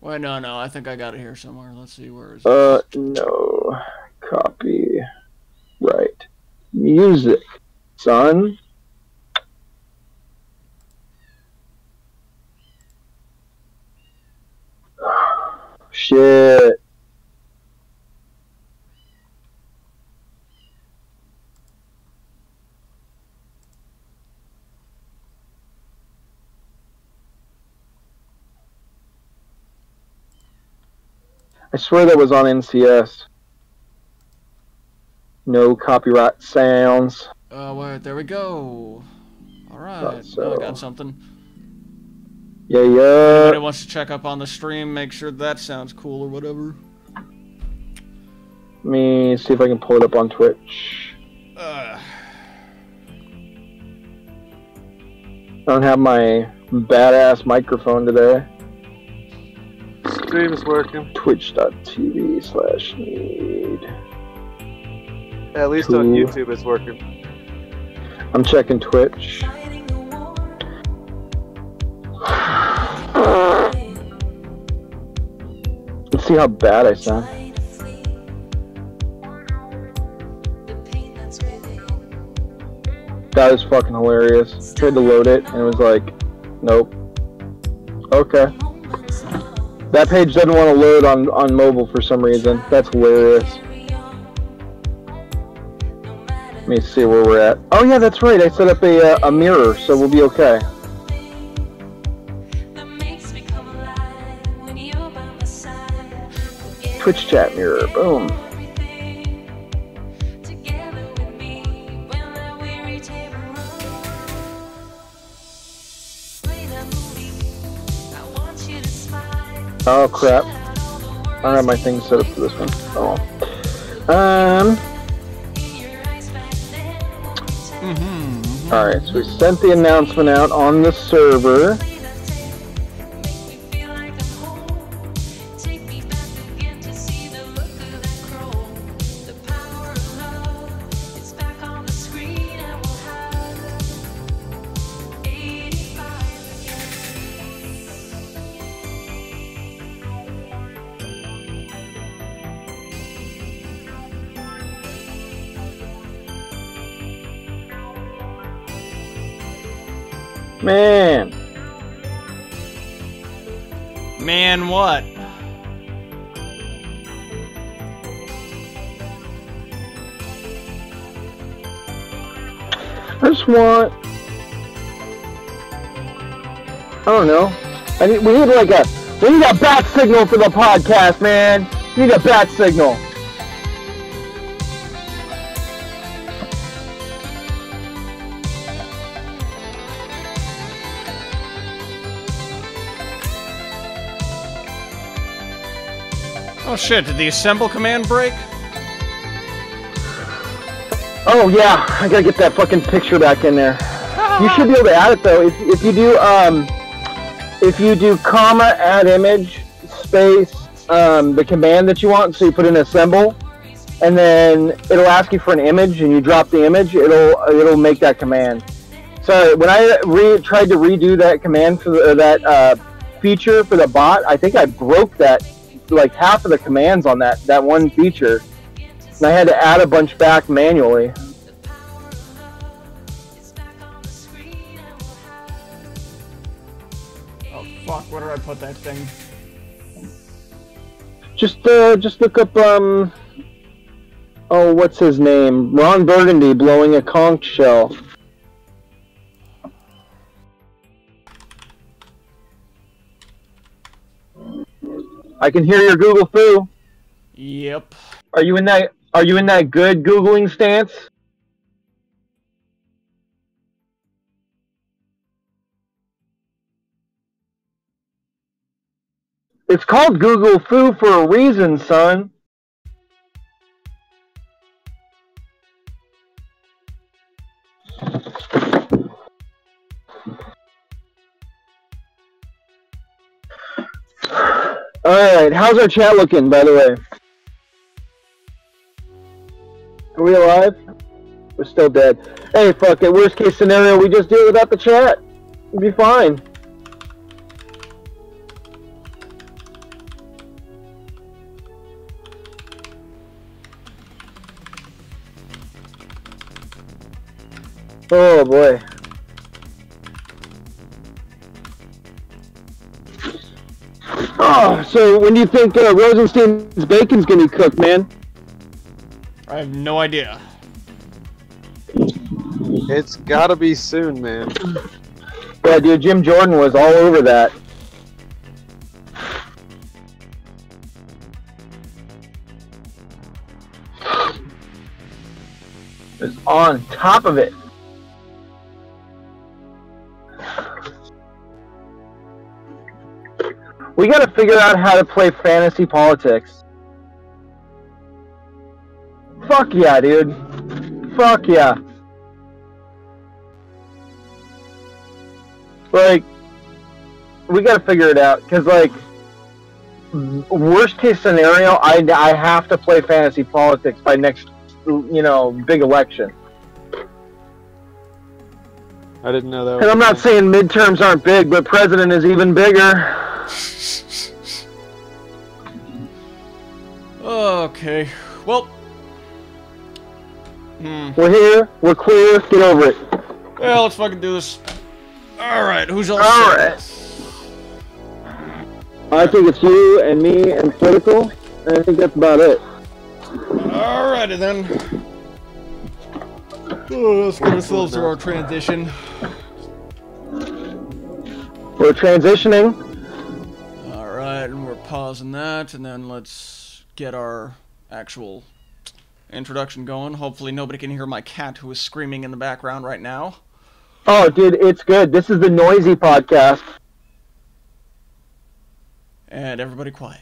Wait, no. I think I got it here somewhere. Let's see. Where is it? No. Copyright. Music, son. Shit. I swear that was on NCS. No copyright sounds. Wait, there we go. Alright, So. I got something. Yeah. Anybody wants to check up on the stream, make sure that sounds cool or whatever. Let me see if I can pull it up on Twitch. I don't have my badass microphone today. Stream is working. Twitch.tv/Knead. At least on YouTube it's working. I'm checking Twitch. Let's see how bad I sound. That is fucking hilarious. Tried to load it and it was like, nope. Okay. That page doesn't want to load on mobile for some reason. That's hilarious. Let me see where we're at. Oh yeah, that's right. I set up a mirror, so we'll be okay. Twitch chat mirror. Boom. Oh crap. I don't have my thing set up for this one. Oh. Alright, so we sent the announcement out on the server. Man, what? I just want... I don't know. We need like we need a bat signal for the podcast, man. We need a bat signal. Oh shit, did the assemble command break? Oh yeah, I gotta get that fucking picture back in there. You should be able to add it though. If you do comma add image space the command that you want, so you put in assemble, and then it'll ask you for an image, and you drop the image, it'll make that command. So when I tried to redo that command for that feature for the bot, I think I broke that, like half of the commands on that one feature, and I had to add a bunch back manually. Oh fuck, where did I put that thing? Just look up oh, what's his name? Ron Burgundy blowing a conch shell. I can hear your Google foo. Yep. Are you in that good Googling stance? It's called Google foo for a reason, son. Alright, how's our chat looking, by the way? Are we alive? We're still dead. Hey, fuck it. Worst case scenario, we just do it without the chat. We'll be fine. Oh boy. Oh, so when do you think Rosenstein's bacon's gonna be cooked, man? I have no idea. It's gotta be soon, man. Yeah, dude, Jim Jordan was all over that. Just on top of it. We gotta figure out how to play fantasy politics. Fuck yeah, dude. Fuck yeah. Like, we gotta figure it out, cause like, worst case scenario, I have to play fantasy politics by next, big election. I didn't know that. And I'm not saying midterms aren't big, but president is even bigger. Okay. Well. We're here. We're clear. Get over it. Well, let's fucking do this. Alright, who's else? Alright. I think it's you and me and political, and I think that's about it. Alrighty then. Oh, let's get ourselves to our transition. We're transitioning. Alright, and we're pausing that, and then let's get our actual introduction going. Hopefully nobody can hear my cat who is screaming in the background right now. Oh, dude, it's good. This is the Noisy Podcast. And everybody quiet.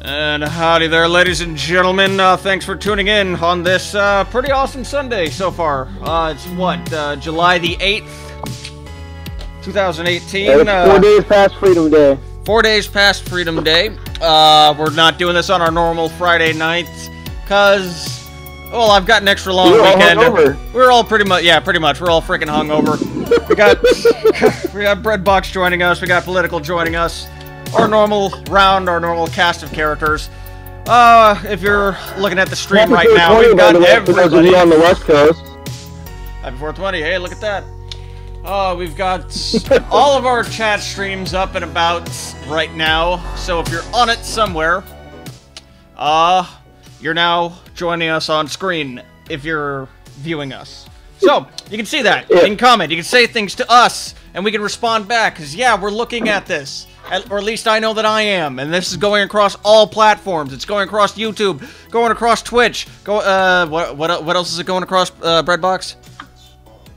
And howdy there, ladies and gentlemen. Thanks for tuning in on this pretty awesome Sunday so far. It's what, July the 8th, 2018. It's 4 days past Freedom Day. 4 days past Freedom Day. We're not doing this on our normal Friday nights, because, well, I've got an extra long weekend. We're all pretty much, we're all freaking hungover. we got Breadbox joining us, we got Political joining us. Our normal cast of characters. If you're looking at the stream right now, we've got everybody on the West Coast. Happy 420, hey, look at that. We've got all of our chat streams up and about right now, so if you're on it somewhere, you're now joining us on screen if you're viewing us. So, you can see that, you can comment, you can say things to us, and we can respond back, because yeah, we're looking at this. Or at least I know that I am, and this is going across all platforms. It's going across YouTube, going across Twitch. What else is it going across, Breadbox?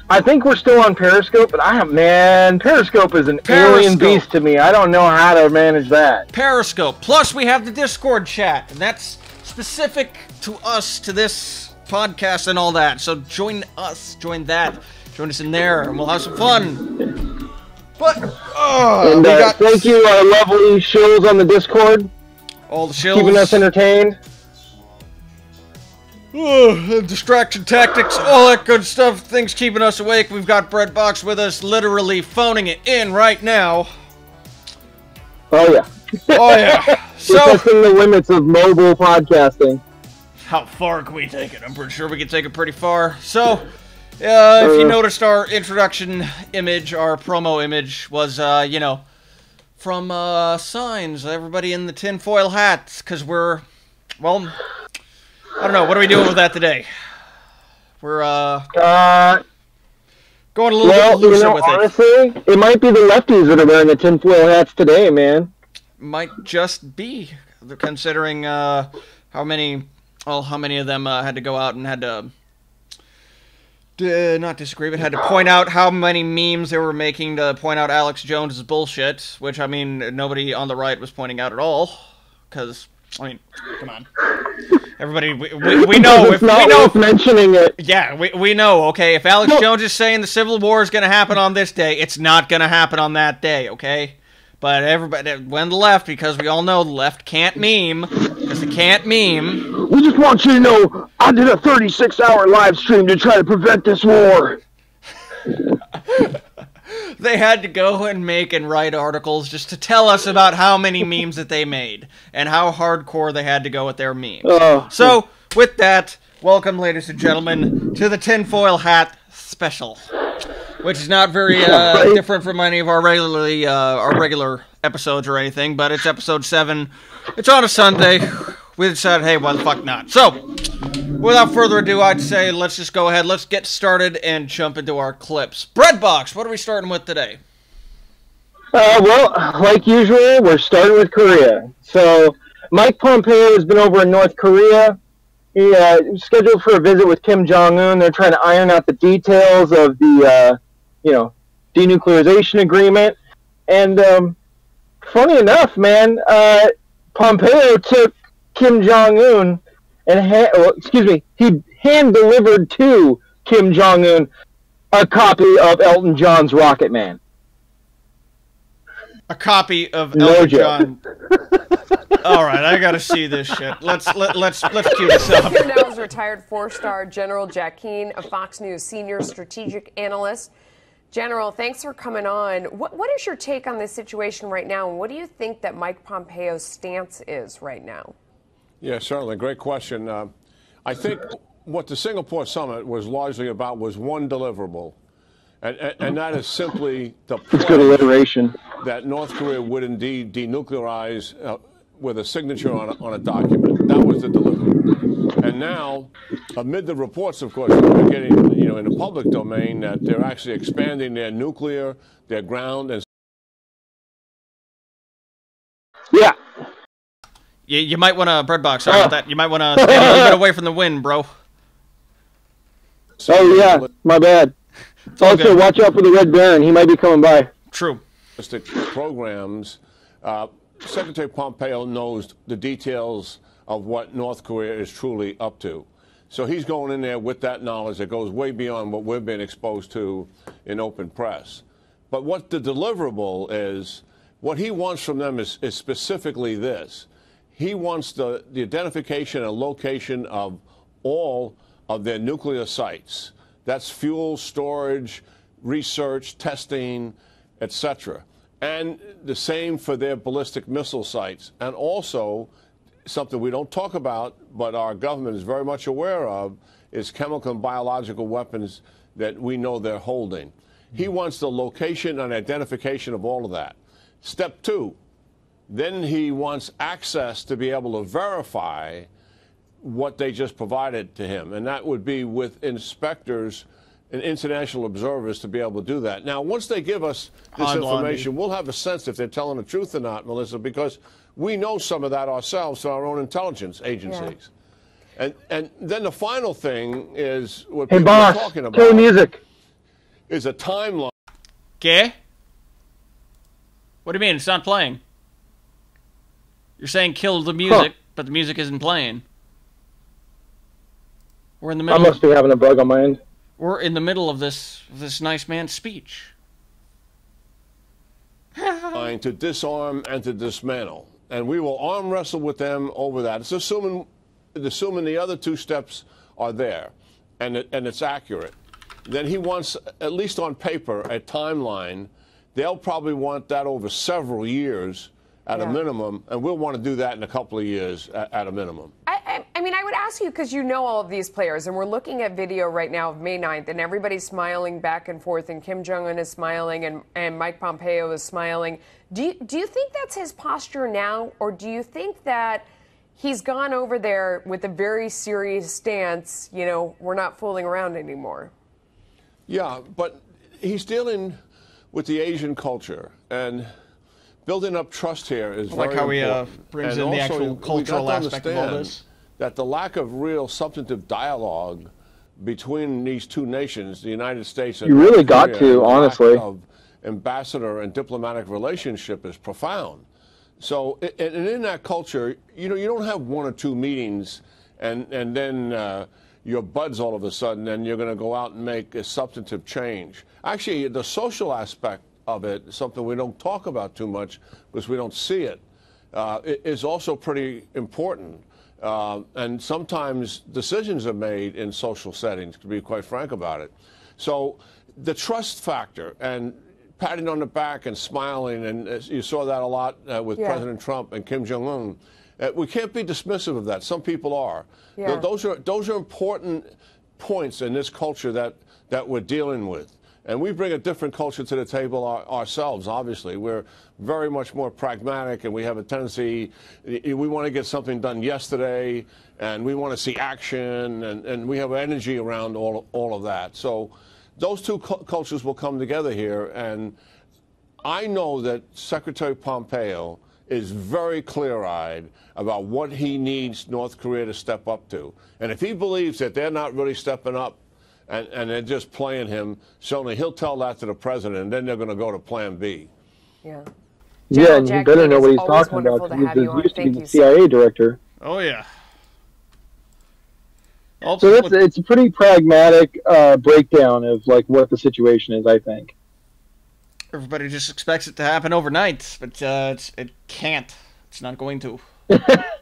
I think we're still on Periscope, but Periscope is an alien beast to me. I don't know how to manage that. Periscope. Plus, we have the Discord chat, and that's specific to us, to this podcast and all that. So join us, join us in there, and we'll have some fun. But, thank you, our lovely shills on the Discord. All the shills. Keeping us entertained. Distraction tactics, all that good stuff. Things keeping us awake. We've got Breadbox with us, literally phoning it in right now. Oh, yeah. Oh, yeah. So, testing the limits of mobile podcasting. How far can we take it? I'm pretty sure we can take it pretty far. So... if you noticed, our introduction image, our promo image, was, from, Signs, everybody in the tinfoil hats, because we're, well, I don't know, what are we doing with that today? We're, going a little bit looser with honestly, it might be the lefties that are wearing the tinfoil hats today, man. Might just be, considering, how many of them, had to go out and had to... not disagree, but had to point out how many memes they were making to point out Alex Jones' bullshit, which, I mean, nobody on the right was pointing out at all, because, I mean, come on. Everybody, we know, if we know... mentioning it. Yeah, we know, okay, if Alex Jones is saying the Civil War is going to happen on this day, it's not going to happen on that day, okay? But everybody, when the left, because we all know the left can't meme, because Because they can't meme. We just want you to know I did a 36-hour live stream to try to prevent this war. They had to go and make and write articles just to tell us about how many memes that they made and how hardcore they had to go with their memes. So, with that, welcome, ladies and gentlemen, to the tinfoil hat special, which is not very different from any of our regular episodes or anything, but it's episode 7. It's on a Sunday. We decided, hey, why the fuck not? So, without further ado, I'd say let's just go ahead. Let's get started and jump into our clips. Breadbox, what are we starting with today? Well, like usual, we're starting with Korea. So, Mike Pompeo has been over in North Korea. He scheduled for a visit with Kim Jong-un. They're trying to iron out the details of the, denuclearization agreement. And funny enough, man, Pompeo took Kim Jong-un and he hand-delivered to Kim Jong-un a copy of Elton John's Rocket Man. A copy of Elton John. All right, I gotta see this shit. Let's cue this up. Here now is retired 4-star General Jack Keane, a Fox News senior strategic analyst. General, thanks for coming on. What is your take on this situation right now, and what do you think that Mike Pompeo's stance is right now? Yeah, certainly. Great question. I think what the Singapore summit was largely about was one deliverable, and that is simply the good alliteration that North Korea would indeed denuclearize with a signature on a document. That was the deliverable. And now, amid the reports, of course, we're getting in the public domain that they're actually expanding their nuclear, their ground, and yeah. You might want to, Breadbox, sorry about that. You might want to stay a little bit away from the wind, bro. Oh, yeah, my bad. Also, good. Watch out for the Red Baron. He might be coming by. True. Programs, Secretary Pompeo knows the details of what North Korea is truly up to. So he's going in there with that knowledge that goes way beyond what we've been exposed to in open press. But what the deliverable is, what he wants from them is specifically this. He wants the identification and location of all of their nuclear sites. That's fuel storage, research, testing, etc. And the same for their ballistic missile sites. And also, something we don't talk about, but our government is very much aware of, is chemical and biological weapons that we know they're holding. He wants the location and identification of all of that. Step 2. Then he wants access to be able to verify what they just provided to him. And that would be with inspectors and international observers to be able to do that. Now, once they give us this information, we'll have a sense if they're telling the truth or not, Melissa, because we know some of that ourselves through our own intelligence agencies. Yeah. And then the final thing is what people are talking about. Play music. Is a timeline. Okay. What do you mean? It's not playing. You're saying kill the music, but the music isn't playing. We're in the middle. I must be having a bug on my end. We're in the middle of this nice man's speech. To disarm and to dismantle, and we will arm wrestle with them over that. It's assuming the other 2 steps are there, and it's accurate. Then he wants, at least on paper, a timeline. They'll probably want that over several years at a minimum, and we'll want to do that in a couple of years at a minimum. I mean, I would ask you, because you know all of these players, and we're looking at video right now of May 9th, and everybody's smiling back and forth, and Kim Jong-un is smiling, and Mike Pompeo is smiling. Do you think that's his posture now, or do you think that he's gone over there with a very serious stance, we're not fooling around anymore? Yeah, but he's dealing with the Asian culture, and building up trust here is very important. I like how he brings in the actual cultural aspect of all this. That the lack of real substantive dialogue between these 2 nations, the United States and North Korea, honestly, of ambassador and diplomatic relationship is profound. So, and in that culture, you don't have 1 or 2 meetings and then you're buds all of a sudden and you're going to go out and make a substantive change. Actually, the social aspect of it is something we don't talk about too much because we don't see it. is also pretty important. And sometimes decisions are made in social settings, to be quite frank about it. So the trust factor and patting on the back and smiling, and you saw that a lot with President Trump and Kim Jong-un. We can't be dismissive of that. Some people are. Yeah. Those are important points in this culture that we're dealing with. And we bring a different culture to the table ourselves, obviously. We're very much more pragmatic, and we have a tendency, we want to get something done yesterday, and we want to see action, and we have energy around all of that. So those two cultures will come together here, and I know that Secretary Pompeo is very clear-eyed about what he needs North Korea to step up to. And if he believes that they're not really stepping up, and they're just playing him, certainly he'll tell that to the president, and then they're going to go to Plan B. Yeah. Yeah, and you better know what he's talking about. He used to be the CIA director. Oh, yeah. So it's a pretty pragmatic breakdown of like what the situation is, I think. Everybody just expects it to happen overnight, but it can't. It's not going to.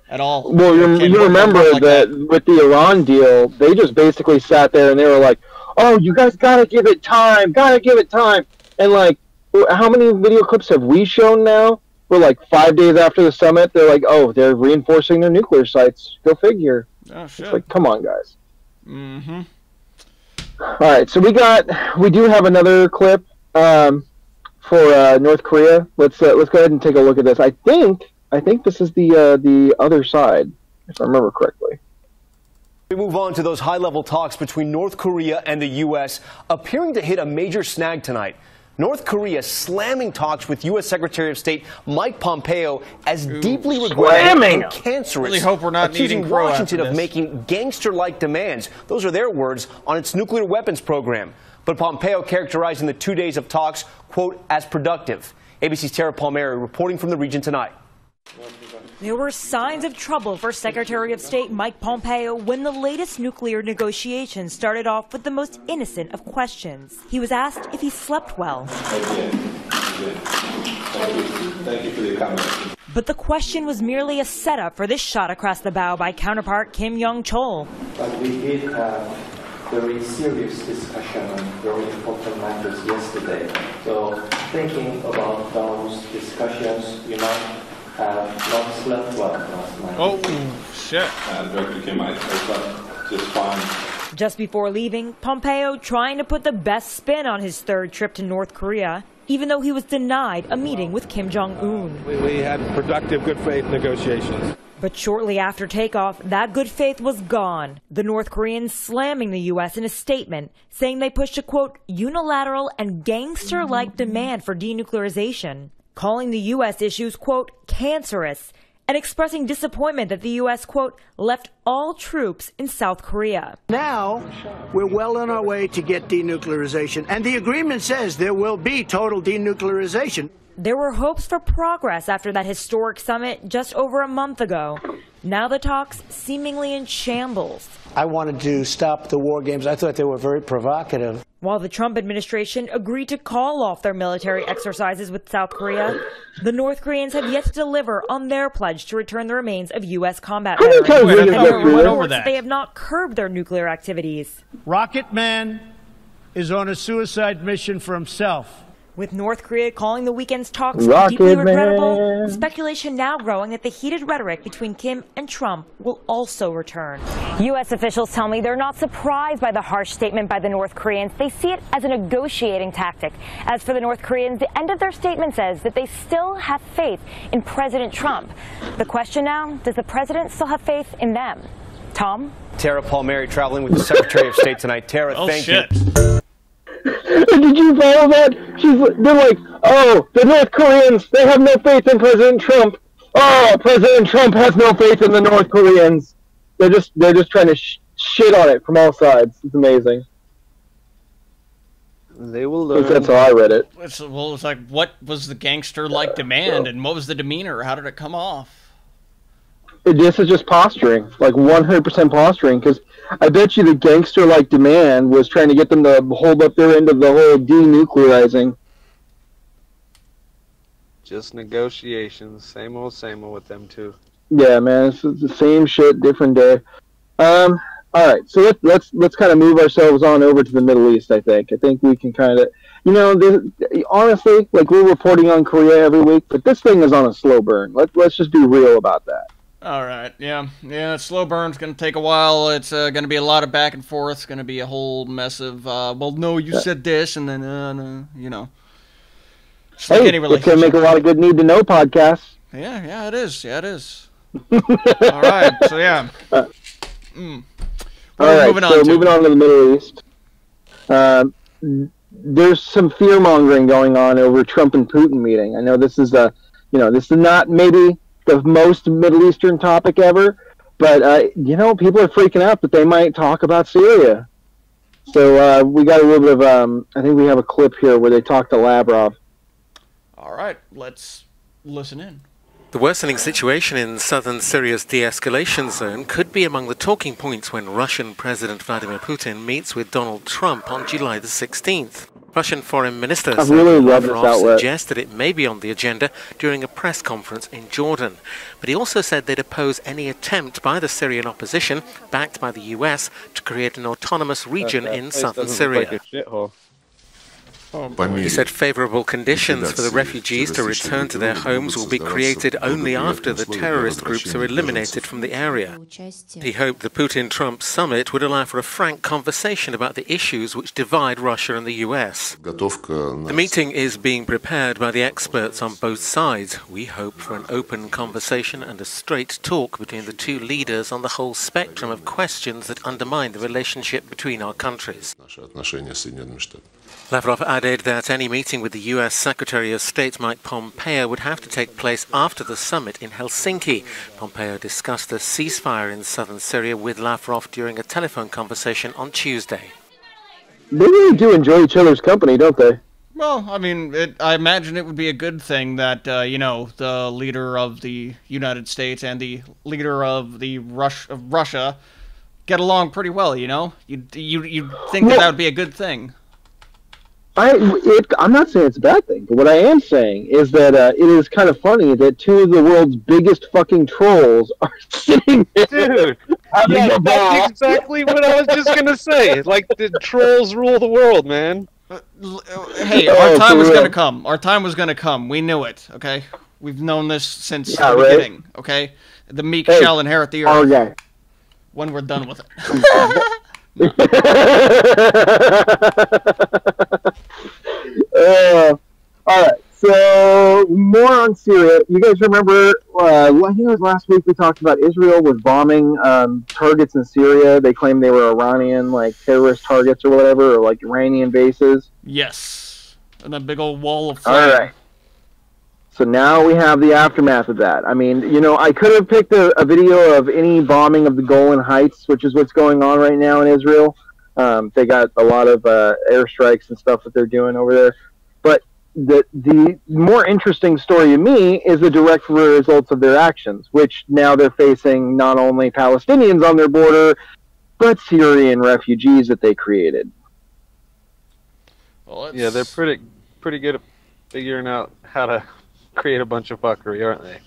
At all. Well, you remember like that with the Iran deal, they just basically sat there and they were like, "Oh, you guys gotta give it time, And like, how many video clips have we shown now? We're like 5 days after the summit. They're like, "Oh, they're reinforcing their nuclear sites." Go figure. Oh shit! It's like, come on, guys. Mm-hmm. All right, so we do have another clip for North Korea. Let's go ahead and take a look at this. I think this is the other side, if I remember correctly. We move on to those high-level talks between North Korea and the U.S. appearing to hit a major snag tonight. North Korea slamming talks with U.S. Secretary of State Mike Pompeo as deeply regretted and cancerous, really hope we're not accusing Washington of making gangster-like demands. Those are their words on its nuclear weapons program. But Pompeo characterizing the 2 days of talks, quote, as productive. ABC's Tara Palmieri reporting from the region tonight. There were signs of trouble for Secretary of State Mike Pompeo when the latest nuclear negotiations started off with the most innocent of questions. He was asked if he slept well. Thank you for the comment. But the question was merely a setup for this shot across the bow by counterpart Kim Young-chol. But we did have very serious discussion on very important matters yesterday. So thinking about those discussions, you might have not slept well last night. Oh, shit. Director Kim, I slept just fine. Just before leaving, Pompeo trying to put the best spin on his third trip to North Korea, even though he was denied a meeting with Kim Jong-un. We had productive, good faith negotiations. But shortly after takeoff, that good faith was gone. The North Koreans slamming the U.S. in a statement, saying they pushed a, quote, unilateral and gangster-like demand for denuclearization, calling the U.S. issues, quote, cancerous, and expressing disappointment that the U.S., quote, left all troops in South Korea. Now, we're well on our way to get denuclearization, and the agreement says there will be total denuclearization. There were hopes for progress after that historic summit just over a month ago. Now the talks seemingly in shambles. I wanted to stop the war games. I thought they were very provocative. While the Trump administration agreed to call off their military exercises with South Korea, the North Koreans have yet to deliver on their pledge to return the remains of U.S. combat veterans. They have not curbed their nuclear activities. Rocket Man is on a suicide mission for himself. With North Korea calling the weekend's talks deeply regrettable, speculation now growing that the heated rhetoric between Kim and Trump will also return. U.S. officials tell me they're not surprised by the harsh statement by the North Koreans. They see it as a negotiating tactic. As for the North Koreans, the end of their statement says that they still have faith in President Trump. The question now, does the president still have faith in them? Tom? Tara Palmieri traveling with the Secretary of State tonight. Tara, thank you. Did you follow that? They're like, oh, the North Koreans, they have no faith in President Trump. Oh, President Trump has no faith in the North Koreans. They're just trying to shit on it from all sides. It's amazing. They will learn. That's how I read it. Well, it's like, what was the gangster-like demand, and what was the demeanor? How did it come off? This is just posturing, like 100% posturing, because I bet you the gangster-like demand was trying to get them to hold up their end of the whole denuclearizing. Just negotiations. Same old with them two. Yeah, man, it's the same shit, different day. All right, so let's kind of move ourselves on over to the Middle East. I think we can kind of, honestly, like we're reporting on Korea every week, but this thing is on a slow burn. Let's just be real about that. All right, yeah, slow burn's gonna take a while. It's gonna be a lot of back and forth. It's gonna be a whole mess of, well, no, you said this, and then, no, Just hey, like any it's gonna make a lot of good Need to Know podcasts. Yeah, it is. All right, so yeah. Moving on to the Middle East. There's some fear mongering going on over Trump and Putin meeting. I know this is this is not maybe the most Middle Eastern topic ever, but people are freaking out that they might talk about Syria. So we got a little bit of I think we have a clip here where they talk to Lavrov. All right, let's listen in. The worsening situation in southern Syria's de-escalation zone could be among the talking points when Russian President Vladimir Putin meets with Donald Trump on July the 16th. Russian Foreign Minister Sergei Lavrov suggested it may be on the agenda during a press conference in Jordan. But he also said they'd oppose any attempt by the Syrian opposition, backed by the US, to create an autonomous region in southern Syria. He said favourable conditions for the refugees to return to their homes will be created only after the terrorist groups are eliminated from the area. He hoped the Putin-Trump summit would allow for a frank conversation about the issues which divide Russia and the US. The meeting is being prepared by the experts on both sides. We hope for an open conversation and a straight talk between the two leaders on the whole spectrum of questions that undermine the relationship between our countries. Lavrov added that any meeting with the US Secretary of State Mike Pompeo would have to take place after the summit in Helsinki. Pompeo discussed a ceasefire in southern Syria with Lavrov during a telephone conversation on Tuesday. They really do enjoy each other's company, don't they? Well, I mean, I imagine it would be a good thing that, the leader of the United States and the leader of Russia get along pretty well, You'd think that would be a good thing. I'm not saying it's a bad thing, but what I am saying is that it is kind of funny that two of the world's biggest fucking trolls are sitting there. Dude, yeah, that's exactly what I was just gonna say. Like, the trolls rule the world, man. Hey, our time was gonna come. Our time was gonna come. We knew it, okay? We've known this since the beginning, okay? The meek shall inherit the earth. Okay. When we're done with it. All right, so more on Syria. You guys remember, I think it was last week we talked about Israel was bombing targets in Syria. They claimed they were Iranian, terrorist targets or whatever, or Iranian bases. Yes, and that big old wall of flame. All right. So now we have the aftermath of that. I mean, I could have picked a video of any bombing of the Golan Heights, which is what's going on right now in Israel. They got a lot of airstrikes and stuff that they're doing over there. But the more interesting story to me is the direct results of their actions, which now they're facing not only Palestinians on their border, but Syrian refugees that they created. Well, yeah, they're pretty good at figuring out how to create a bunch of fuckery, aren't they?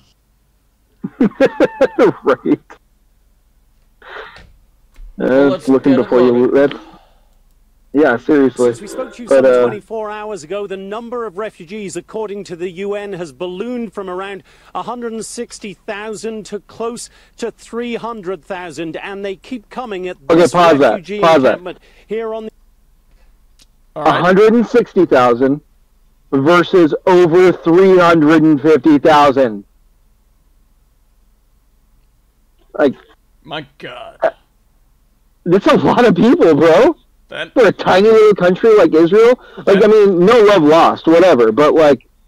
Right. Looking before you. Yeah, seriously. Since we spoke to you some 24 hours ago, the number of refugees, according to the UN, has ballooned from around 160,000 to close to 300,000, and they keep coming at this refugee encampment here on the. 160,000 versus over 350,000. My God. That's a lot of people, bro. For a tiny little country like Israel. I mean, no love lost, whatever. But,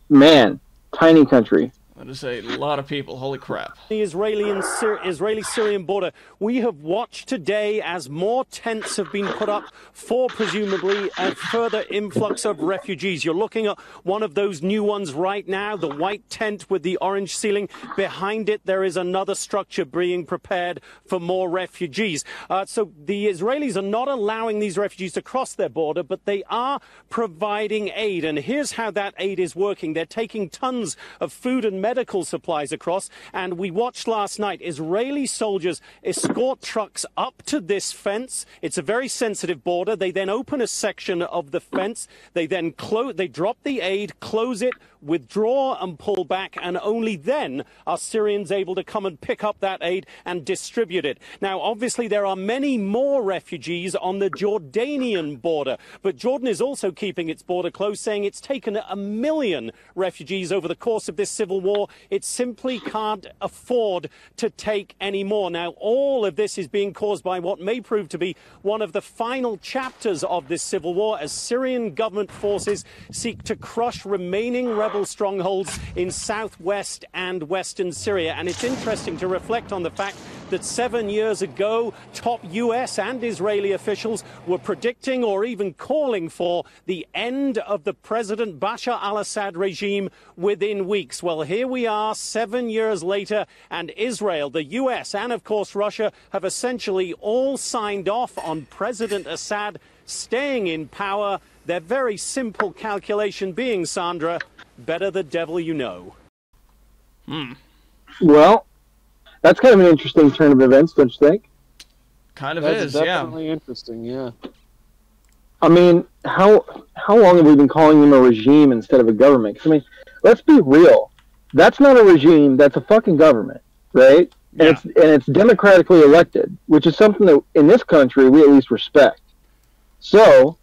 man, tiny country. That is a lot of people. Holy crap. The Israeli-Syrian border. We have watched today as more tents have been put up for presumably a further influx of refugees. You're looking at one of those new ones right now, the white tent with the orange ceiling. Behind it, there is another structure being prepared for more refugees. So the Israelis are not allowing these refugees to cross their border, but they are providing aid. And here's how that aid is working. They're taking tons of food and medical supplies across, and we watched last night Israeli soldiers escort trucks up to this fence. It's a very sensitive border. They then open a section of the fence. They then drop the aid, close it, withdraw and pull back, and only then are Syrians able to come and pick up that aid and distribute it. Now, obviously, there are many more refugees on the Jordanian border, but Jordan is also keeping its border closed, saying it's taken 1 million refugees over the course of this civil war. It simply can't afford to take any more. Now, all of this is being caused by what may prove to be one of the final chapters of this civil war, as Syrian government forces seek to crush remaining rebel strongholds in southwest and western Syria. And it's interesting to reflect on the fact that 7 years ago, top US and Israeli officials were predicting or even calling for the end of the President Bashar al-Assad regime within weeks. Well, here we are 7 years later, and Israel, the US, and of course Russia have essentially all signed off on President Assad staying in power. Their very simple calculation being, Sandra, better the devil you know. Well, that's kind of an interesting turn of events, don't you think? Kind of That's is, yeah. definitely interesting, yeah. I mean, how long have we been calling them a regime instead of a government? 'Cause, I mean, let's be real. That's not a regime. That's a fucking government, right? Yeah. And it's democratically elected, which is something that in this country we at least respect. So,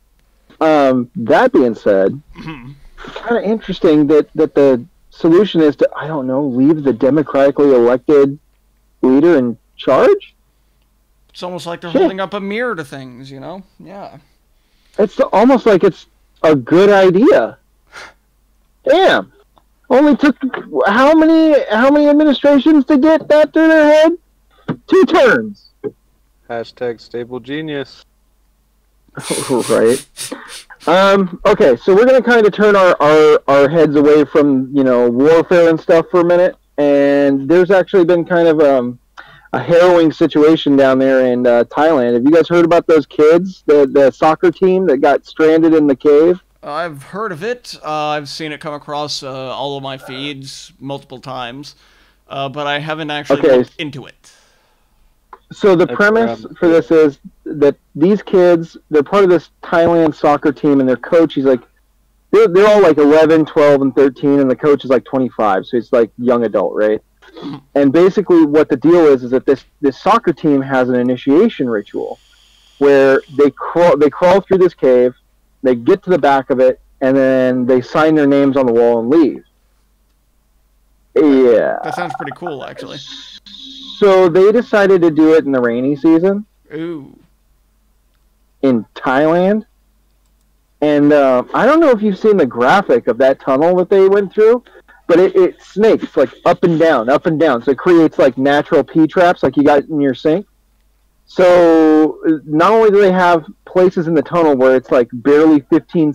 that being said, kind of interesting that the solution is to, I don't know, leave the democratically elected leader in charge? It's almost like they're holding up a mirror to things, you know? Yeah. It's almost like it's a good idea. Damn. Only took how many administrations to get that through their head? 2 terms. Hashtag stable genius. Right. Okay, so we're gonna kind of turn our heads away from, you know, warfare and stuff for a minute, and there's actually been kind of a harrowing situation down there in Thailand. Have you guys heard about those kids, the soccer team that got stranded in the cave? I've heard of it. I've seen it come across all of my feeds multiple times, but I haven't actually looked into it. So the premise for this is that these kids, they're part of this Thailand soccer team, and their coach, he's like, they're all like 11, 12, and 13, and the coach is like 25, so he's like young adult, right? And basically what the deal is that this soccer team has an initiation ritual where they crawl through this cave, they get to the back of it, and then they sign their names on the wall and leave. Yeah. That sounds pretty cool, actually. So they decided to do it in the rainy season. Ooh. In Thailand. And I don't know if you've seen the graphic of that tunnel that they went through, but it snakes like up and down, up and down. So it creates like natural P-traps like you got in your sink. So not only do they have places in the tunnel where it's like barely 15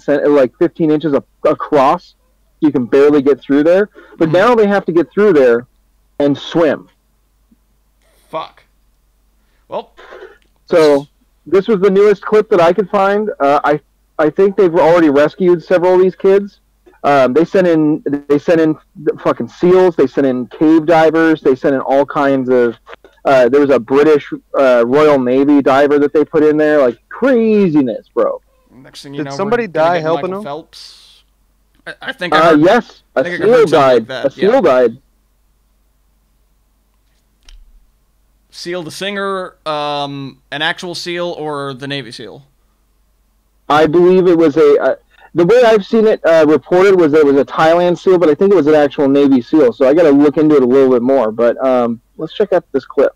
inches across, you can barely get through there, but now they have to get through there and swim. Fuck. Well. So this was the newest clip that I could find. I think they've already rescued several of these kids. They sent in fucking SEALs. They sent in cave divers. They sent in all kinds of. There was a British Royal Navy diver that they put in there. Like craziness, bro. Next thing you know, somebody die helping them? Phelps. I think I heard, yes, I a think SEAL died. Like a SEAL died. SEAL the singer, an actual SEAL, or the Navy SEAL? I believe it was the way I've seen it reported was that it was a Thailand SEAL, but I think it was an actual Navy SEAL. So I got to look into it a little bit more. But let's check out this clip.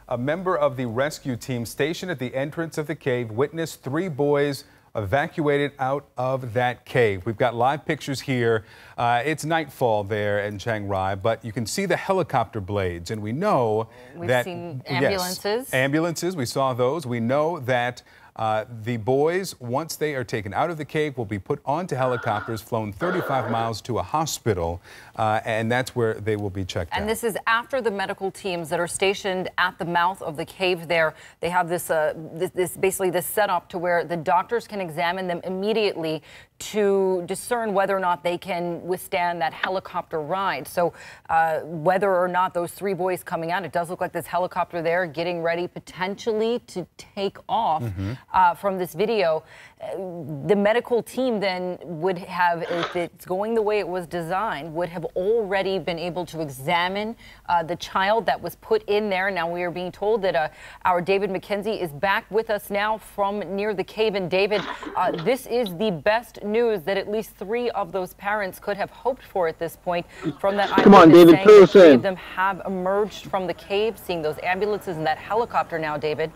A member of the rescue team stationed at the entrance of the cave witnessed 3 boys evacuated out of that cave. We've got live pictures here. It's nightfall there in Chiang Rai, but you can see the helicopter blades, and we know that we've seen ambulances. Yes, ambulances, we saw those. We know that the boys, once they are taken out of the cave, will be put onto helicopters, flown 35 miles to a hospital, and that's where they will be checked out. And this is after the medical teams that are stationed at the mouth of the cave there. They have this, basically this setup to where the doctors can examine them immediately to discern whether or not they can withstand that helicopter ride. So whether or not those 3 boys coming out, it does look like this helicopter there getting ready potentially to take off from this video. The medical team then would have, if it's going the way it was designed, would have already been able to examine the child that was put in there. Now we are being told that our David McKenzie is back with us now from near the cave. And David, this is the best news that at least 3 of those parents could have hoped for at this point. From that, come on, David, saying 3 of them have emerged from the cave, seeing those ambulances and that helicopter now, David.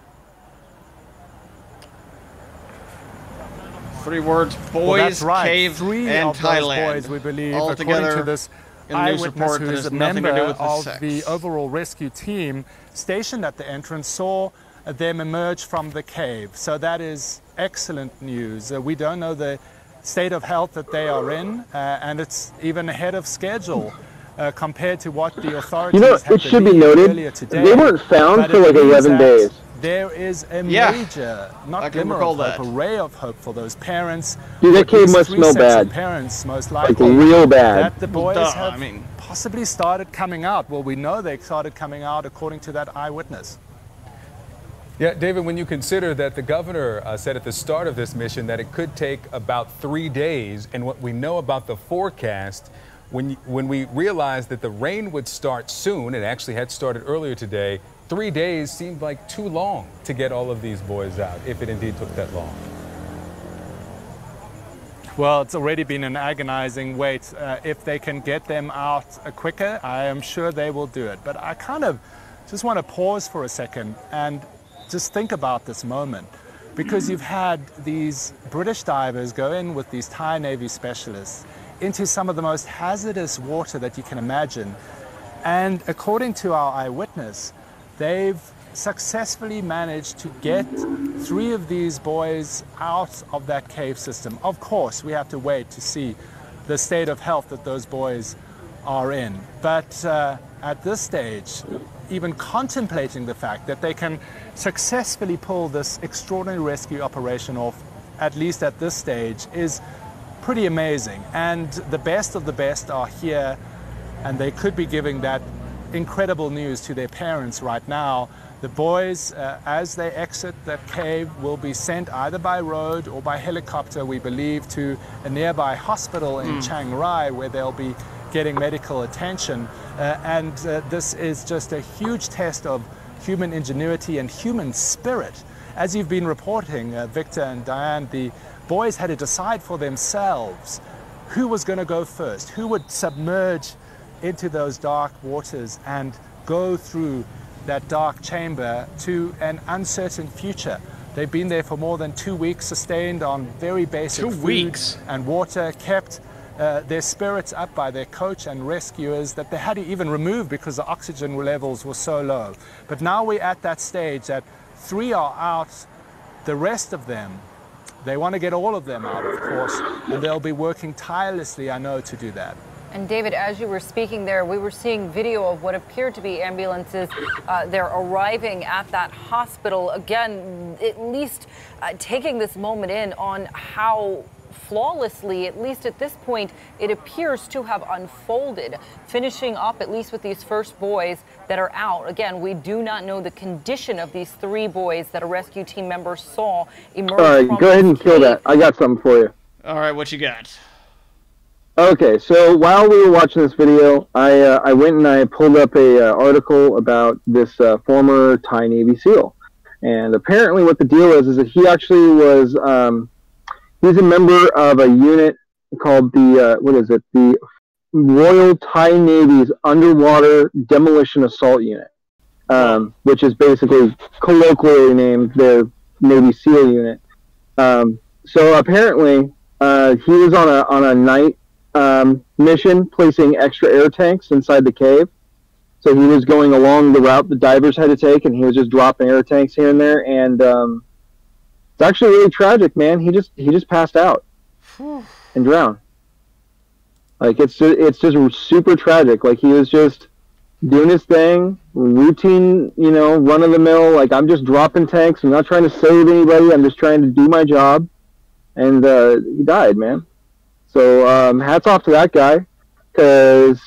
3 words: boys, that's right. cave, 3 and of Thailand. those boys, we believe, all according together to this in the news eyewitness report who that is has a nothing member to do with the of sex. the overall rescue team stationed at the entrance, saw them emerge from the cave. So that is excellent news. We don't know the state of health that they are in, and it's even ahead of schedule. Compared to what the authorities had it should be noted, earlier today. they weren't found for like 11 days. There is a major, not glimmer of hope, a ray of hope for those parents. Dude, that cave must smell bad. Parents, most like likely, real bad. that the boys have possibly started coming out. Well, we know they started coming out according to that eyewitness. Yeah, David, when you consider that the governor said at the start of this mission that it could take about 3 days, and what we know about the forecast, when we realized that the rain would start soon, it actually had started earlier today, 3 days seemed like too long to get all of these boys out, if it indeed took that long. Well, it's already been an agonizing wait. If they can get them out quicker, I am sure they will do it. But I kind of just want to pause for a second and just think about this moment, because you've had these British divers go in with these Thai Navy specialists into some of the most hazardous water that you can imagine. And according to our eyewitness, they've successfully managed to get 3 of these boys out of that cave system. Of course, we have to wait to see the state of health that those boys are in. But at this stage, even contemplating the fact that they can successfully pull this extraordinary rescue operation off, at least at this stage, is pretty amazing. And the best of the best are here, and they could be giving that incredible news to their parents right now. The boys, as they exit that cave, will be sent either by road or by helicopter, we believe, to a nearby hospital in Chiang Rai, where they'll be getting medical attention. This is just a huge test of human ingenuity and human spirit. As you've been reporting, Victor and Diane, the boys had to decide for themselves who was going to go first, who would submerge into those dark waters and go through that dark chamber to an uncertain future. They've been there for more than 2 weeks, sustained on very basic food and water, kept their spirits up by their coach and rescuers that they had to even remove because the oxygen levels were so low. But now we're at that stage that 3 are out, the rest of them, they want to get all of them out, of course, and they'll be working tirelessly, I know, to do that. And David, as you were speaking there, we were seeing video of what appeared to be ambulances. They're arriving at that hospital. Again, at least taking this moment in on how flawlessly, at least at this point, it appears to have unfolded, finishing up at least with these first boys that are out. Again, we do not know the condition of these 3 boys that a rescue team member saw emerge. All right, go ahead and kill that. I got something for you. All right, what you got? Okay, so while we were watching this video, I went and I pulled up a article about this former Thai Navy SEAL, and apparently what the deal is that he actually was he's a member of a unit called the the Royal Thai Navy's Underwater Demolition Assault Unit, which is basically colloquially named their Navy SEAL unit. So apparently, he was on a night mission, placing extra air tanks inside the cave. So he was going along the route the divers had to take, and he was just dropping air tanks here and there. And it's actually really tragic, man. He just passed out and drowned. Like it's just super tragic. Like he was just doing his thing, routine, run of the mill. Like I'm just dropping tanks. I'm not trying to save anybody. I'm just trying to do my job. And he died, man. So hats off to that guy, because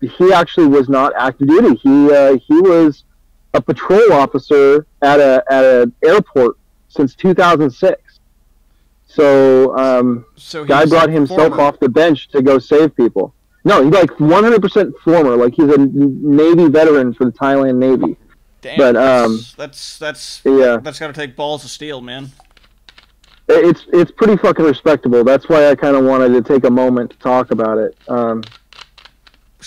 he actually was not active duty. He was a patrol officer at a airport since 2006. So guy brought himself off the bench to go save people. No, he's like 100% former. Like he's a Navy veteran for the Thailand Navy. Damn, but that's yeah, that's got to take balls of steel, man. It's pretty fucking respectable. That's why I kind of wanted to take a moment to talk about it.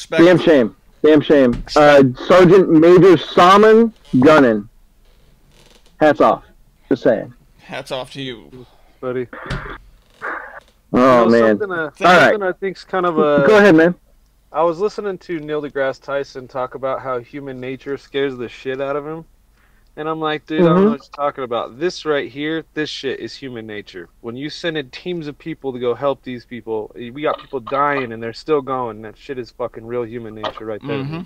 Damn shame. Sergeant Major Salmon Gunnin. Hats off. Just saying. Hats off to you, buddy. Oh, man. Something I think's kind of a... Go ahead, man. I was listening to Neil deGrasse Tyson talk about how human nature scares the shit out of him. And I'm like, dude, I don't know what you're talking about. This right here, this shit is human nature. When you send in teams of people to go help these people, we got people dying and they're still going. That shit is fucking real human nature right there.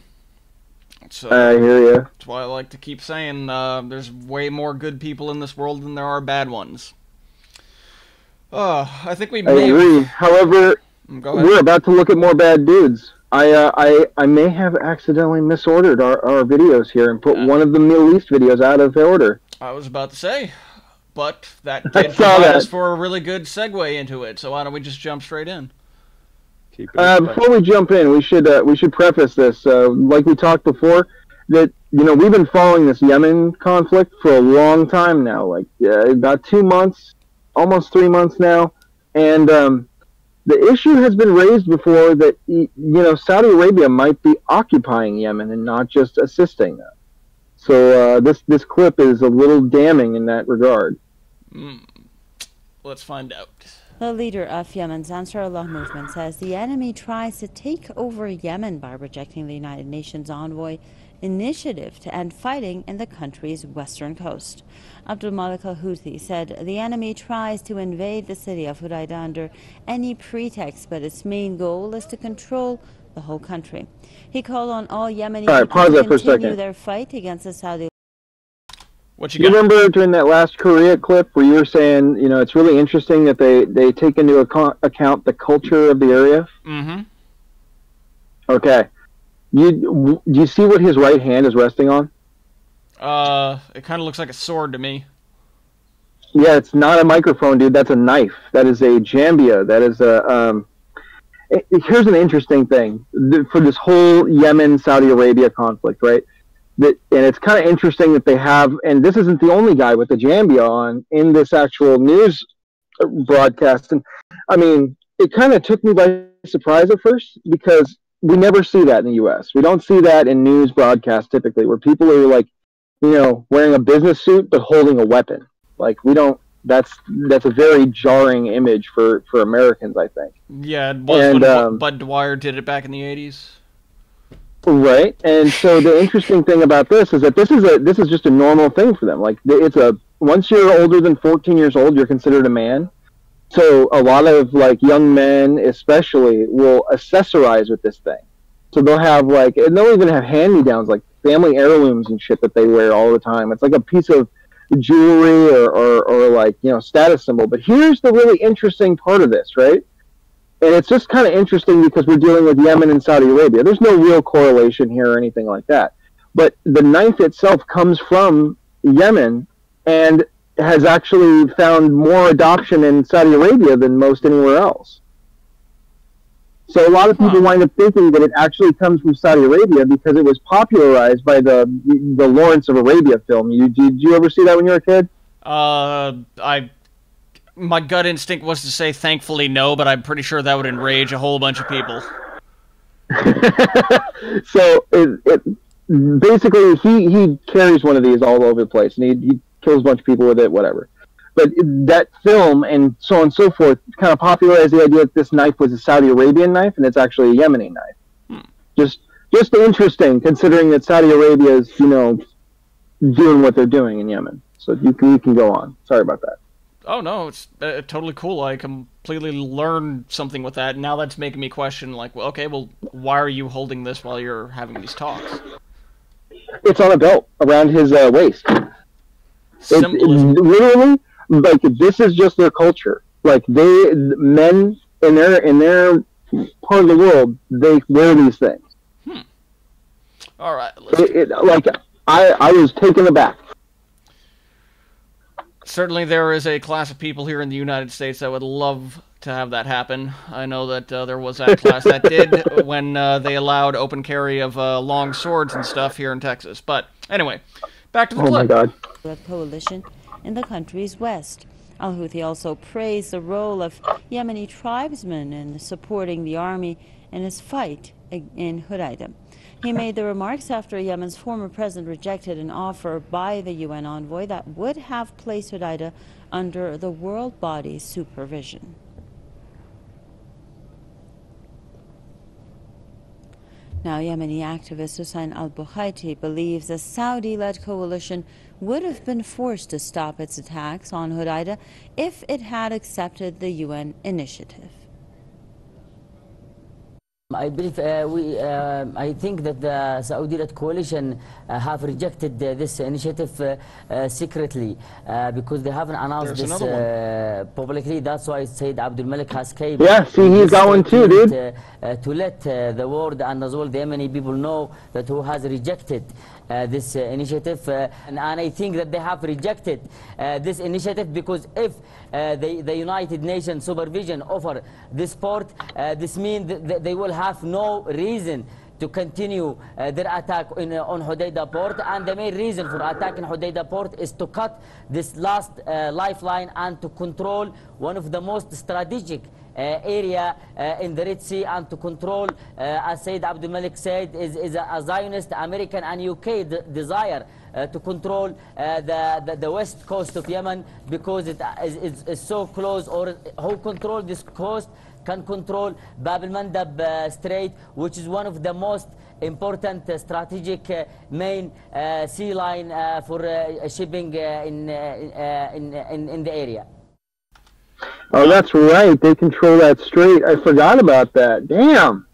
So, I hear you. That's why I like to keep saying there's way more good people in this world than there are bad ones. I think we may agree. However, we're about to look at more bad dudes. I may have accidentally misordered our videos here and put one of the Middle East videos out of order. I was about to say, but that did provide us for a really good segue into it. So why don't we just jump straight in? Before we jump in, we should preface this, like we talked before, that we've been following this Yemen conflict for a long time now, like about 2 months, almost 3 months now, and the issue has been raised before that Saudi Arabia might be occupying Yemen and not just assisting them. So this clip is a little damning in that regard. Let's find out. The leader of Yemen's Ansar Allah movement says the enemy tries to take over Yemen by rejecting the United Nations envoy initiative to end fighting in the country's western coast. Abdul Malik al-Houthi said the enemy tries to invade the city of Hudaida under any pretext, but its main goal is to control the whole country. He called on all Yemenis to continue their fight against the Saudi. What you remember during that last Korea clip where you were saying, it's really interesting that they take into account the culture of the area? Mm-hmm. Okay. Do you see what his right hand is resting on? It kind of looks like a sword to me. Yeah, it's not a microphone, dude. That's a knife. That is a jambia. That is a... Here's an interesting thing for this whole Yemen-Saudi Arabia conflict, right? And it's kind of interesting that they have, and this isn't the only guy with the jambia on in this actual news broadcast. And I mean, it kind of took me by surprise at first, because we never see that in the U.S. We don't see that in news broadcasts typically, where people are like, wearing a business suit but holding a weapon. Like, we don't. That's a very jarring image for Americans, I think. Yeah, it was when Bud Dwyer did it back in the 80s. Right, and so the interesting thing about this is that this is just a normal thing for them. Like, once you're older than 14 years old, you're considered a man. So a lot of young men, especially, will accessorize with this thing. So they'll have and they'll even have hand-me-downs, like family heirlooms and shit that they wear all the time. It's like a piece of jewelry or status symbol. But here's the really interesting part of this, right? And it's just kind of interesting because we're dealing with Yemen and Saudi Arabia. There's no real correlation here or anything like that. But the knife itself comes from Yemen and has actually found more adoption in Saudi Arabia than most anywhere else. So a lot of people wind up thinking that it actually comes from Saudi Arabia because it was popularized by the Lawrence of Arabia film. Did you ever see that when you were a kid? My gut instinct was to say thankfully no, but I'm pretty sure that would enrage a whole bunch of people. So basically he carries one of these all over the place, and he kills a bunch of people with it, whatever. But that film and so on and so forth kind of popularized the idea that this knife was a Saudi Arabian knife, and it's actually a Yemeni knife. Just interesting, considering that Saudi Arabia is, doing what they're doing in Yemen. So you can go on. Sorry about that. Oh no, it's totally cool. I completely learned something with that. Now that's making me question, like, well, okay, well, why are you holding this while you're having these talks? It's on a belt around his waist. Symbolism. It's literally, like, this is just their culture. Like, men in their part of the world, they wear these things. All right. I was taken aback. Certainly there is a class of people here in the United States that would love to have that happen. I know that there was that class that did when they allowed open carry of long swords and stuff here in Texas. But anyway, back to the clip. Oh my God. Coalition in the country's west. Al-Houthi also praised the role of Yemeni tribesmen in supporting the army in its fight in Hodeidah. He made the remarks after Yemen's former president rejected an offer by the UN envoy that would have placed Hodeidah under the world body's supervision. Now, Yemeni activist Hussein al-Bukhaiti believes the Saudi-led coalition would have been forced to stop its attacks on Hodeidah if it had accepted the UN initiative. I believe I think that the Saudi-led coalition have rejected this initiative secretly because they haven't announced this publicly. That's why Sayyid Abdul Malik has came. Yeah, see, he's got one too, dude. To let the world and as well the Yemeni people know that who has rejected this initiative, and I think that they have rejected this initiative because if the United Nations supervision offer this port, this means that they will have no reason to continue their attack on Hodeidah port, and the main reason for attacking Hodeidah port is to cut this last lifeline and to control one of the most strategic area in the Red Sea, and to control, as Sayyid Abdul Malik said, is a Zionist, American and UK desire to control the west coast of Yemen because it is so close, or who control this coast can control Bab al-Mandab Strait, which is one of the most important strategic main sea line for shipping in the area. Oh, that's right. They control that strait. I forgot about that. Damn.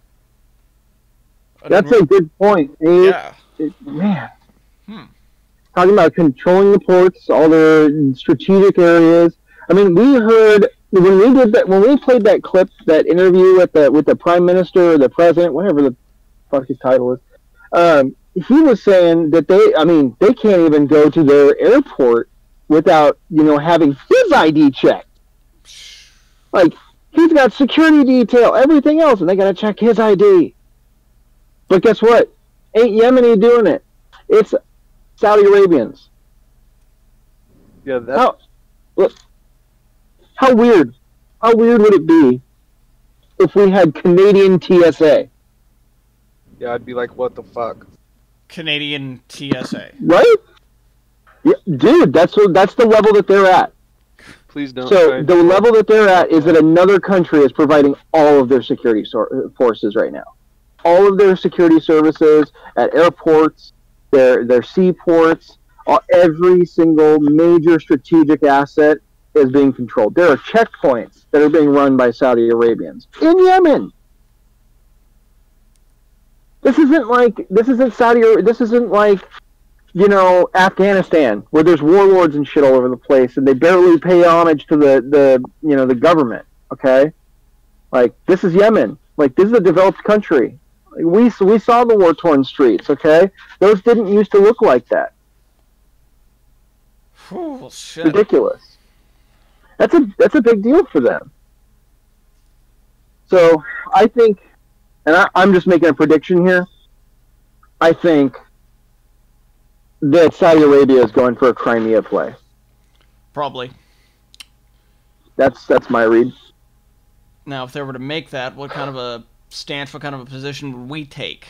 That's a good point. Yeah. Man. Talking about controlling the ports, all the strategic areas. I mean, we heard when we did that, when we played that clip, that interview with the prime minister or the president, whatever the fuck his title is. He was saying that they can't even go to their airport without, having his ID checked. Like, he's got security detail, everything else, and they gotta check his ID. But guess what? Ain't Yemeni doing it. It's Saudi Arabians. Yeah, that's... How weird would it be if we had Canadian TSA? Yeah, I'd be like, what the fuck? Canadian TSA. Right? Yeah, dude, that's the level that they're at. Please don't. So the level that they're at is that another country is providing all of their security forces right now. All of their security services at airports, their seaports, every single major strategic asset is being controlled. There are checkpoints that are being run by Saudi Arabians in Yemen. This isn't like Afghanistan, where there's warlords and shit all over the place, and they barely pay homage to the government. Okay, like, this is Yemen. Like, this is a developed country. We saw the war-torn streets. Okay, those didn't used to look like that. Oh, shit. Ridiculous. That's a big deal for them. So I think, and I'm just making a prediction here, I think that Saudi Arabia is going for a Crimea play. Probably. That's my read. Now, if they were to make that, what kind of a stance, what kind of a position would we take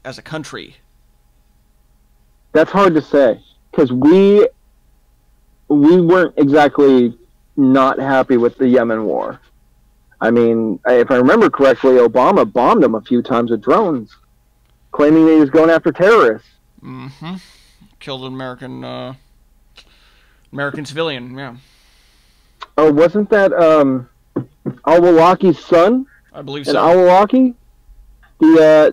as a country? That's hard to say, because we we weren't exactly not happy with the Yemen war. I mean, if I remember correctly, Obama bombed them a few times with drones, claiming that he was going after terrorists. Mm-hmm. Killed an American civilian, yeah. Oh, wasn't that Al-Awlaki's son? I believe and so. Al-Awlaki? Yeah,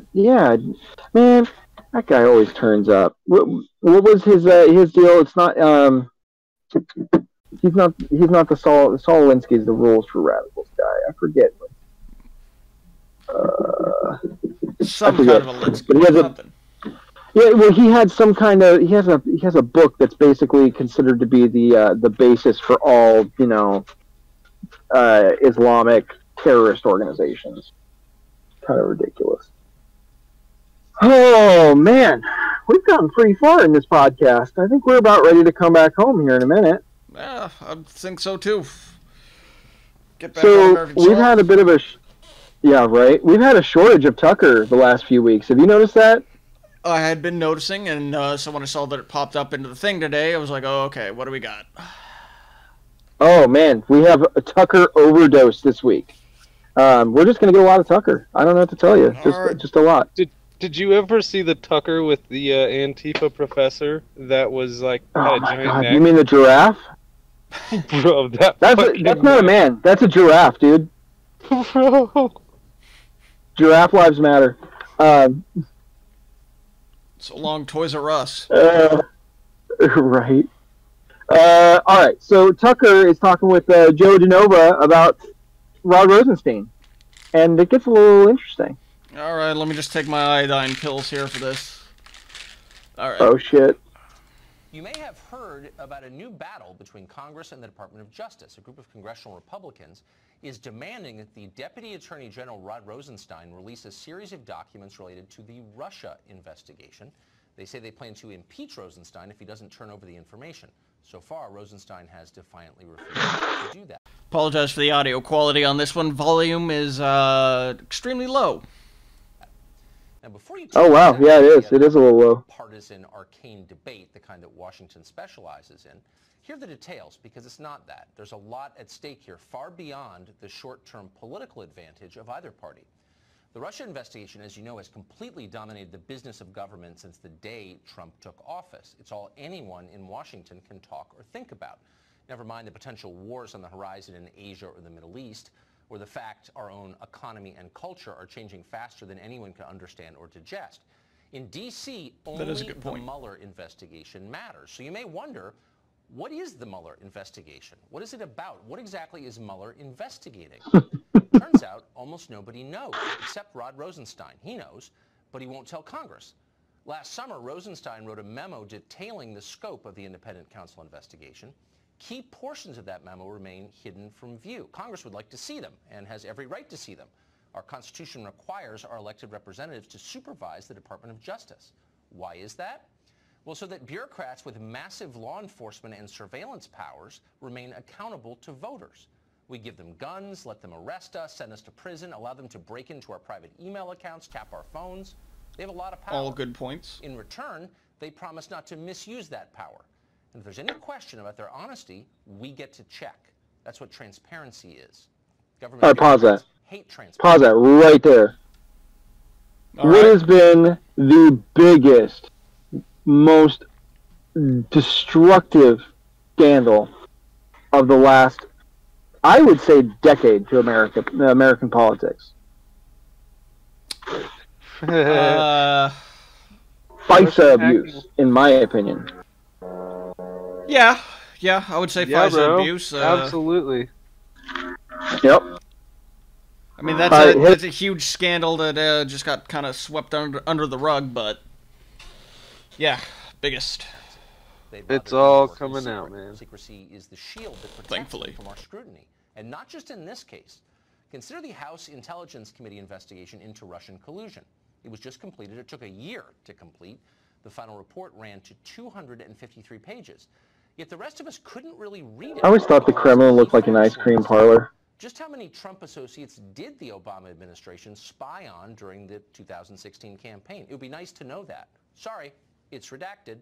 man, that guy always turns up. What was his deal? It's not he's not the Saul Alinsky's the Rules for Radicals guy. I forget. Some kind of a Alinsky. But he has yeah, well, he had some kind of he has a book that's basically considered to be the basis for all Islamic terrorist organizations. Kind of ridiculous. Oh man, we've gotten pretty far in this podcast. I think we're about ready to come back home here in a minute. Yeah, I think so too. Get back on American we've had a bit of a yeah, right. We've had a shortage of Tucker the last few weeks. Have you noticed that? I had been noticing, and so when I saw that it popped up into the thing today, I was like, oh, okay, what do we got? Oh, man, we have a Tucker overdose this week. We're just going to get a lot of Tucker. I don't know what to tell you. Just a lot. Did you ever see the Tucker with the Antifa professor that was like had a giant God. neck? You mean the giraffe? Bro, that's not a man. That's a giraffe, dude. Bro. Giraffe lives matter. So long, Toys R Us. Right. All right. So Tucker is talking with Joe DeNova about Rod Rosenstein, and it gets a little interesting. All right. Let me just take my iodine pills here for this. All right. Oh shit. You may have heard about a new battle between Congress and the Department of Justice. A group of congressional Republicans is demanding that the Deputy Attorney General Rod Rosenstein release a series of documents related to the Russia investigation. They say they plan to impeach Rosenstein if he doesn't turn over the information. So far, Rosenstein has defiantly refused to do that. Apologize for the audio quality on this one. Volume is extremely low. Now, before you Oh wow, yeah, it is. It is a little low. Partisan arcane debate, the kind that Washington specializes in. Here are the details, because it's not that. There's a lot at stake here, far beyond the short-term political advantage of either party. The Russia investigation, as you know, has completely dominated the business of government since the day Trump took office. It's all anyone in Washington can talk or think about. Never mind the potential wars on the horizon in Asia or the Middle East, or the fact our own economy and culture are changing faster than anyone can understand or digest. In D.C., only the Mueller investigation matters. So you may wonder, what is the Mueller investigation? What is it about? What exactly is Mueller investigating? Turns out almost nobody knows, except Rod Rosenstein. He knows, but he won't tell Congress. Last summer, Rosenstein wrote a memo detailing the scope of the independent counsel investigation. Key portions of that memo remain hidden from view. Congress would like to see them and has every right to see them. Our Constitution requires our elected representatives to supervise the Department of Justice. Why is that? Well, so that bureaucrats with massive law enforcement and surveillance powers remain accountable to voters. We give them guns, let them arrest us, send us to prison, allow them to break into our private email accounts, tap our phones. They have a lot of power. All good points. In return, they promise not to misuse that power. And if there's any question about their honesty, we get to check. That's what transparency is. All right, pause that. Hate transparency. Pause that right there. What has been the biggest, most destructive scandal of the last, I would say, decade to American politics? FISA abuse, in my opinion. Yeah, I would say FISA abuse. Absolutely. Yep. I mean, that's a huge scandal that just got kind of swept under the rug, but yeah, biggest. It's all coming out, man. Secrecy is the shield that protects Thankfully. from our scrutiny. And not just in this case. Consider the House Intelligence Committee investigation into Russian collusion. It was just completed. It took a year to complete. The final report ran to 253 pages. Yet the rest of us couldn't really read it. I always thought the Kremlin looked like an ice cream parlor. Just how many Trump associates did the Obama administration spy on during the 2016 campaign? It would be nice to know that. Sorry, it's redacted.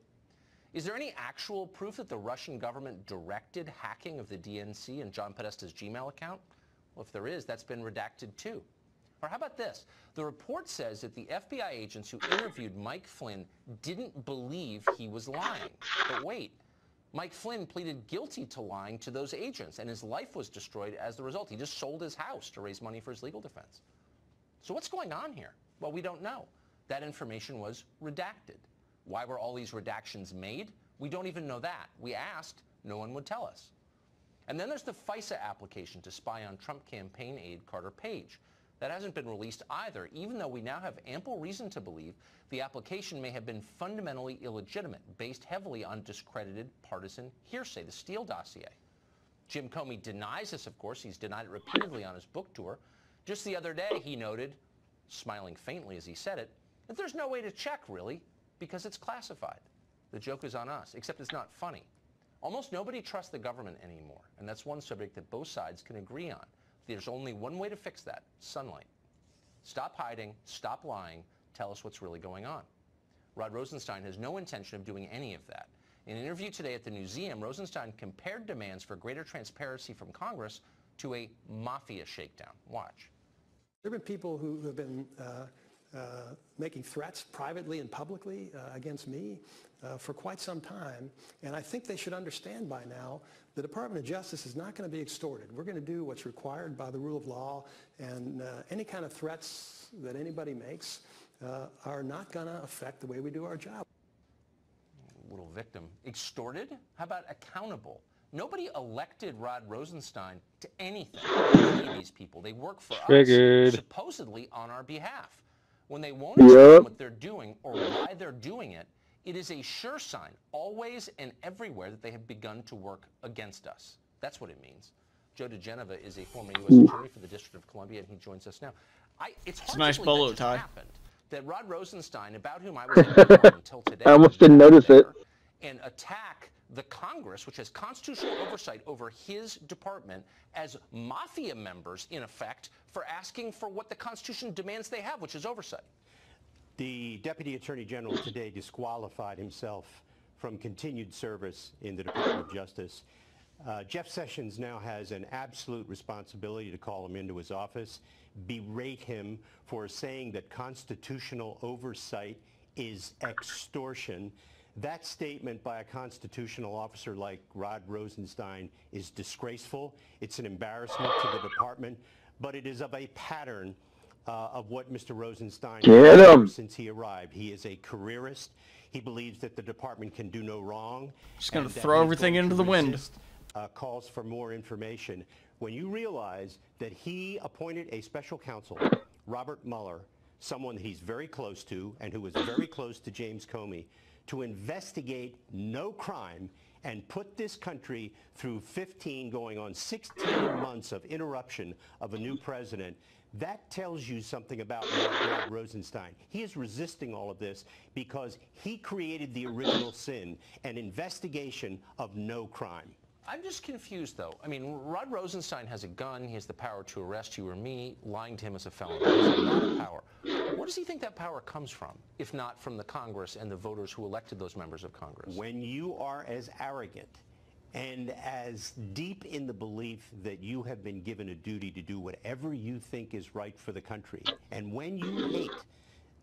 Is there any actual proof that the Russian government directed hacking of the DNC and John Podesta's Gmail account? Well, if there is, that's been redacted too. Or how about this? The report says that the FBI agents who interviewed Mike Flynn didn't believe he was lying. But wait, Mike Flynn pleaded guilty to lying to those agents, and his life was destroyed as the result. He just sold his house to raise money for his legal defense. So what's going on here? Well, we don't know. That information was redacted. Why were all these redactions made? We don't even know that. We asked, no one would tell us. And then there's the FISA application to spy on Trump campaign aide Carter Page. That hasn't been released either, even though we now have ample reason to believe the application may have been fundamentally illegitimate, based heavily on discredited partisan hearsay, the Steele dossier. Jim Comey denies this, of course. He's denied it repeatedly on his book tour. Just the other day, he noted, smiling faintly as he said it, that there's no way to check, really, because it's classified. The joke is on us, except it's not funny. Almost nobody trusts the government anymore, and that's one subject that both sides can agree on. There's only one way to fix that: sunlight. Stop hiding, stop lying, tell us what's really going on. Rod Rosenstein has no intention of doing any of that. In an interview today at the Newseum, Rosenstein compared demands for greater transparency from Congress to a mafia shakedown. Watch. There have been people who have been making threats privately and publicly against me for quite some time, and I think they should understand by now the Department of Justice is not going to be extorted. We're going to do what's required by the rule of law, and any kind of threats that anybody makes are not going to affect the way we do our job. Little victim. Extorted? How about accountable? Nobody elected Rod Rosenstein to anything. Any of these people, they work for us, supposedly on our behalf. When they won't explain what they're doing or why they're doing it, it is a sure sign, always and everywhere, that they have begun to work against us. That's what it means. Joe DeGeneva is a former U.S. attorney for the District of Columbia, and he joins us now. It's hard a nice to bolo believe that tie. just happened, that Rod Rosenstein, about whom I was informed until today, I almost didn't notice it. and attack the Congress, which has constitutional oversight over his department, as mafia members, in effect, for asking for what the Constitution demands they have, which is oversight. The Deputy Attorney General today disqualified himself from continued service in the Department of Justice. Jeff Sessions now has an absolute responsibility to call him into his office, berate him for saying that constitutional oversight is extortion. That statement by a constitutional officer like Rod Rosenstein is disgraceful. It's an embarrassment to the department, but it is of a pattern of what Mr. Rosenstein has done since he arrived. He is a careerist. He believes that the department can do no wrong. Just going to throw everything into the wind. Calls for more information. When you realize that he appointed a special counsel, Robert Mueller, someone that he's very close to and who was very close to James Comey, to investigate no crime and put this country through 15 going on 16 months of interruption of a new president, that tells you something about Rod Rosenstein. He is resisting all of this because he created the original sin, an investigation of no crime. I'm just confused, though. I mean, Rod Rosenstein has a gun. He has the power to arrest you or me. Lying to him is a felony. He has a lot of power. Where does he think that power comes from, if not from the Congress and the voters who elected those members of Congress? When you are as arrogant and as deep in the belief that you have been given a duty to do whatever you think is right for the country, and when you hate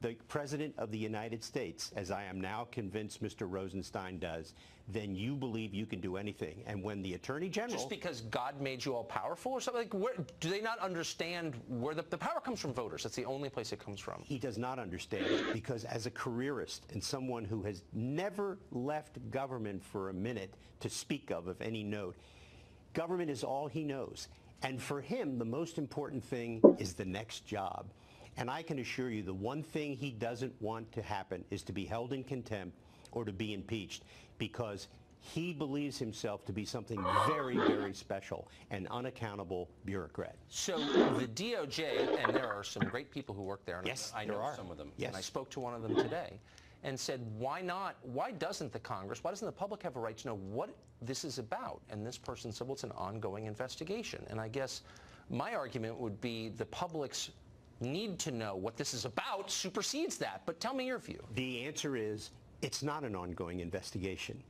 the President of the United States, as I am now convinced Mr. Rosenstein does, then you believe you can do anything. And when the Attorney General... Just because God made you all powerful or something? Like, do they not understand where the power comes from? Voters. That's the only place it comes from. He does not understand it, because as a careerist and someone who has never left government for a minute to speak of any note, government is all he knows. And for him, the most important thing is the next job. And I can assure you the one thing he doesn't want to happen is to be held in contempt or to be impeached, because he believes himself to be something very, very special, an unaccountable bureaucrat. So the DOJ, and there are some great people who work there, and yes, I know some of them, yes. And I spoke to one of them today, and said, why not, why doesn't the Congress, why doesn't the public have a right to know what this is about? And this person said, well, it's an ongoing investigation. And I guess my argument would be the public's need to know what this is about supersedes that. But tell me your view. The answer is, It's not an ongoing investigation.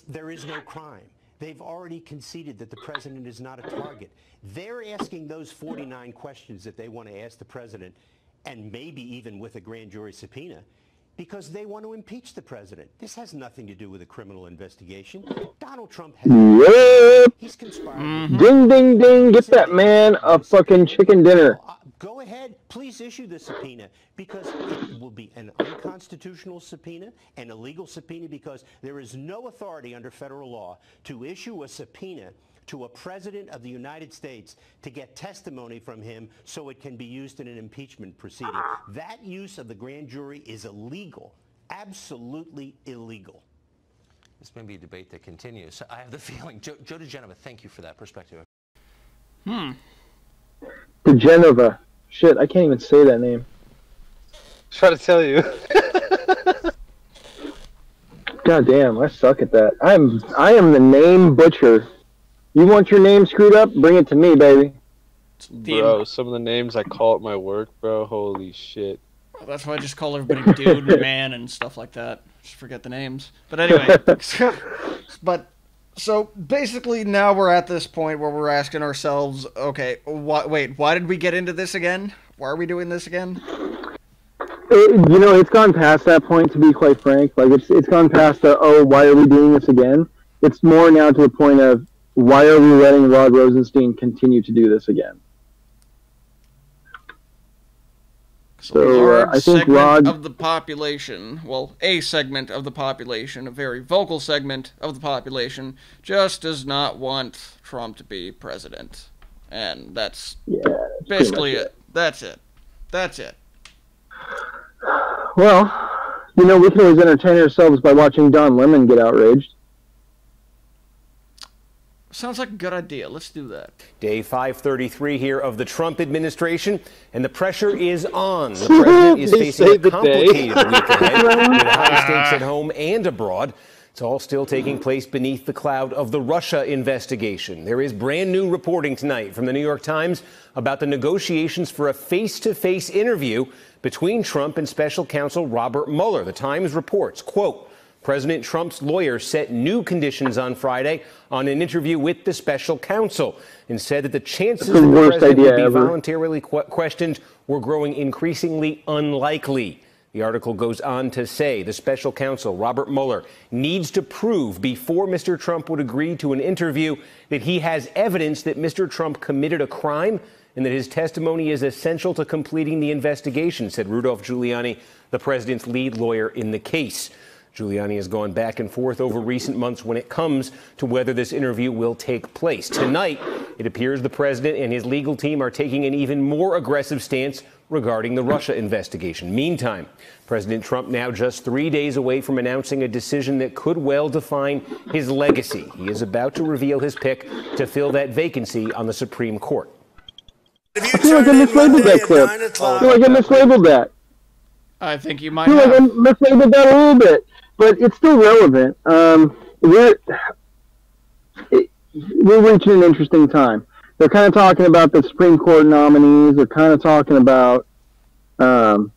There is no crime. They've already conceded that the president is not a target. They're asking those 49 questions that they want to ask the president, and maybe even with a grand jury subpoena, because they want to impeach the president. This has nothing to do with a criminal investigation. Donald Trump has... Yep. He's conspired. Ding, ding, ding. Get that man a fucking chicken dinner. Go ahead. Please issue the subpoena, because it will be an unconstitutional subpoena, an illegal subpoena, because there is no authority under federal law to issue a subpoena to a president of the United States to get testimony from him so it can be used in an impeachment proceeding. That use of the grand jury is illegal, absolutely illegal. This may be a debate that continues. I have the feeling, Joe DeGenova, thank you for that perspective. DeGenova. Shit, I can't even say that name. Try to tell you. God damn, I suck at that. I am the name butcher. You want your name screwed up? Bring it to me, baby. Bro, some of the names I call at my work, bro, holy shit. Well, that's why I just call everybody dude and man and stuff like that. Just forget the names. But anyway, so basically now we're at this point where we're asking ourselves, okay, wait, why did we get into this again? Why are we doing this again? You know, it's gone past that point, to be quite frank. Like, it's gone past the, oh, why are we doing this again? It's more now to the point of, why are we letting Rod Rosenstein continue to do this again? So a large segment of the population, well, a segment of the population, a very vocal segment of the population, just does not want Trump to be president. And that's basically it. That's it. That's it. Well, you know, we can always entertain ourselves by watching Don Lemon get outraged. Sounds like a good idea. Let's do that. Day 533 here of the Trump administration, and the pressure is on. The president is facing a complicated week ahead with high stakes at home and abroad. It's all still taking place beneath the cloud of the Russia investigation. There is brand new reporting tonight from the New York Times about the negotiations for a face-to-face interview between Trump and special counsel Robert Mueller. The Times reports, quote, President Trump's lawyer set new conditions on Friday on an interview with the special counsel and said that the chances that the president would be voluntarily questioned were growing increasingly unlikely. The article goes on to say the special counsel, Robert Mueller, needs to prove before Mr. Trump would agree to an interview that he has evidence that Mr. Trump committed a crime and that his testimony is essential to completing the investigation, said Rudolph Giuliani, the president's lead lawyer in the case. Giuliani has gone back and forth over recent months when it comes to whether this interview will take place. Tonight, it appears the president and his legal team are taking an even more aggressive stance regarding the Russia investigation. Meantime, President Trump now just 3 days away from announcing a decision that could well define his legacy. He is about to reveal his pick to fill that vacancy on the Supreme Court. I feel like I mislabeled that clip. I feel like I mislabeled that. I think you might have. I feel like I mislabeled that a little bit. But it's still relevant. We're reaching an interesting time. They're kind of talking about the Supreme Court nominees. They're kind of talking about the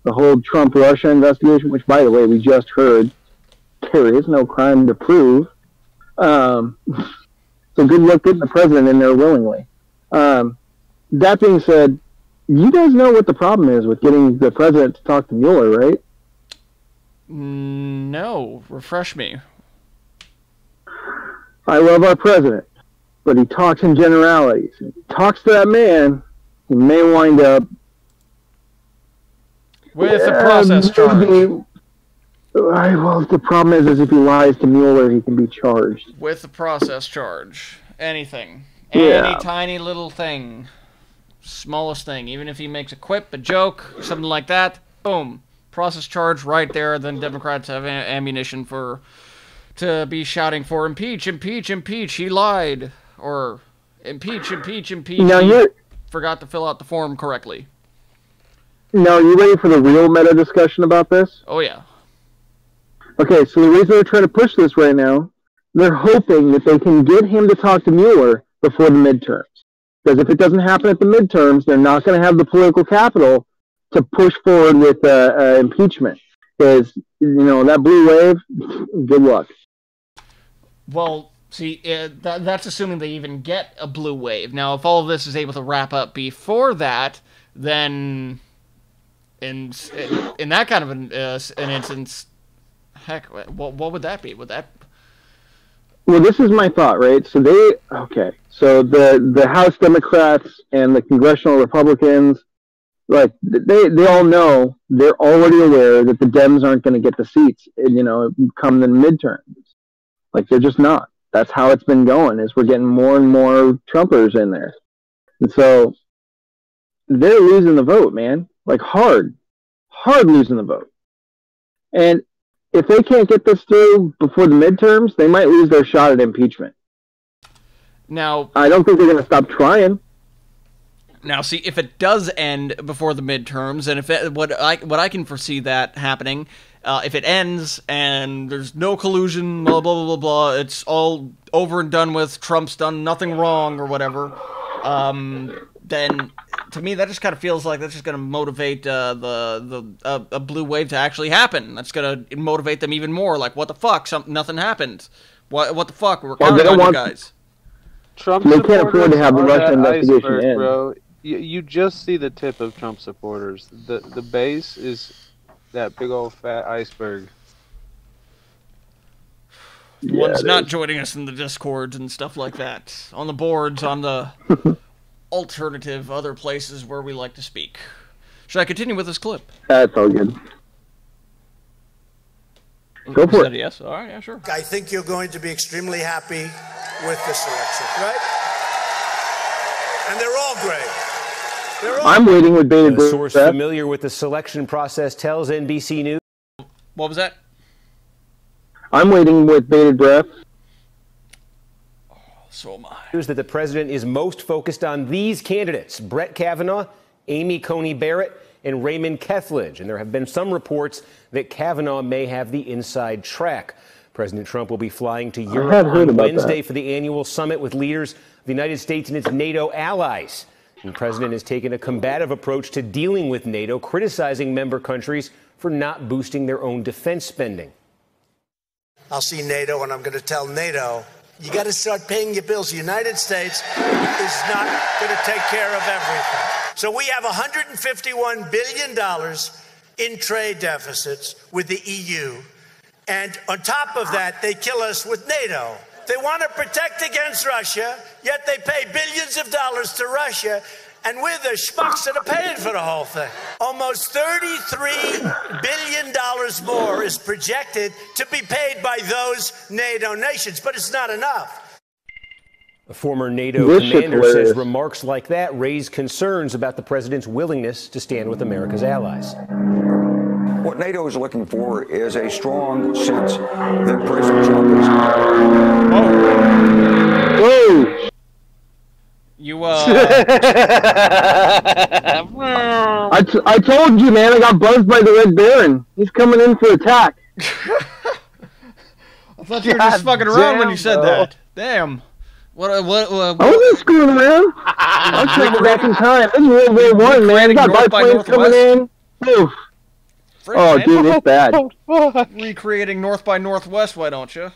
whole Trump-Russia investigation, which, by the way, we just heard there is no crime to prove. So good luck getting the president in there willingly. That being said, you guys know what the problem is with getting the president to talk to Mueller, right? No, refresh me. I love our president, but he talks in generalities. If he talks to that man, he may wind up with a process charge. Well, the problem is if he lies to Mueller, he can be charged with a process charge. Anything, yeah. Any tiny little thing, smallest thing, even if he makes a quip, a joke, something like that, boom. Process charge right there. Then Democrats have ammunition to be shouting for impeach, impeach, impeach. He lied, or impeach, impeach, impeach. Now he forgot to fill out the form correctly. Now, are you ready for the real meta discussion about this? Oh yeah. Okay, so the reason they're trying to push this right now, they're hoping that they can get him to talk to Mueller before the midterms. Because if it doesn't happen at the midterms, they're not going to have the political capital to push forward with impeachment. because that blue wave. Good luck. Well, see, that's assuming they even get a blue wave. Now, if all of this is able to wrap up before that, then in that kind of an instance, heck, what would that be? Would that? Well, this is my thought, right? So so the House Democrats and the congressional Republicans, like they all know, they're already aware that the Dems aren't going to get the seats, come the midterms. Like, they're just not. That's how it's been going, is we're getting more and more Trumpers in there. And so they're losing the vote, man. Like, hard losing the vote. And if they can't get this through before the midterms, they might lose their shot at impeachment. Now, I don't think they're going to stop trying. Now, see, if it does end before the midterms, and what I can foresee that happening, if it ends and there's no collusion, blah, blah, blah, blah, blah, it's all over and done with, Trump's done nothing wrong or whatever, then to me that just kind of feels like that's just going to motivate a blue wave to actually happen. That's going to motivate them even more. Like, what the fuck? Nothing happened. What the fuck? We're counting on you guys. Trump they can't afford to have the Russian investigation in. Bro. You just see the tip of Trump supporters. The base is that big old fat iceberg. The ones not joining us in the Discords and stuff like that. On the boards, on the alternative other places where we like to speak. Should I continue with this clip? That's all good. Go for it. Yes. All right. Yeah, sure. I think you're going to be extremely happy with this election, right? And they're all great. I'm waiting with bated breath. A source familiar with the selection process tells NBC News. What was that? I'm waiting with bated breath. Oh, so am I. News that the president is most focused on these candidates: Brett Kavanaugh, Amy Coney Barrett, and Raymond Kethledge. And there have been some reports that Kavanaugh may have the inside track. President Trump will be flying to Europe on Wednesday for the annual summit with leaders of the United States and its NATO allies. The president has taken a combative approach to dealing with NATO, criticizing member countries for not boosting their own defense spending. I'll see NATO, and I'm going to tell NATO, you got to start paying your bills. The United States is not going to take care of everything. So we have $151 billion in trade deficits with the EU. And on top of that, they kill us with NATO. They want to protect against Russia, yet they pay billions of dollars to Russia, and we're the schmucks that are paying for the whole thing. Almost $33 billion more is projected to be paid by those NATO nations, but it's not enough. A former NATO commander says remarks like that raise concerns about the president's willingness to stand with America's allies. What NATO is looking for is a strong sense that President Trump is... Whoa! You, I told you, man, I got buzzed by the Red Baron. He's coming in for attack. I thought you were just fucking around when you said that. Damn. What I wasn't screwing around. I was trying back in time. This is World War I, man. We got biplanes coming in. Oof. Oh, dude, it's bad. Recreating North by Northwest, why don't you?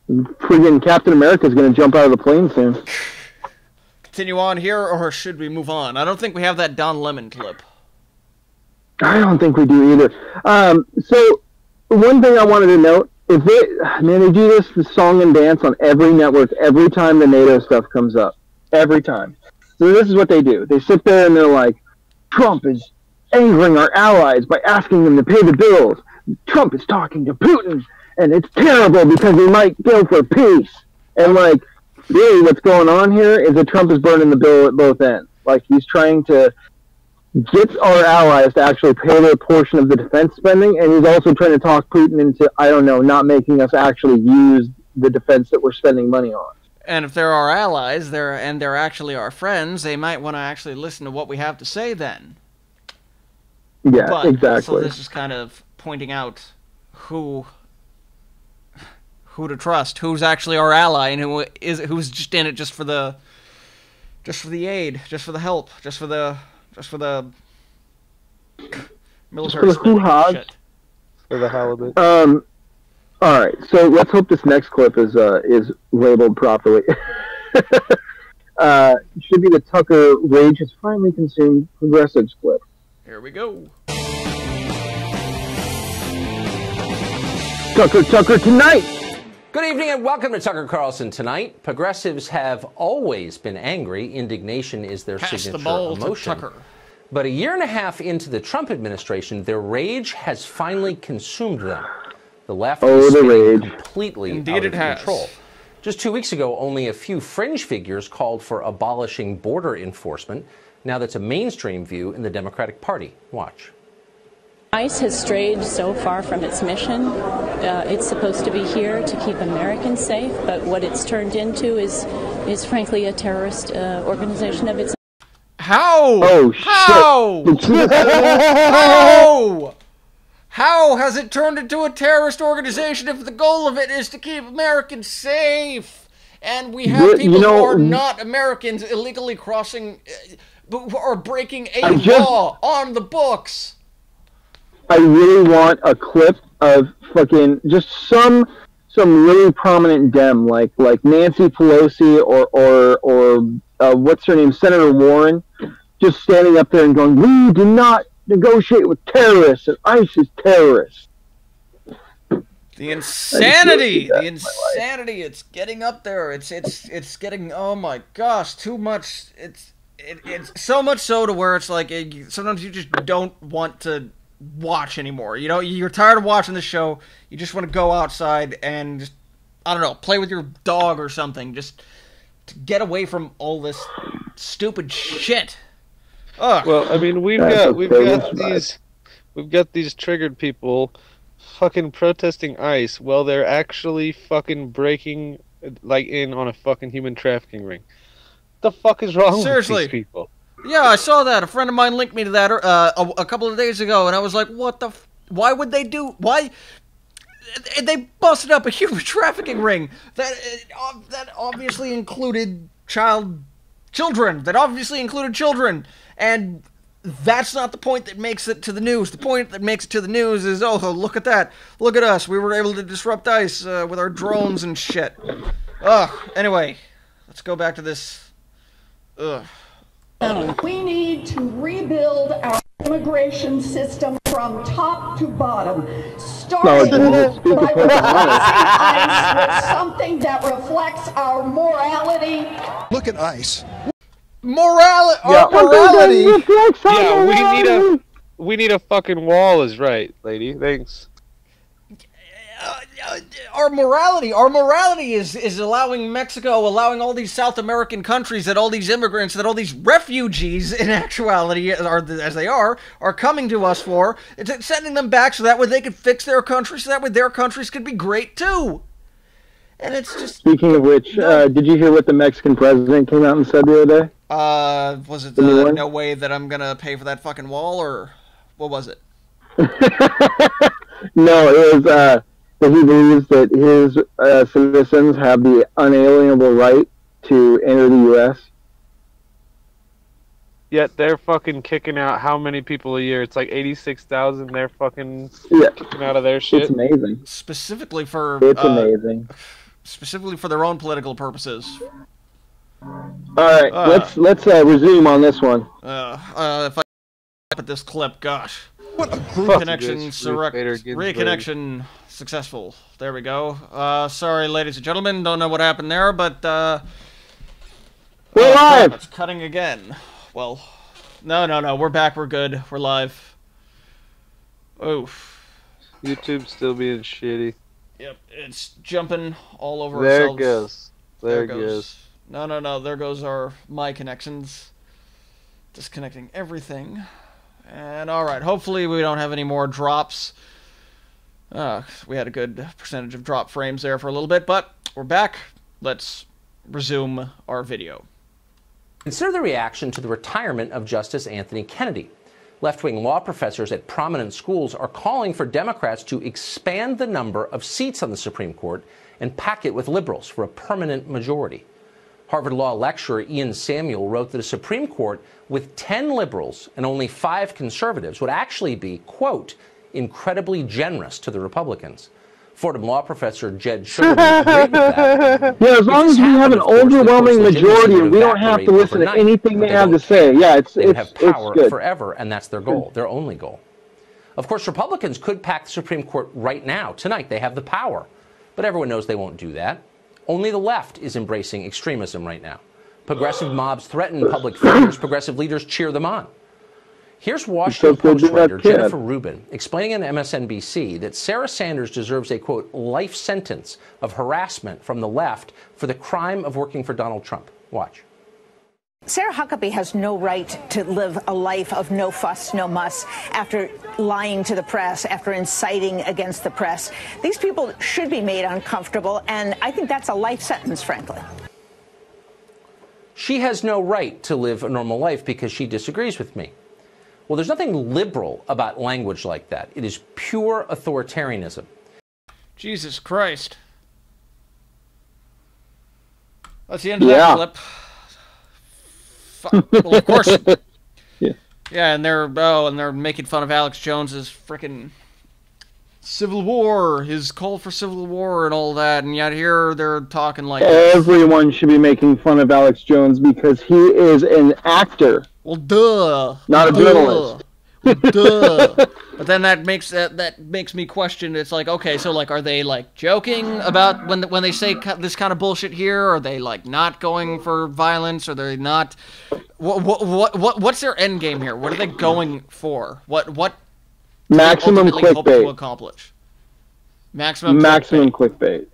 Friggin' Captain America's gonna jump out of the plane soon. Continue on here, or should we move on? I don't think we have that Don Lemon clip. I don't think we do either. So, one thing I wanted to note, if they do this song and dance on every network every time the NATO stuff comes up. Every time. So this is what they do. They sit there and they're like, Trump is angering our allies by asking them to pay the bills. Trump is talking to Putin, and it's terrible because he might go for peace. And, like, really what's going on here is that Trump is burning the bill at both ends. Like, he's trying to get our allies to actually pay their portion of the defense spending, and he's also trying to talk Putin into, I don't know, not making us actually use the defense that we're spending money on. And if they're our allies, they're actually our friends, they might want to actually listen to what we have to say then. Yeah, exactly. So this is kind of pointing out who to trust, who's actually our ally, and who's just in it just for the aid, just for the help, just for the Military for the hoo-has. shit. For the halibut. All right, so let's hope this next clip is labeled properly. Should be the Tucker Rage has finally consumed progressives clip. Here we go. Tucker tonight. Good evening and welcome to Tucker Carlson Tonight. Progressives have always been angry. Indignation is their signature emotion. To Tucker. But a year and a half into the Trump administration, their rage has finally consumed them. The left is spinning completely out of control. Just 2 weeks ago, only a few fringe figures called for abolishing border enforcement. Now that's a mainstream view in the Democratic Party. Watch. ICE has strayed so far from its mission. It's supposed to be here to keep Americans safe, but what it's turned into is frankly a terrorist organization of its own. How? Oh, how? shit. How? How has it turned into a terrorist organization if the goal of it is to keep Americans safe? And we have people who are not Americans illegally crossing or breaking a law on the books. I really want a clip of fucking just some really prominent Dem like Nancy Pelosi or what's her name, Senator Warren, just standing up there and going, "We do not negotiate with terrorists, and ICE is terrorists." The insanity, it's getting up there. It's getting, oh my gosh, too much. It's so much so to where it's like sometimes you just don't want to watch anymore. You know, you're tired of watching the show. You just want to go outside and just, I don't know, play with your dog or something, just to get away from all this stupid shit. Ugh. Well, I mean, we've got these triggered people fucking protesting ICE while they're actually fucking breaking in on a fucking human trafficking ring. The fuck is wrong with these people? Yeah, I saw that. A friend of mine linked me to that a couple of days ago, and I was like, what the why would they do... Why... They busted up a human trafficking ring that obviously included children. That obviously included children. And that's not the point that makes it to the news. The point that makes it to the news is, oh, look at that. Look at us. We were able to disrupt ICE with our drones and shit. Ugh. Anyway, let's go back to this. Ugh. We need to rebuild our immigration system from top to bottom, starting by replacing ICE with something that reflects our morality. Look at ICE. Morality. Yeah, we need a fucking wall is right, lady. Thanks. Our morality is allowing Mexico, allowing all these South American countries, that all these immigrants, that all these refugees, in actuality, as they are coming to us for. It's sending them back so that way they could fix their country, so that way their countries could be great too. And it's just... Speaking of which, did you hear what the Mexican president came out and said the other day? Was it no way that I'm gonna pay for that fucking wall, or what was it? No, it was that he believes that his citizens have the unalienable right to enter the U.S. Yet they're fucking kicking out how many people a year? It's like 86,000. They're fucking kicking out of their shit. It's amazing. Specifically for amazing. Specifically for their own political purposes. All right, let's resume on this one. If I at this clip, gosh. What a reconnection successful. There we go. Sorry, ladies and gentlemen, don't know what happened there, but we're live. It's cutting again. Well, no, we're back. We're good. We're live. Oof. YouTube's still being shitty. Yep, it's jumping all over there ourselves. It goes. There it goes. No, there goes my connections. Disconnecting everything. And alright, hopefully we don't have any more drops. We had a good percentage of drop frames there for a little bit, but we're back. Let's resume our video. Consider the reaction to the retirement of Justice Anthony Kennedy. Left-wing law professors at prominent schools are calling for Democrats to expand the number of seats on the Supreme Court and pack it with liberals for a permanent majority. Harvard Law lecturer Ian Samuel wrote that a Supreme Court with 10 liberals and only 5 conservatives would actually be, quote, incredibly generous to the Republicans. Fordham law professor Jed Sugarman agreed with that. Yeah, as long as we have an overwhelming majority and we don't have to listen to anything they have to say. Yeah, they would have power good. forever, and that's their goal, their only goal. Of course, Republicans could pack the Supreme Court right now, tonight. They have the power. But everyone knows they won't do that. Only the left is embracing extremism right now. Progressive mobs threaten public figures. Progressive leaders cheer them on. Here's Washington Post writer Jennifer Rubin explaining on MSNBC that Sarah Sanders deserves a, quote, life sentence of harassment from the left for the crime of working for Donald Trump. Watch. Sarah Huckabee has no right to live a life of no fuss, no muss after lying to the press, after inciting against the press. These people should be made uncomfortable, and I think that's a life sentence, frankly. She has no right to live a normal life because she disagrees with me. Well, there's nothing liberal about language like that. It is pure authoritarianism. Jesus Christ. That's the end of that clip. Well, of course. Yeah, and they're making fun of Alex Jones's frickin' Civil War, his call for Civil War and all that, and yet here they're talking like everyone should be making fun of Alex Jones because he is an actor. Well, duh. Not a journalist. Duh. But then that makes me question. It's like, okay, so like, are they like joking about when they say this kind of bullshit here? Are they like not going for violence? Are they not? What's their end game here? What are they going for? What? Maximum clickbait. To accomplish. Maximum clickbait.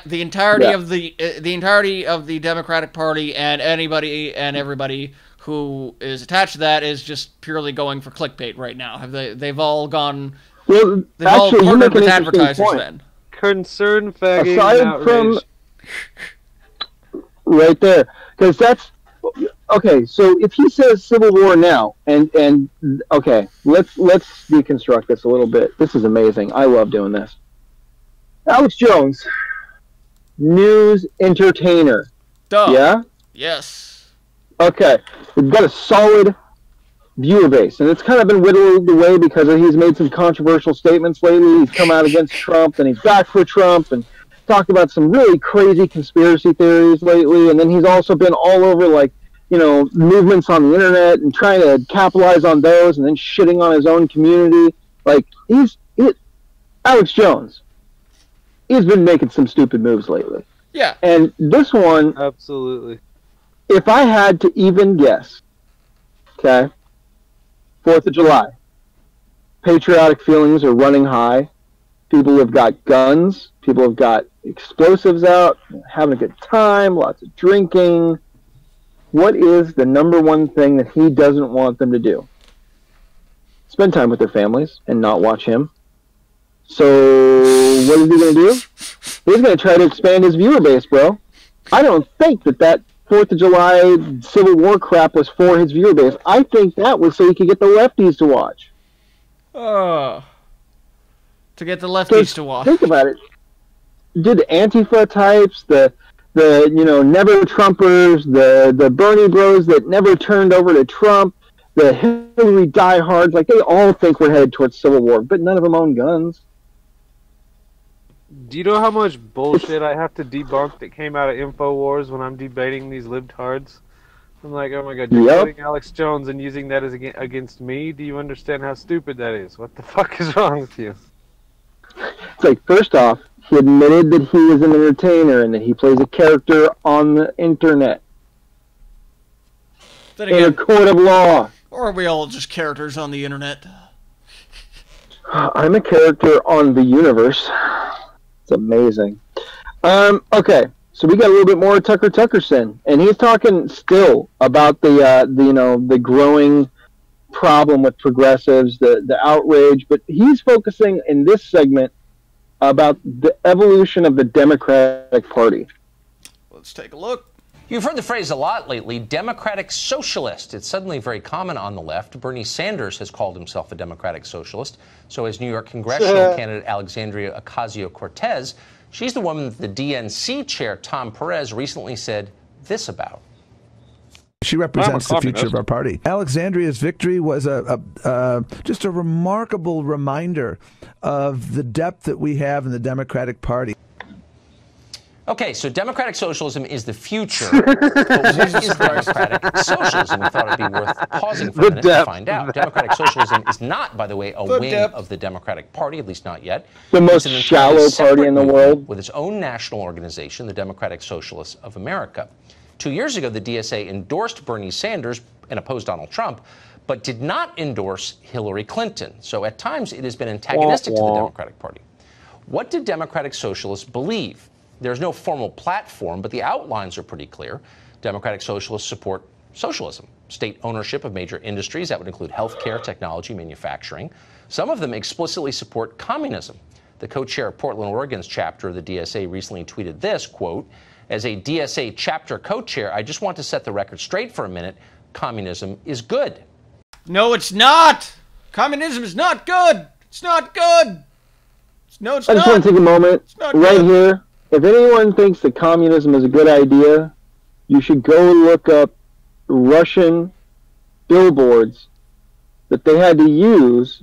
The entirety of the Democratic Party and anybody and everybody who is attached to that is just purely going for clickbait right now. They've all gone. Well, they've actually, all partnered with an advertisers point. then. Concern, fagging, aside from right there, because that's okay. So if he says Civil War now, and okay, let's deconstruct this a little bit. This is amazing. I love doing this. Alex Jones, news entertainer. Duh. Yeah. Yes. Okay, we've got a solid viewer base, and it's kind of been whittled away because he's made some controversial statements lately. He's come out against Trump, and he's back for Trump, and talked about some really crazy conspiracy theories lately, and then he's also been all over, like, you know, movements on the internet and trying to capitalize on those, and then shitting on his own community. Like, Alex Jones, he's been making some stupid moves lately. Yeah. And this one... Absolutely. If I had to even guess, okay, 4th of July, patriotic feelings are running high. People have got guns. People have got explosives out, having a good time, lots of drinking. What is the number one thing that he doesn't want them to do? Spend time with their families and not watch him. So what is he going to do? He's going to try to expand his viewer base, bro. I don't think that 4th of July Civil War crap was for his viewer base. I think that was so he could get the lefties to watch. To get the lefties to watch. Think about it. Did the Antifa types, the never Trumpers, the Bernie bros that never turned over to Trump, the Hillary diehards, like they all think we're headed towards Civil War, but none of them own guns. Do you know how much bullshit I have to debunk that came out of InfoWars when I'm debating these libtards? I'm like, oh my god, you're quoting Alex Jones and using that as against me? Do you understand how stupid that is? What the fuck is wrong with you? It's like, first off, he admitted that he was an entertainer and that he plays a character on the internet. Then again, in a court of law. Or are we all just characters on the internet? I'm a character on the universe. It's amazing. Okay, so we got a little bit more Tucker Tuckerson, and he's talking still about the growing problem with progressives, the outrage, but he's focusing in this segment about the evolution of the Democratic Party. Let's take a look. You've heard the phrase a lot lately, democratic socialist. It's suddenly very common on the left. Bernie Sanders has called himself a democratic socialist. So has New York congressional candidate Alexandria Ocasio-Cortez. She's the woman that the DNC chair, Tom Perez, recently said this about? She represents the future of our party. Alexandria's victory was just a remarkable reminder of the depth that we have in the Democratic Party. Okay, so democratic socialism is the future. But what is democratic socialism? We thought it'd be worth pausing for a minute to find out. Democratic socialism is not, by the way, a wing of the Democratic Party, at least not yet. The most shallow party in the world. With its own national organization, the Democratic Socialists of America. 2 years ago, the DSA endorsed Bernie Sanders and opposed Donald Trump, but did not endorse Hillary Clinton. So at times, it has been antagonistic to the Democratic Party. What did Democratic Socialists believe? There's no formal platform, but the outlines are pretty clear. Democratic Socialists support socialism, state ownership of major industries. That would include healthcare, technology, manufacturing. Some of them explicitly support communism. The co-chair of Portland, Oregon's chapter of the DSA recently tweeted this, quote, "As a DSA chapter co-chair, I just want to set the record straight for a minute. Communism is good." No, it's not. Communism is not good. It's not good. No, it's not. I just want to take a moment right here. If anyone thinks that communism is a good idea, you should go look up Russian billboards that they had to use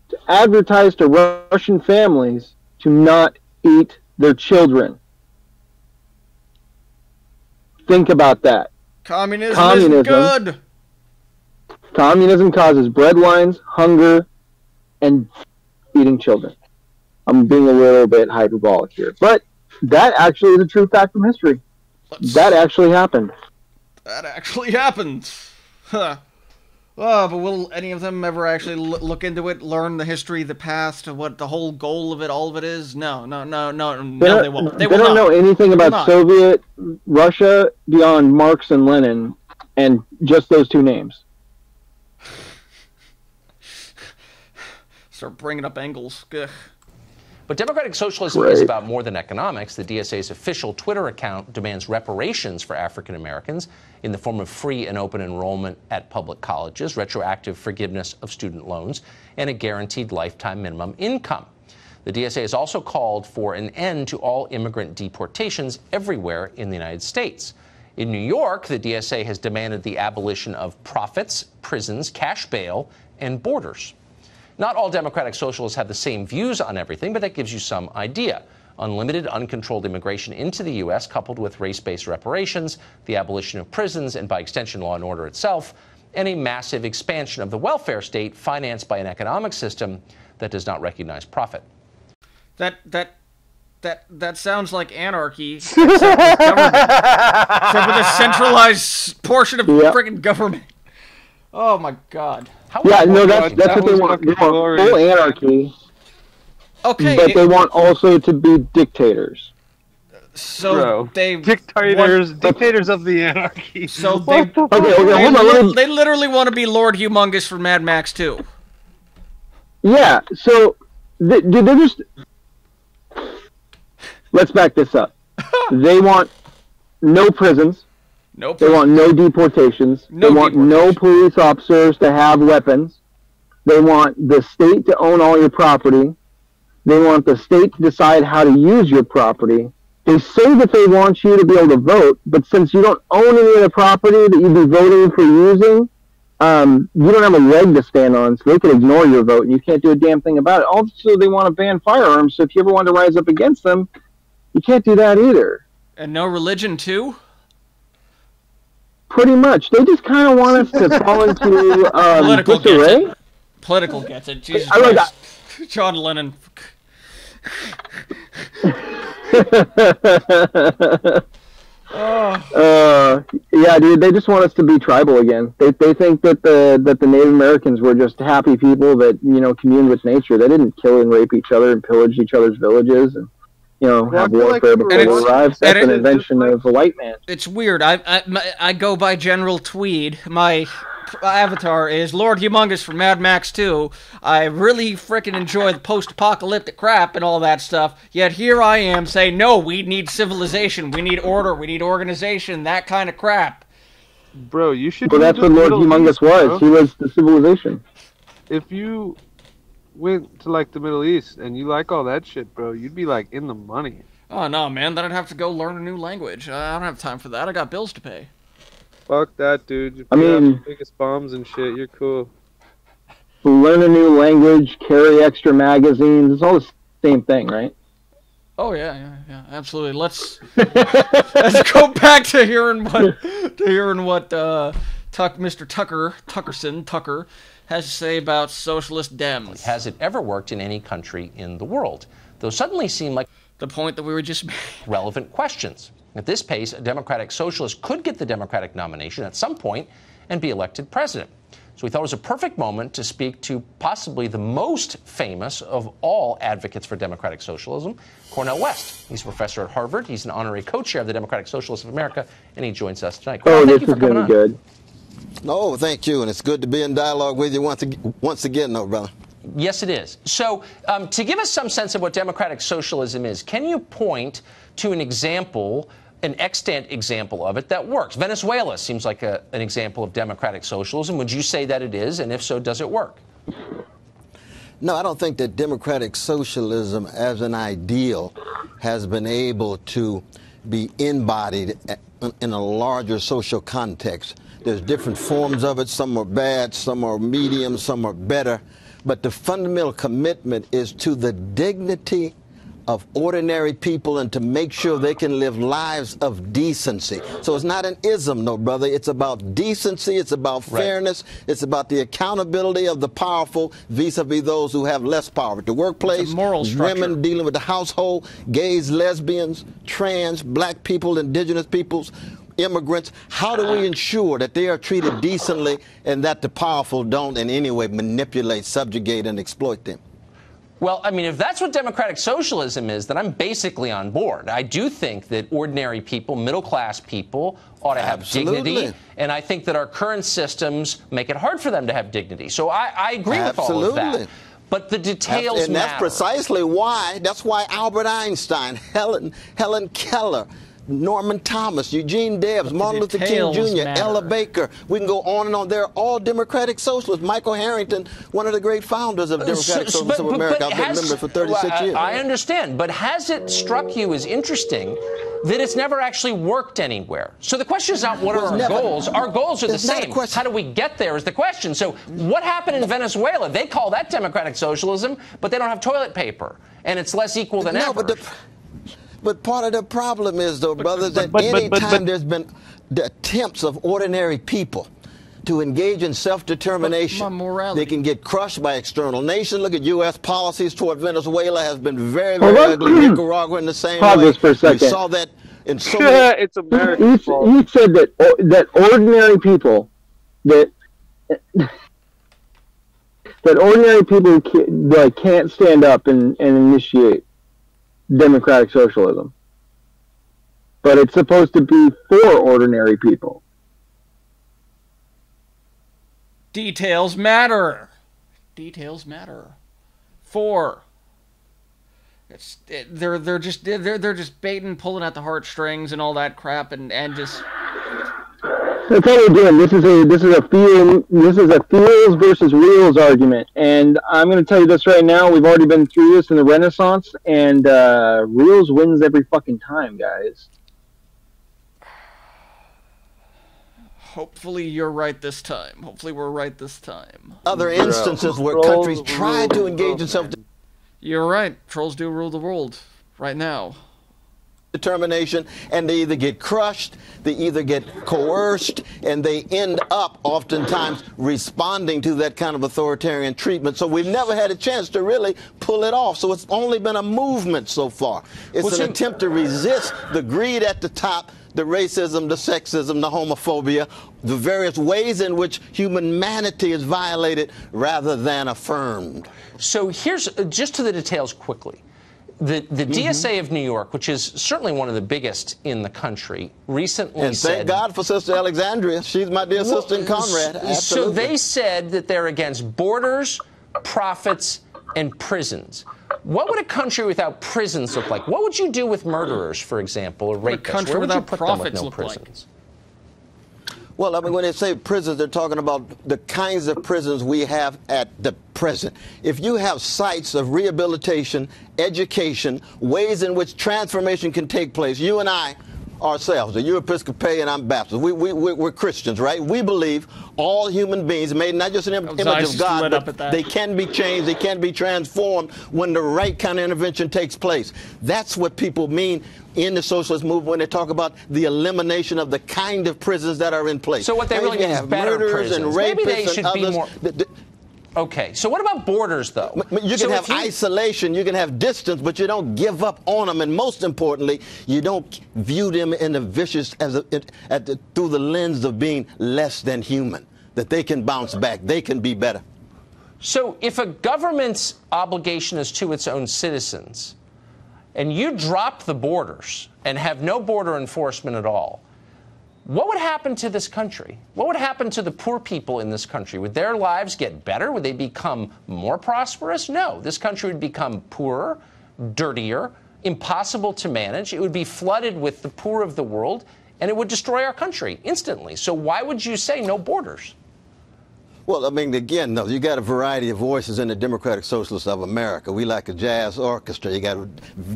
to advertise to Russian families to not eat their children. Think about that. Communism isn't good. Communism causes breadlines, hunger, and eating children. I'm being a little bit hyperbolic here, but that actually is a true fact from history. That actually happened. That actually happened. Huh. Oh, but will any of them ever actually look into it, learn the history, the past, what the whole goal of it, all of it is? No, they won't. They don't know anything about Soviet Russia beyond Marx and Lenin, and just those two names. Start bringing up Engels. Ugh. But democratic socialism is about more than economics. The DSA's official Twitter account demands reparations for African Americans in the form of free and open enrollment at public colleges, retroactive forgiveness of student loans, and a guaranteed lifetime minimum income. The DSA has also called for an end to all immigrant deportations everywhere in the United States. In New York, the DSA has demanded the abolition of profits, prisons, cash bail, and borders. Not all democratic socialists have the same views on everything, but that gives you some idea. Unlimited, uncontrolled immigration into the U.S., coupled with race-based reparations, the abolition of prisons, and by extension, law and order itself, and a massive expansion of the welfare state financed by an economic system that does not recognize profit. That sounds like anarchy, except with government. Except with a centralized portion of friggin' government. Oh my God. Yeah, no, that's what they want. They want full anarchy. Okay. But they want also to be dictators. So dictators of the anarchy. So they hold on. They literally want to be Lord Humongous from Mad Max 2. Yeah. So they're just. Let's back this up. They want no prisons. They want no deportations. They want no police officers to have weapons. They want the state to own all your property. They want the state to decide how to use your property. They say that they want you to be able to vote, but since you don't own any of the property that you'd be voting for using, you don't have a leg to stand on, so they can ignore your vote, and you can't do a damn thing about it. Also, they want to ban firearms, so if you ever want to rise up against them, you can't do that either. And no religion, too? Pretty much. They just kind of want us to fall into disarray. Political gets it. Jesus Christ. John Lennon. Yeah, dude. They just want us to be tribal again. They think that the Native Americans were just happy people that communed with nature. They didn't kill and rape each other and pillage each other's villages and have warfare before they arrived. That's an invention of the white man. It's weird. I go by General Tweed. My avatar is Lord Humongous from Mad Max 2. I really frickin' enjoy the post-apocalyptic crap and all that stuff. Yet here I am saying, no, we need civilization, we need order, we need organization, that kind of crap. Bro, you should. Well, that's what Lord Humongous was. He was the civilization. If you went to like the Middle East and you like all that shit, bro, you'd be like in the money. Oh, no, man. Then I'd have to go learn a new language. I don't have time for that. I got bills to pay. Fuck that, dude. I mean, the biggest bombs and shit. You're cool. Learn a new language, carry extra magazines. It's all the same thing, right? Oh yeah, absolutely. Let's go back to hearing what Mr. Tucker has to say about socialist Dems. Has it ever worked in any country in the world? Those suddenly seem like the point that we were just making. Relevant questions. At this pace, a Democratic socialist could get the Democratic nomination at some point and be elected president. So we thought it was a perfect moment to speak to possibly the most famous of all advocates for democratic socialism, Cornel West. He's a professor at Harvard. He's an honorary co-chair of the Democratic Socialists of America, and he joins us tonight. Cornel, this is going to be good. No, thank you, and it's good to be in dialogue with you once again, though, brother. Yes, it is. So to give us some sense of what democratic socialism is, can you point to an example, an extant example of it that works? Venezuela seems like an example of democratic socialism. Would you say that it is? And if so, does it work? No, I don't think that democratic socialism as an ideal has been able to be embodied in a larger social context. There's different forms of it. Some are bad, some are medium, some are better. But the fundamental commitment is to the dignity of ordinary people and to make sure they can live lives of decency. So it's not an ism, no, brother. It's about decency. It's about fairness. It's about the accountability of the powerful vis-a-vis those who have less power. The workplace, women dealing with the household, gays, lesbians, trans, black people, indigenous peoples, immigrants. How do we ensure that they are treated decently and that the powerful don't in any way manipulate, subjugate, and exploit them? Well, I mean, if that's what democratic socialism is, then I'm basically on board. I do think that ordinary people, middle-class people, ought to have dignity, and I think that our current systems make it hard for them to have dignity. So I agree with all of that. But the details matter. And that's precisely why, that's why Albert Einstein, Helen Keller, Norman Thomas, Eugene Debs, Martin Luther King Jr., Ella Baker. We can go on and on. They're all democratic socialists. Michael Harrington, one of the great founders of Democratic Socialism of America. I've been a member for 36 years. I understand, but has it struck you as interesting that it's never actually worked anywhere? So the question is not what are our goals. Our goals are the same. How do we get there is the question. So what happened in Venezuela? They call that democratic socialism, but they don't have toilet paper, and it's less equal than ever. But part of the problem is, though, brothers, that any time there's been the attempts of ordinary people to engage in self-determination, they can get crushed by external nations. Look at U.S. policies toward Venezuela has been very, very ugly. Nicaragua in the same way. Pause for a second. We saw that in so many... It's America's fault. He said that ordinary people, that ordinary people can't stand up and initiate democratic socialism, but it's supposed to be for ordinary people. Details matter. Details matter. They're just baiting, pulling at the heartstrings and all that crap, and just. That's all we're doing. This is a feels versus reals argument, and I'm going to tell you this right now. We've already been through this in the Renaissance, and reals wins every fucking time, guys. Hopefully you're right this time. Hopefully we're right this time. Other instances where countries try to engage in You're right. Trolls do rule the world right now. Determination, and they either get crushed, they either get coerced, and they end up oftentimes responding to that kind of authoritarian treatment. So we've never had a chance to really pull it off. So it's only been a movement so far. It's an attempt to resist the greed at the top, the racism, the sexism, the homophobia, the various ways in which humanity is violated rather than affirmed. So here's just to the details quickly. The DSA of New York, which is certainly one of the biggest in the country, recently said... And thank God for Sister Alexandria. She's my dear sister and comrade. Absolutely. So they said that they're against borders, profits, and prisons. What would a country without prisons look like? What would you do with murderers, for example, or rapists? What a country without profits look like? Well, I mean, when they say prisons, they're talking about the kinds of prisons we have at the present. If you have sites of rehabilitation, education, ways in which transformation can take place, you and I ourselves, you're Episcopalian, I'm Baptist. We're Christians, right? We believe all human beings made not just an image of God, but they can be changed, they can be transformed when the right kind of intervention takes place. That's what people mean in the socialist movement when they talk about the elimination of the kind of prisons that are in place. So what they really mean is better prisons. And Maybe they rapists should and be others. more. Okay, so what about borders, though? You can have isolation, you can have distance, but you don't give up on them. And most importantly, you don't view them in the vicious through the lens of being less than human, that they can bounce back, they can be better. So if a government's obligation is to its own citizens, and you drop the borders and have no border enforcement at all, what would happen to this country? What would happen to the poor people in this country? Would their lives get better? Would they become more prosperous? No. This country would become poorer, dirtier, impossible to manage. It would be flooded with the poor of the world, and it would destroy our country instantly. So why would you say no borders? Well, I mean, again, no, you got a variety of voices in the Democratic Socialists of America. We like a jazz orchestra. You got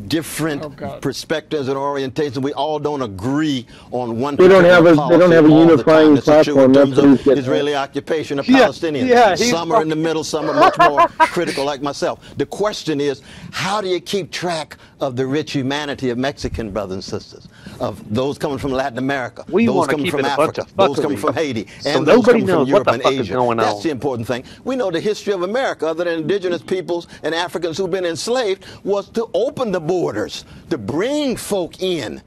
different perspectives and orientations. We all don't agree on one. They don't have a unifying platform. In terms of Israeli occupation of Palestinians. Some are in the middle. Some are much more critical, like myself. The question is, how do you keep track of the rich humanity of Mexican brothers and sisters, of those coming from Latin America, those coming from Africa, those coming from Haiti, and those coming from Europe and Asia? That's the important thing. We know the history of America, other than indigenous peoples and Africans who've been enslaved, was to open the borders, to bring folk in,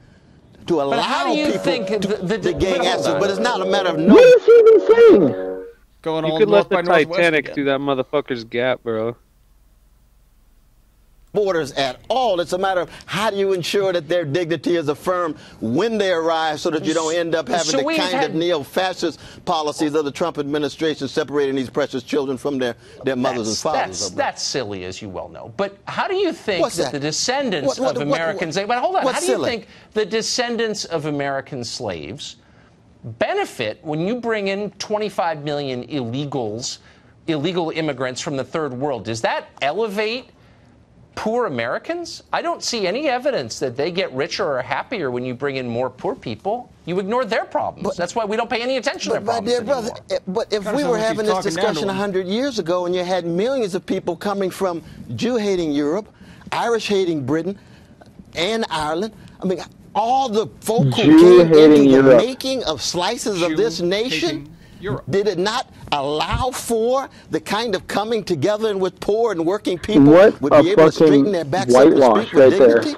to allow people to gain access. But it's not a matter of no. What is he even saying? Going you all could let north the by Titanic through that motherfucker's gap, bro. Borders at all. It's a matter of how do you ensure that their dignity is affirmed when they arrive, so that you don't end up having the kind of neo-fascist policies of the Trump administration separating these precious children from their mothers and fathers. That's silly, as you well know. But how do you think that the descendants of Americans... But hold on. How do you think the descendants of American slaves benefit when you bring in 25 million illegal immigrants from the third world? Does that elevate poor Americans? I don't see any evidence that they get richer or happier when you bring in more poor people. You ignore their problems. That's why we don't pay any attention to their problems anymore. My dear brother, but if we were having this discussion 100 years ago and you had millions of people coming from Jew-hating Europe, Irish-hating Britain, and Ireland, I mean, all the folk who came into the making of slices of this nation, did it not allow for the kind of coming together in which poor and working people would be able to straighten their backs up and speak with dignity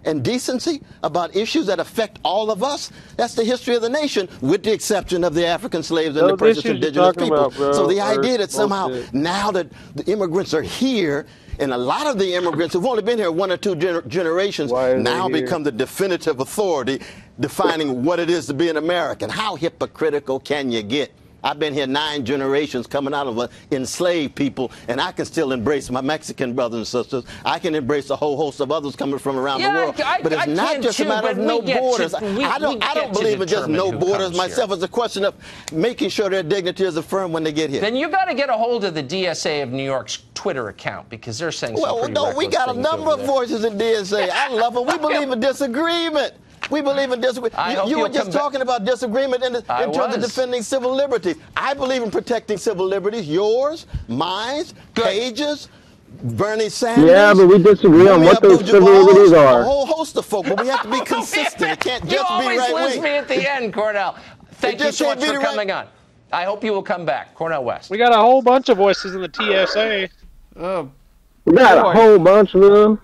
and decency about issues that affect all of us? That's the history of the nation, with the exception of the African slaves and the precious indigenous people. So the idea that somehow now that the immigrants are here, and a lot of the immigrants who've only been here 1 or 2 generations now become the definitive authority defining what it is to be an American. How hypocritical can you get? I've been here 9 generations coming out of enslaved people, and I can still embrace my Mexican brothers and sisters. I can embrace a whole host of others coming from around the world. But it's not just a matter of no borders. I don't believe in just no borders myself. It's a question of making sure their dignity is affirmed when they get here. Then you got to get a hold of the DSA of New York's Twitter account, because they're saying some pretty reckless we got a number of voices in DSA. I love them. We believe in disagreement. We believe in disagreement. You were just talking about disagreement in terms of defending civil liberties. I believe in protecting civil liberties. Yours, mine, Page's, Bernie Sanders. Yeah, but we disagree on what those civil liberties are. A whole host of folk, but we have to be consistent. It can't just be right wing. You always lose me at the end, Cornell. Thank you so much for coming on. I hope you will come back. Cornell West. We got a whole bunch of voices in the TSA. We got a whole bunch of them.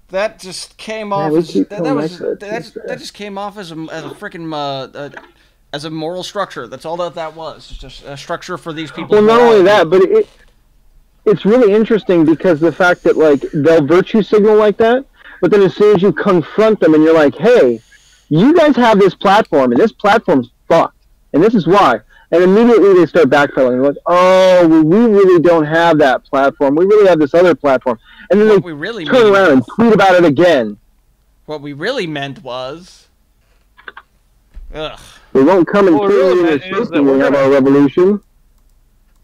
That just came off. That just came off as a freaking as a moral structure. That's all that was. Just a structure for these people. Well, not only that, but it's really interesting because the fact that like they'll virtue signal like that, but then as soon as you confront them and you're like, hey, you guys have this platform and this platform's fucked, and this is why. And immediately they start backpedaling. They're like, oh, well, we really don't have that platform. We really have this other platform. And then they turn around and tweet about it again. What we really meant was... Ugh. We won't come and kill you when we have our revolution.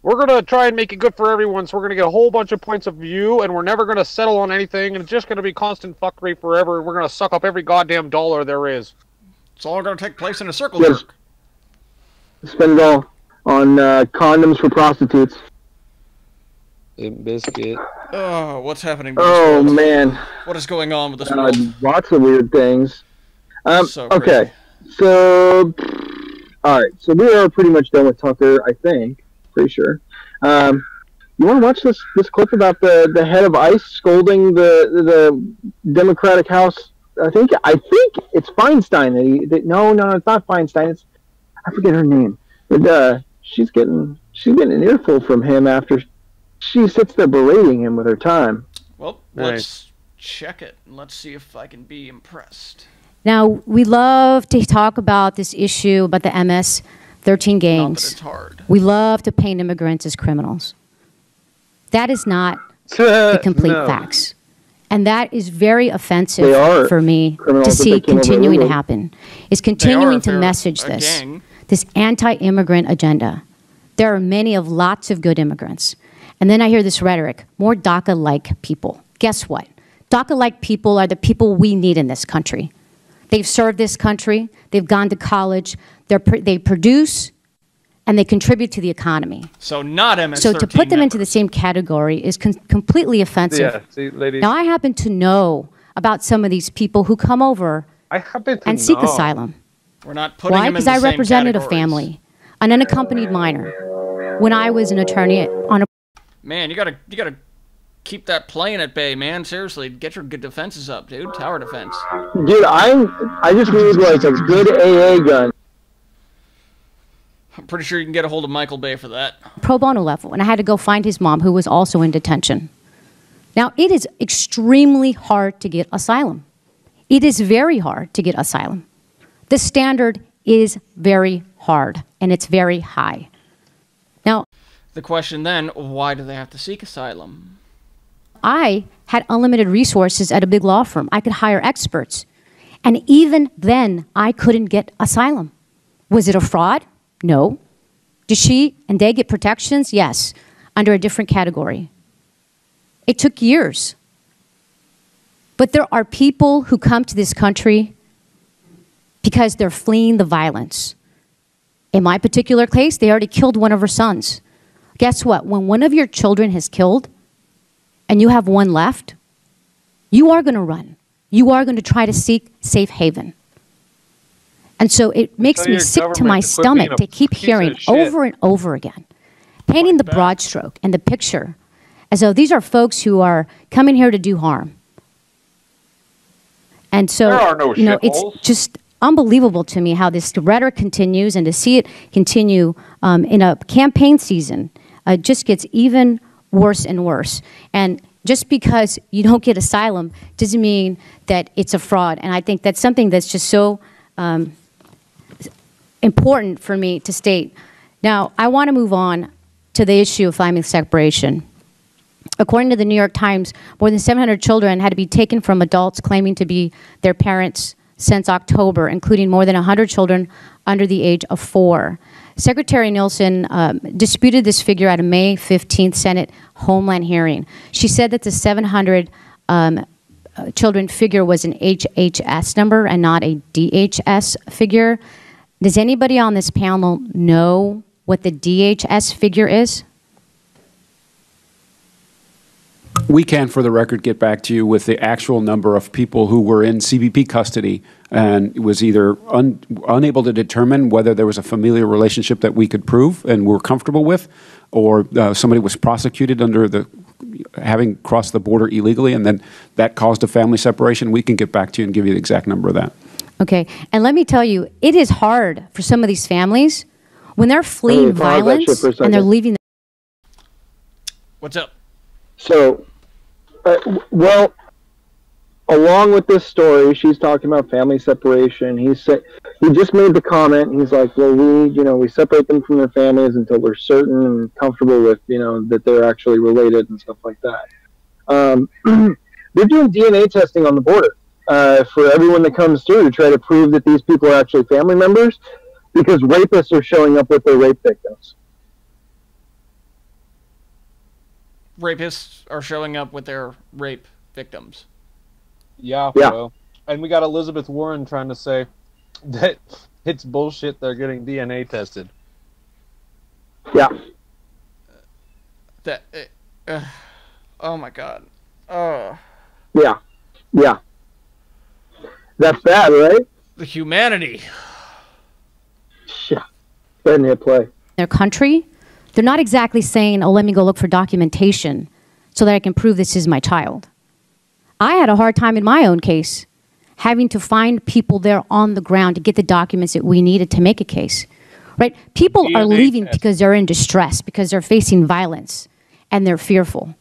We're going to try and make it good for everyone, so we're going to get a whole bunch of points of view, and we're never going to settle on anything, and it's just going to be constant fuckery forever, and we're going to suck up every goddamn dollar there is. It's all going to take place in a circle jerk. Spend it all on condoms for prostitutes. Biscuit. Oh, what's happening? Oh, man. What is going on with this world? Lots of weird things. So okay, so, all right, so we are pretty much done with Tucker, I think. Pretty sure. You want to watch this clip about the head of ICE scolding the Democratic House? I think it's Feinstein. No, it's not Feinstein. I forget her name. But she's getting an earful from him after she sits there berating him with her time. Well, let's check it and let's see if I can be impressed. Now, we love to talk about this issue about the MS-13 gangs. It's hard. We love to paint immigrants as criminals. That is not the complete facts. And that is very offensive for me to see continuing to happen. Is continuing to message this anti-immigrant agenda. There are lots of good immigrants. And then I hear this rhetoric, more DACA-like people. Guess what? DACA-like people are the people we need in this country. They've served this country. They've gone to college. They produce, and they contribute to the economy. So not MS-13. So to put them into the same category is completely offensive. Yeah, see, ladies. Now, I happen to know about some of these people who come over and seek asylum. We're not putting them in the same same categories. Why? Because I represented a categories. family, an unaccompanied minor, when I was an attorney on a... Man, you gotta keep that plane at bay, man. Seriously, get your good defenses up, dude. Tower defense. Dude, I just need like a good AA gun. I'm pretty sure you can get a hold of Michael Bay for that. Pro bono level, and I had to go find his mom, who was also in detention. Now, it is extremely hard to get asylum. It is very hard to get asylum. The standard is very hard, and it's very high. Now, the question then, why do they have to seek asylum? I had unlimited resources at a big law firm. I could hire experts. And even then, I couldn't get asylum. Was it a fraud? No. Did she and they get protections? Yes, under a different category. It took years. But there are people who come to this country because they're fleeing the violence. In my particular case, they already killed one of her sons. Guess what? When one of your children is killed and you have one left, you are going to run. You are going to try to seek safe haven. And so it makes me sick to my stomach to keep hearing over and over again, painting the broad stroke and the picture as though these are folks who are coming here to do harm. And so, there are no it's just unbelievable to me how this rhetoric continues, and to see it continue in a campaign season just gets even worse and worse. And just because you don't get asylum doesn't mean that it's a fraud. And I think that's something that's just so important for me to state. Now, I want to move on to the issue of family separation. According to the New York Times, more than 700 children had to be taken from adults claiming to be their parents since October, including more than 100 children under the age of 4. Secretary Nielsen disputed this figure at a May 15th Senate Homeland hearing. She said that the 700 children figure was an HHS number and not a DHS figure. Does anybody on this panel know what the DHS figure is? We can, for the record, get back to you with the actual number of people who were in CBP custody and was either unable to determine whether there was a familial relationship that we could prove and were comfortable with, or somebody was prosecuted under the having crossed the border illegally, and then that caused a family separation. We can get back to you and give you the exact number of that. Okay, and let me tell you, it is hard for some of these families when they're fleeing violence and they're leaving. What's up? So, well, along with this story, she's talking about family separation. He just made the comment. He's like, well, we separate them from their families until we're certain and comfortable with, that they're actually related and stuff like that. They're doing DNA testing on the border. for everyone that comes through to try to prove that these people are actually family members, because rapists are showing up with their rape victims. Rapists are showing up with their rape victims. Yeah, bro. And we got Elizabeth Warren trying to say that it's bullshit they're getting DNA tested. Yeah. That. Oh my God. Oh. Yeah. Yeah. That's bad, right? The humanity. Yeah. Doesn't hit play. Their country, they're not exactly saying, oh, let me go look for documentation so that I can prove this is my child. I had a hard time in my own case having to find people there on the ground to get the documents that we needed to make a case. Right? People are leaving because they're in distress, because they're facing violence, and they're fearful.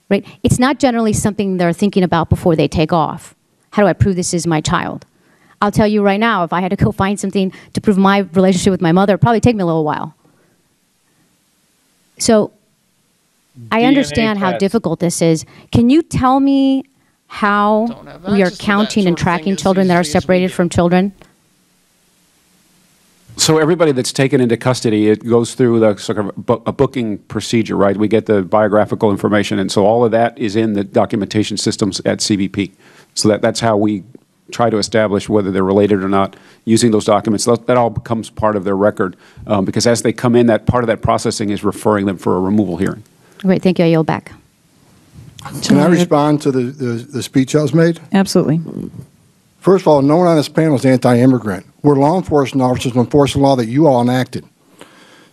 Right? It's not generally something they're thinking about before they take off. How do I prove this is my child? I'll tell you right now, if I had to go find something to prove my relationship with my mother, it'd probably take me a little while. So I understand how difficult this is. Can you tell me how we are counting and tracking children that are separated from children? So everybody that's taken into custody, it goes through the sort of a booking procedure, right? We get the biographical information, and so all of that is in the documentation systems at CBP. So that's how we try to establish whether they're related or not using those documents. That all becomes part of their record, because as they come in, that part of that processing is referring them for a removal hearing. Great, thank you. I yield back. Can I respond to the speech that was made? Absolutely. First of all, no one on this panel is anti-immigrant. We're law enforcement officers who enforce the law that you all enacted.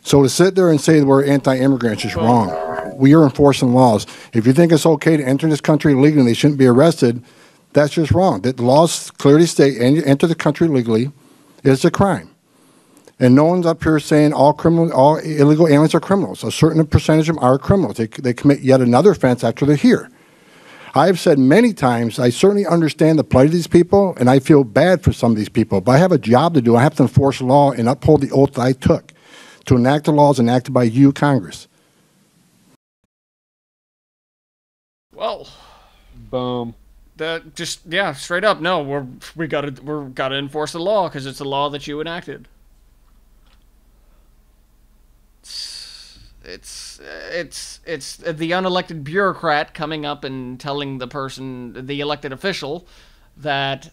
So to sit there and say that we're anti-immigrant is just wrong. We are enforcing laws. If you think it's okay to enter this country legally and they shouldn't be arrested, that's just wrong. The laws clearly state enter the country legally is a crime. And no one's up here saying all illegal aliens are criminals. A certain percentage of them are criminals. They commit yet another offense after they're here. I've said many times, I certainly understand the plight of these people, and I feel bad for some of these people, but I have a job to do. I have to enforce the law and uphold the oath that I took to enact the laws enacted by you, Congress. Well, boom. That just, yeah, straight up. No, we gotta enforce the law because it's a law that you enacted. It's the unelected bureaucrat coming up and telling the elected official, that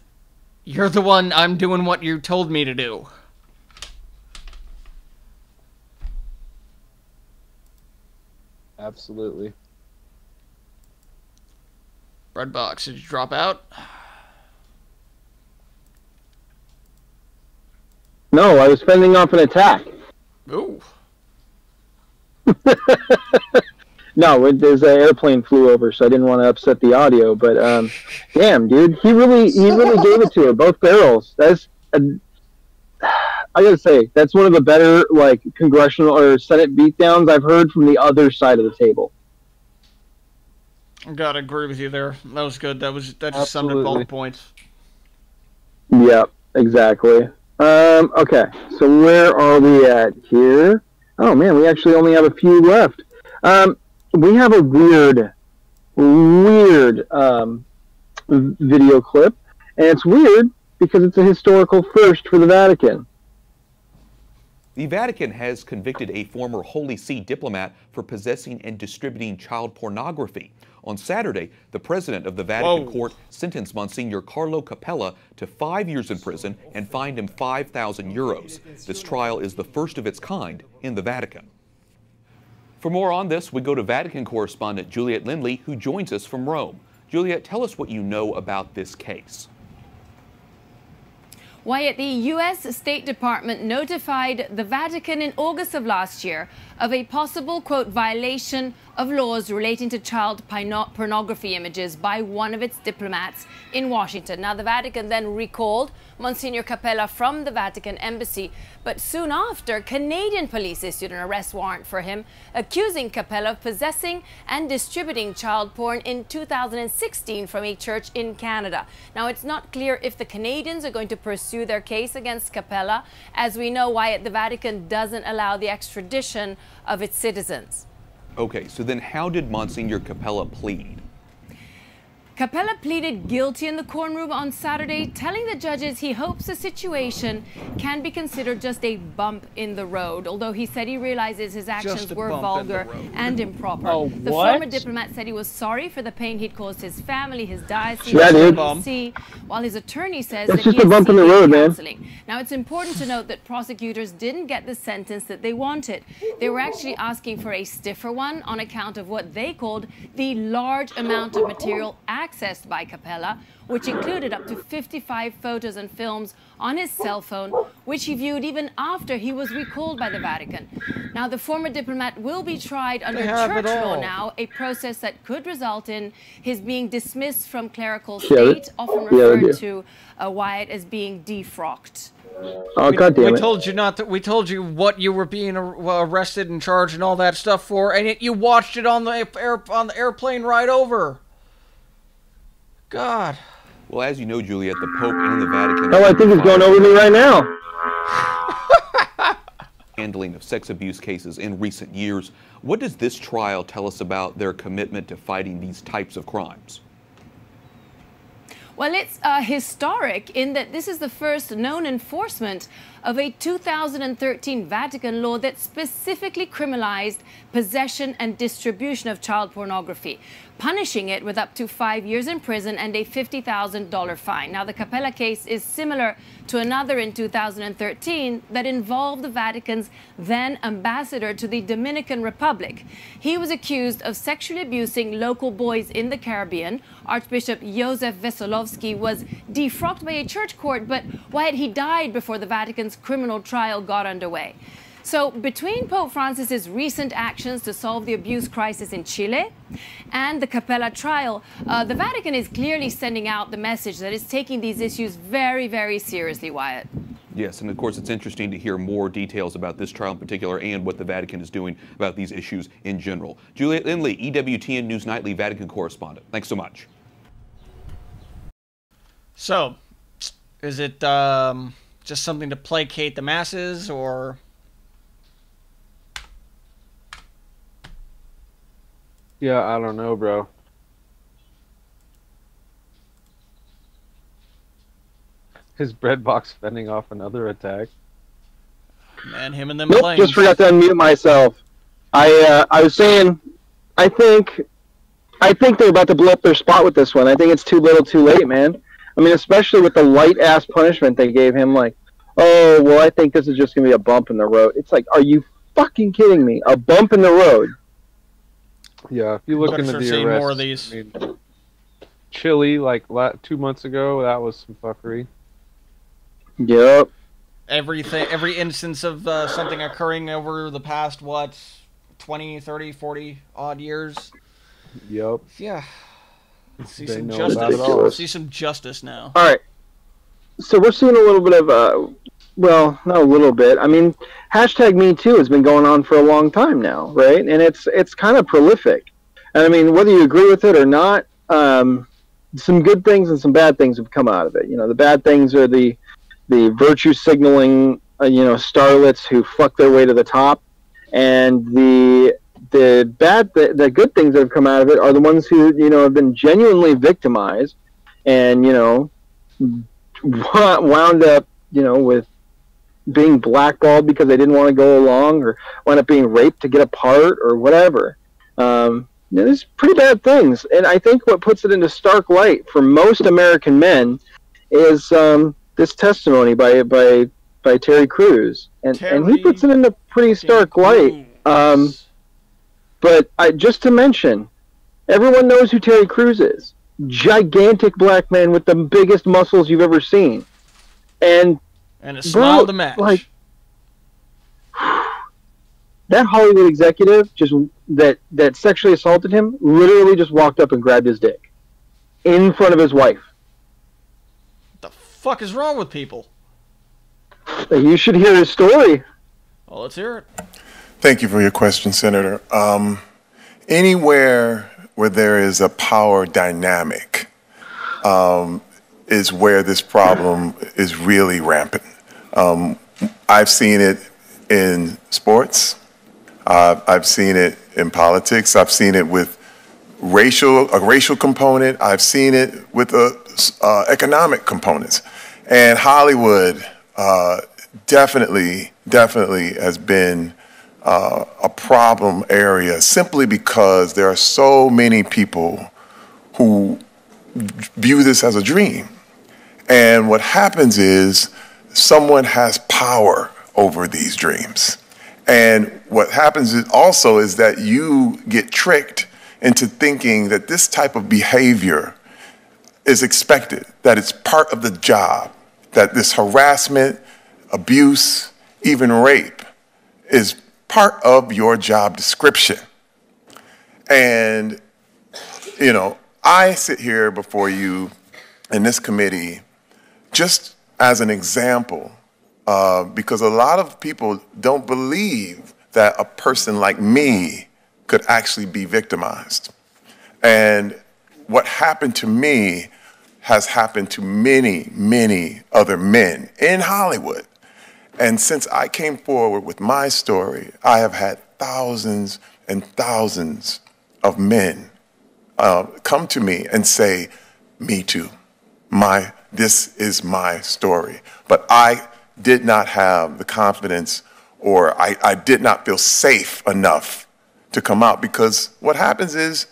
you're the one, I'm doing what you told me to do. Absolutely. Redbox, did you drop out? No, I was fending off an attack. Ooh. No, there's an airplane flew over, so I didn't want to upset the audio. But damn, dude, he really gave it to her, both barrels. That's I gotta say, that's one of the better congressional or Senate beatdowns I've heard from the other side of the table. I gotta agree with you there. That was good. That just summed up all the points. Yep, exactly. Okay, so where are we at here? Oh man, we actually only have a few left. We have a weird video clip, and it's weird because it's a historical first for the Vatican. The Vatican has convicted a former Holy See diplomat for possessing and distributing child pornography. On Saturday, the president of the Vatican court sentenced Monsignor Carlo Capella to 5 years in prison and fined him 5,000 euros. This trial is the first of its kind in the Vatican. For more on this, we go to Vatican correspondent Juliet Lindley, who joins us from Rome. Juliet, tell us what you know about this case. Wyatt, the U.S. State Department notified the Vatican in August of last year of a possible, quote, violation of laws relating to child pornography images by one of its diplomats in Washington. Now, the Vatican then recalled Monsignor Capella from the Vatican embassy, but soon after, Canadian police issued an arrest warrant for him, accusing Capella of possessing and distributing child porn in 2016 from a church in Canada. Now, it's not clear if the Canadians are going to pursue their case against Capella. As we know, Wyatt, the Vatican doesn't allow the extradition of its citizens. Okay, so then how did Monsignor Capella plead? Capella pleaded guilty in the courtroom on Saturday, telling the judges he hopes the situation can be considered just a bump in the road, although he said he realizes his actions were vulgar and improper. The former diplomat said he was sorry for the pain he'd caused his family, his diocese, while his attorney says that he is seeking counseling. Now, it's important to note that prosecutors didn't get the sentence that they wanted. They were actually asking for a stiffer one on account of what they called the large amount of material accessed by Capella, which included up to 55 photos and films on his cell phone, which he viewed even after he was recalled by the Vatican. Now, the former diplomat will be tried under church law now, a process that could result in his being dismissed from clerical state, often referred to, Wyatt, as being defrocked. Oh, God damn it. We told you not to, we told you what you were being arrested and charged and all that stuff for, and yet you watched it on the airplane ride over. God. Well, as you know, Juliet, the Pope and the Vatican... Oh, I think it's going over me right now. ...handling of sex abuse cases in recent years. What does this trial tell us about their commitment to fighting these types of crimes? Well, it's historic in that this is the first known enforcement of a 2013 Vatican law that specifically criminalized possession and distribution of child pornography, punishing it with up to 5 years in prison and a $50,000 fine. Now, the Capella case is similar to another in 2013 that involved the Vatican's then ambassador to the Dominican Republic. He was accused of sexually abusing local boys in the Caribbean. Archbishop Joseph Veselovsky was defrocked by a church court, but Wyatt, he died before the Vatican's criminal trial got underway. So between Pope Francis's recent actions to solve the abuse crisis in Chile and the Capella trial, the Vatican is clearly sending out the message that it's taking these issues very, very seriously, Wyatt. Yes, and of course it's interesting to hear more details about this trial in particular and what the Vatican is doing about these issues in general. Juliet Lindley, EWTN News Nightly Vatican correspondent. Thanks so much. So, is it just something to placate the masses, or... Yeah, I don't know, bro. His bread box fending off another attack. Man, him and them Nope, planes. just forgot to unmute myself. I was saying, I think they're about to blow up their spot with this one. I think it's too little, too late, man. I mean, especially with the light-ass punishment they gave him, like, oh, well, I think this is just going to be a bump in the road. It's like, are you fucking kidding me? A bump in the road. Yeah, if you look into the arrests, more of these. I mean, Chile, like 2 months ago, that was some fuckery. Yep. Every instance of something occurring over the past, 20, 30, 40 odd years. Yep. Yeah. See some justice. See some justice now. All right. So we're seeing a little bit of, well, not a little bit. I mean, #MeToo has been going on for a long time now, right? And it's kind of prolific. And I mean, whether you agree with it or not, some good things and some bad things have come out of it. You know, the bad things are the virtue signaling, starlets who fuck their way to the top, and the good things that have come out of it are the ones who have been genuinely victimized, and wound up with being blackballed because they didn't want to go along, or wound up being raped to get a part, or whatever. There's pretty bad things, and I think what puts it into stark light for most American men is this testimony by Terry Crews, and he puts it into pretty stark light. But just to mention, everyone knows who Terry Crews is. Gigantic black man with the biggest muscles you've ever seen, and a smile to match. Like, that Hollywood executive that sexually assaulted him literally just walked up and grabbed his dick in front of his wife. What the fuck is wrong with people? You should hear his story. Well, let's hear it. Thank you for your question, Senator. Anywhere where there is a power dynamic is where this problem is really rampant. I've seen it in sports. I've seen it in politics. I've seen it with racial component. I've seen it with economic components. And Hollywood definitely has been a problem area simply because there are so many people who view this as a dream. And what happens is someone has power over these dreams. And what happens is also is that you get tricked into thinking that this type of behavior is expected, that it's part of the job, that this harassment, abuse, even rape is part of your job description. And, you know, I sit here before you in this committee just as an example, because a lot of people don't believe that a person like me could actually be victimized. And what happened to me has happened to many, many other men in Hollywood. And since I came forward with my story, I have had thousands and thousands of men come to me and say, me too. This is my story. But I did not have the confidence, or I did not feel safe enough to come out, because what happens is,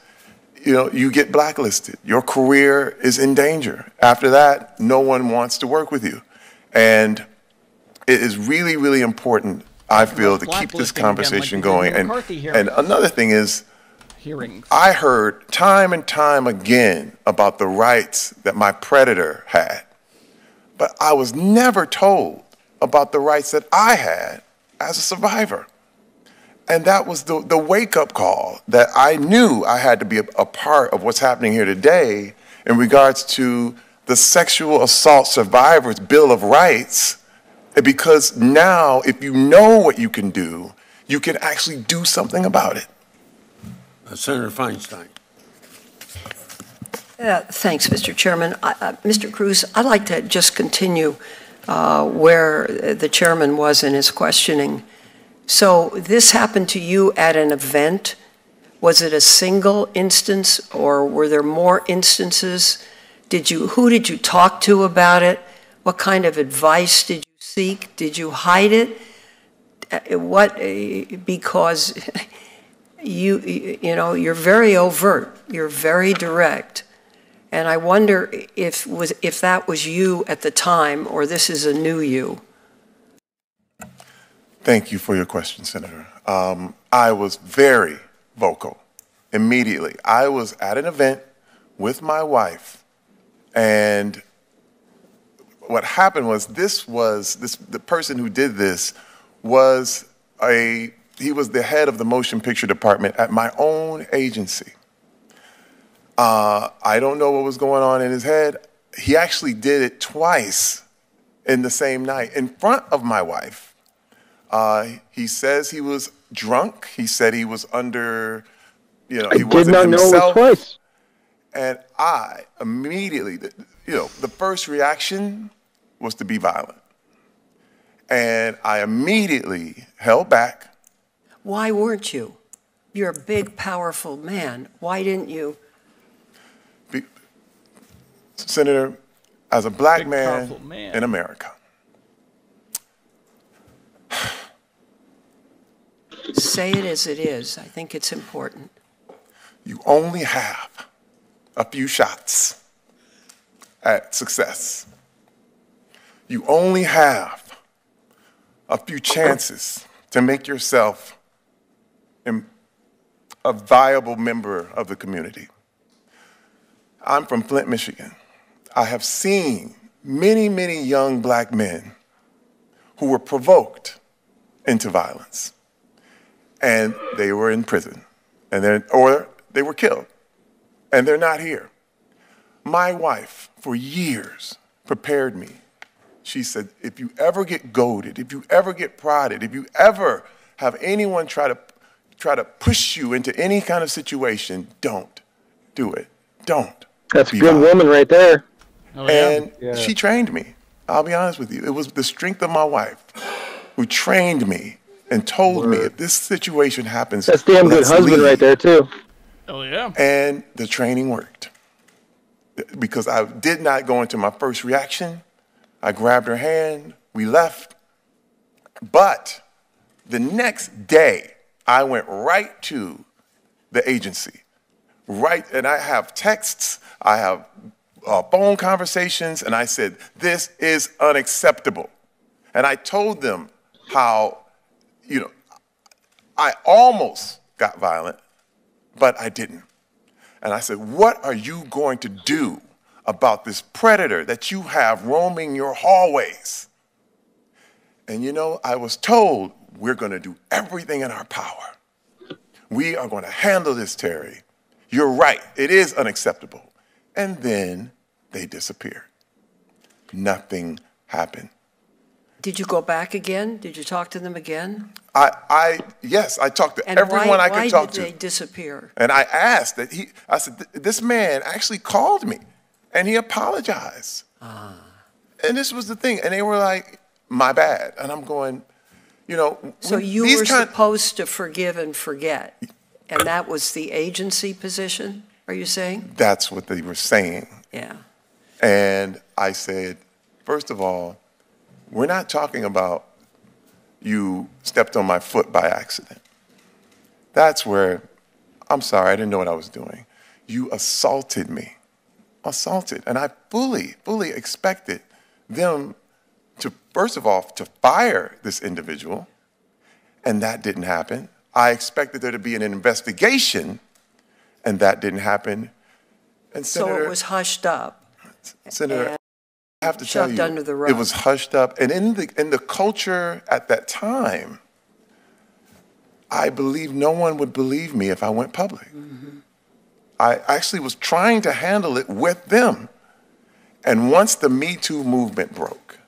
you know, you get blacklisted. Your career is in danger. After that, no one wants to work with you. And it is really, really important, I feel, to keep this conversation going. And another thing is, I heard time and time again about the rights that my predator had, but I was never told about the rights that I had as a survivor. And that was the wake-up call that I knew I had to be a part of what's happening here today in regards to the Sexual Assault Survivors Bill of Rights, because now if you know what you can do, you can actually do something about it. Senator Feinstein. Thanks, Mr. Chairman. Mr. Cruz, I'd like to just continue where the chairman was in his questioning. So this happened to you at an event. Was it a single instance, or were there more instances? Who did you talk to about it? What kind of advice did you seek? Did you hide it? Because you're very overt, you're very direct. And I wonder if that was you at the time, or this is a new you. Thank you for your question, Senator. I was very vocal immediately. I was at an event with my wife, and what happened was the person who did this was he was the head of the motion picture department at my own agency. I don't know what was going on in his head. He actually did it twice in the same night in front of my wife. He says he was drunk. He said he was under, he wasn't himself. I did not know it was twice. And I immediately, the first reaction was to be violent. And I immediately held back. Why weren't you? You're a big, powerful man. Why didn't you? Senator, as a black man in America, say it as it is. I think it's important. You only have a few shots at success. You only have a few chances to make yourself a viable member of the community. I'm from Flint, Michigan. I have seen many, many young black men who were provoked into violence, and they were in prison, or they were killed, and they're not here. My wife, for years, prepared me. She said, if you ever get goaded, if you ever get prodded, if you ever have anyone try to push you into any kind of situation, don't do it. Don't. That's a good woman right there. Oh, yeah. And she trained me. I'll be honest with you. It was the strength of my wife who trained me and told me if this situation happens, that's damn good husband right there too. Oh, yeah. And the training worked. Because I did not go into my first reaction. I grabbed her hand. We left. But the next day, I went right to the agency. Right, and I have texts, I have phone conversations, and I said, this is unacceptable. And I told them how, you know, I almost got violent, but I didn't. And I said, what are you going to do about this predator that you have roaming your hallways? And you know, I was told, we're going to do everything in our power. We are going to handle this, Terry. You're right, it is unacceptable. And then they disappeared. Nothing happened. Did you go back again? Did you talk to them again? Yes, I talked to and everyone I could talk to. Why did they disappear? And I asked that I said, this man actually called me and he apologized. And this was the thing. And they were like, my bad. And I'm going, you know. So you were supposed to forgive and forget. And that was the agency position, are you saying? That's what they were saying. Yeah. And I said, first of all, we're not talking about you stepped on my foot by accident. That's where, I'm sorry, I didn't know what I was doing. You assaulted me. Assaulted. And I fully expected them to, first of all, to fire this individual. And that didn't happen. I expected there to be an investigation, and that didn't happen. And Senator, so it was hushed up. Senator, I have to tell you, under the rug. It was hushed up. And in the culture at that time, I believe no one would believe me if I went public. Mm-hmm. I actually was trying to handle it with them. And once the Me Too movement broke,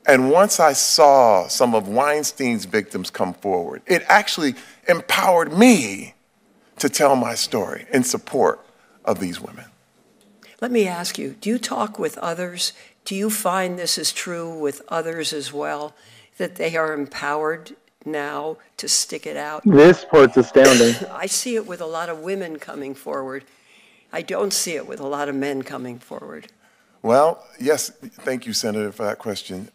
and once I saw some of Weinstein's victims come forward, it actually empowered me to tell my story in support of these women. Let me ask you, do you talk with others? Do you find this is true with others as well, that they are empowered now to stick it out? This part's astounding. I see it with a lot of women coming forward. I don't see it with a lot of men coming forward. Well, yes, thank you, Senator, for that question.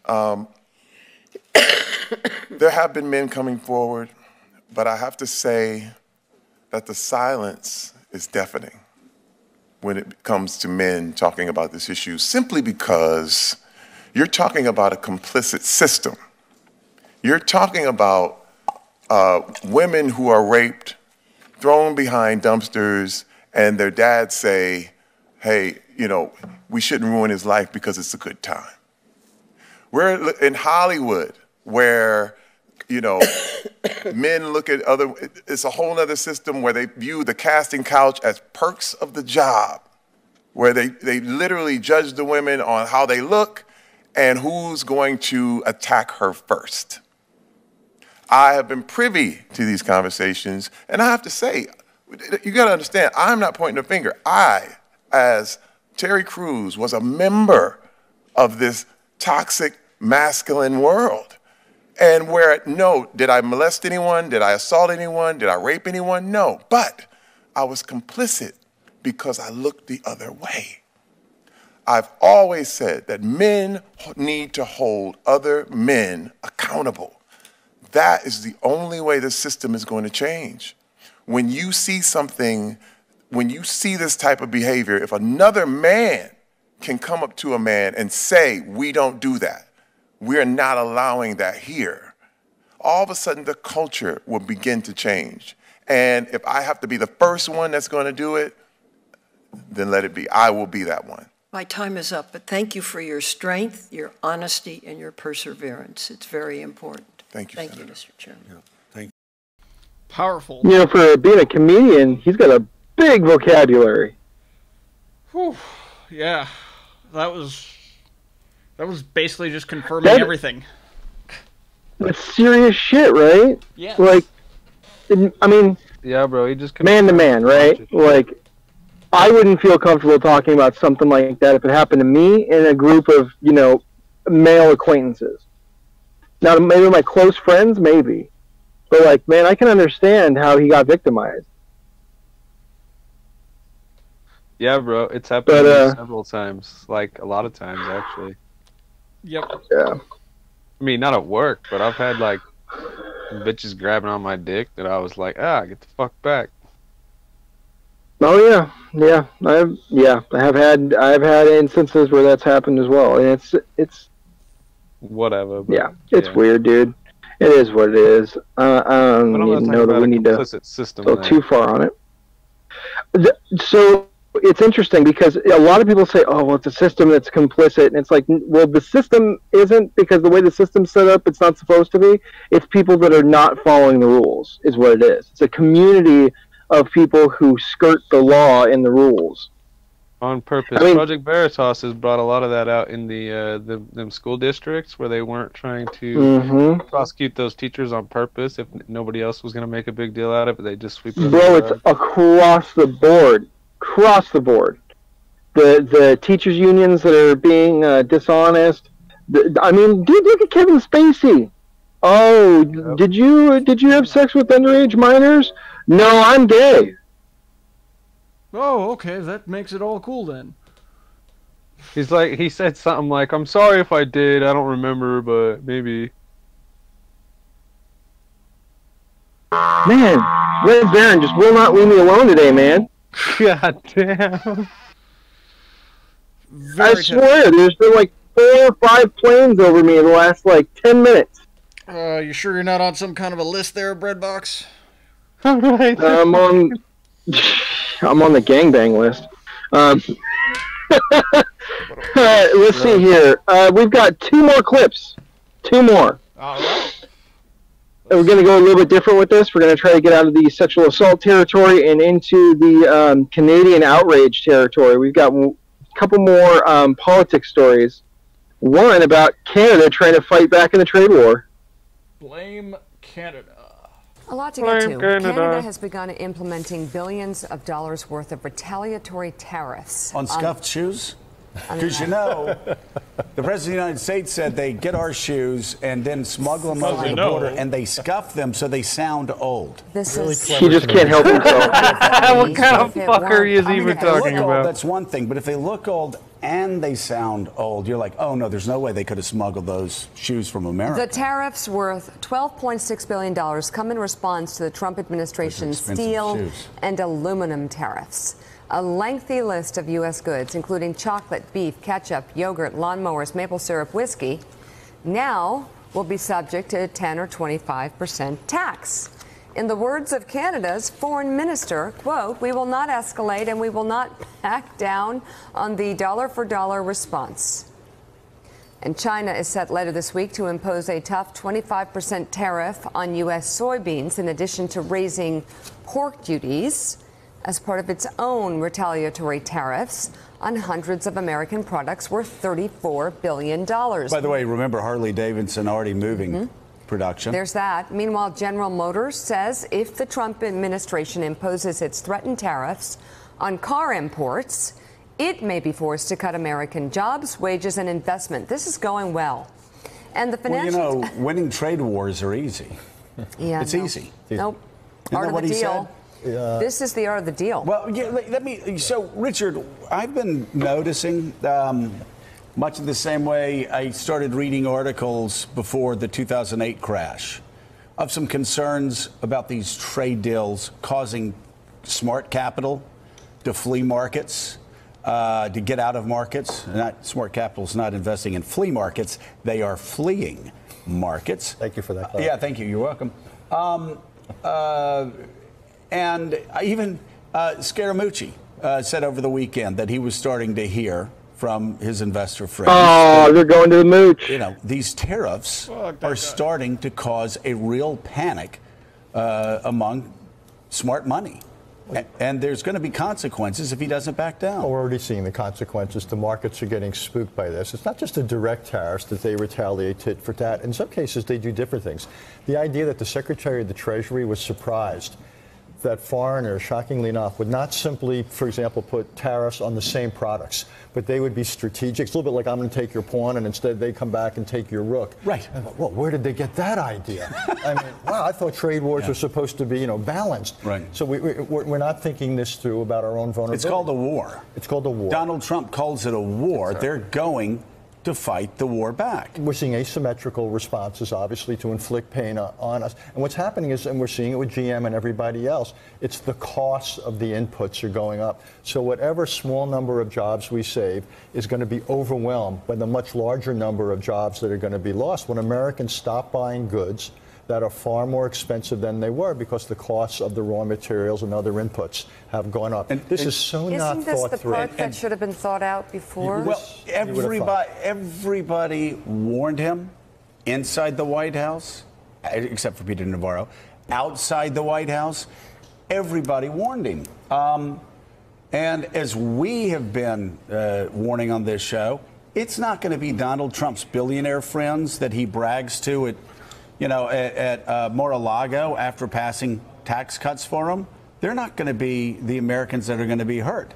There have been men coming forward, but I have to say that the silence is deafening when it comes to men talking about this issue, simply because you're talking about a complicit system. You're talking about women who are raped, thrown behind dumpsters, and their dads say, hey, you know, we shouldn't ruin his life because it's a good time. We're in Hollywood where, you know, men look at other, it's a whole other system where they view the casting couch as perks of the job, where they literally judge the women on how they look and who's going to attack her first. I have been privy to these conversations, and I have to say, you gotta understand, I'm not pointing a finger. I, as Terry Crews, was a member of this toxic masculine world. And where, no, did I molest anyone? Did I assault anyone? Did I rape anyone? No, but I was complicit because I looked the other way. I've always said that men need to hold other men accountable. That is the only way the system is going to change. When you see something, when you see this type of behavior, if another man can come up to a man and say, we don't do that, we're not allowing that here, all of a sudden the culture will begin to change. And if I have to be the first one that's going to do it, then let it be. I will be that one. My time is up, but thank you for your strength, your honesty, and your perseverance. It's very important. Thank you, Thank Senator. you, Mr. Chairman. Yeah, thank you. Powerful. You know, for being a comedian, he's got a big vocabulary. Whew. Yeah, that was basically just confirming everything. That's serious shit, right? Yeah. Like, I mean, yeah, bro, he just man to man, right? Like, I wouldn't feel comfortable talking about something like that if it happened to me in a group of, you know, male acquaintances. Now, maybe my close friends, maybe. But, like, man, I can understand how he got victimized. Yeah, bro, it's happened several times, like a lot of times actually. Yep. Yeah. I mean, not at work, but I've had like bitches grabbing on my dick that I was like, get the fuck back. Oh yeah. I've had instances where that's happened as well, and it's whatever. But, yeah, it's weird, dude. It is what it is. I don't even know that we need to go too far on it. So it's interesting because a lot of people say, "Oh, well, it's a system that's complicit," and it's like, well, the system isn't, because the way the system's set up, it's not supposed to be. It's people that are not following the rules, is what it is. It's a community of people who skirt the law and the rules on purpose. I mean, Project Veritas has brought a lot of that out in them school districts where they weren't trying to prosecute those teachers on purpose if nobody else was going to make a big deal out of it. They just sweep it. Bro, it's across the board. Across the board. The teachers unions that are being dishonest. I mean, dude, look at Kevin Spacey. Oh, did you have sex with underage minors? No, I'm gay. Oh, okay, that makes it all cool then. He's like, he said something like, "I'm sorry if I did, I don't remember, but maybe." Man, Red Baron just will not leave me alone today, man. God damn. I swear, there's been like 4 or 5 planes over me in the last like 10 minutes. You sure you're not on some kind of a list there, Breadbox? Right. I'm on the gangbang list. Let's see here. We've got 2 more clips. 2 more. All right. We're going to go a little bit different with this. We're going to try to get out of the sexual assault territory and into the Canadian outrage territory. We've got a couple more politics stories. One about Canada trying to fight back in the trade war. Blame Canada. A lot to get to. Canada has begun implementing billions of dollars worth of retaliatory tariffs on scuffed shoes. Because you know, the President of the United States said they get our shoes and then smuggle them over the border, and they scuff them so they sound old. This is he just can't help himself. What kind of fuckery is he even talking about? That's one thing, but if they look old and they sound old, you're like, oh no, there's no way they could have smuggled those shoes from America. The tariffs worth $12.6 billion come in response to the Trump administration's steel and aluminum tariffs. A lengthy list of U.S. goods, including chocolate, beef, ketchup, yogurt, lawnmowers, maple syrup, whiskey, now will be subject to a 10 or 25% tax. In the words of Canada's foreign minister, quote, "We will not escalate and we will not back down on the dollar-for-dollar response." And China is set later this week to impose a tough 25% tariff on U.S. soybeans, in addition to raising pork duties as part of its own retaliatory tariffs on hundreds of American products worth $34 billion. By the way, remember Harley-Davidson already moving production. There's that. Meanwhile, General Motors says if the Trump administration imposes its threatened tariffs on car imports, it may be forced to cut American jobs, wages, and investment. This is going well. And the financial... Well, you know, winning trade wars are easy. Yeah, it's easy. Nope. Art of the deal. This is the art of the deal. Well, yeah, let me. So, Richard, I've been noticing much of the same way I started reading articles before the 2008 crash of some concerns about these trade deals causing smart capital to flee markets, to get out of markets. Smart capital is not investing in flea markets; they are fleeing markets. Thank you for that. Yeah, thank you. You're welcome. And even Scaramucci said over the weekend that he was starting to hear from his investor friends. Oh, they're going to the mooch. You know, these tariffs are starting to cause a real panic among smart money. And there's going to be consequences if he doesn't back down. Well, we're already seeing the consequences. The markets are getting spooked by this. It's not just the direct tariffs that they retaliate tit for tat. In some cases, they do different things. The idea that the Secretary of the Treasury was surprised that foreigners, shockingly enough, would not simply, for example, put tariffs on the same products, but they would be strategic. It's a little bit like, I'm going to take your pawn, and instead they come back and take your rook. Right. And, well, where did they get that idea? I mean, wow, I thought trade wars were supposed to be, balanced. Right. So we're not thinking this through about our own vulnerability. It's called a war. It's called a war. Donald Trump calls it a war. They're going to fight the war back. We're seeing asymmetrical responses, obviously, to inflict pain on us. And what's happening is, and we're seeing it with GM and everybody else, it's the costs of the inputs are going up. So whatever small number of jobs we save is going to be overwhelmed by the much larger number of jobs that are going to be lost when Americans stop buying goods that are far more expensive than they were because the costs of the raw materials and other inputs have gone up. And this is so not thought through. Isn't this the part that should have been thought out before? Well, everybody warned him inside the White House, except for Peter Navarro. Outside the White House, everybody warned him. And as we have been warning on this show, it's not going to be Donald Trump's billionaire friends that he brags to at Mar-a-Lago after passing tax cuts for them. They're not going to be the Americans that are going to be hurt.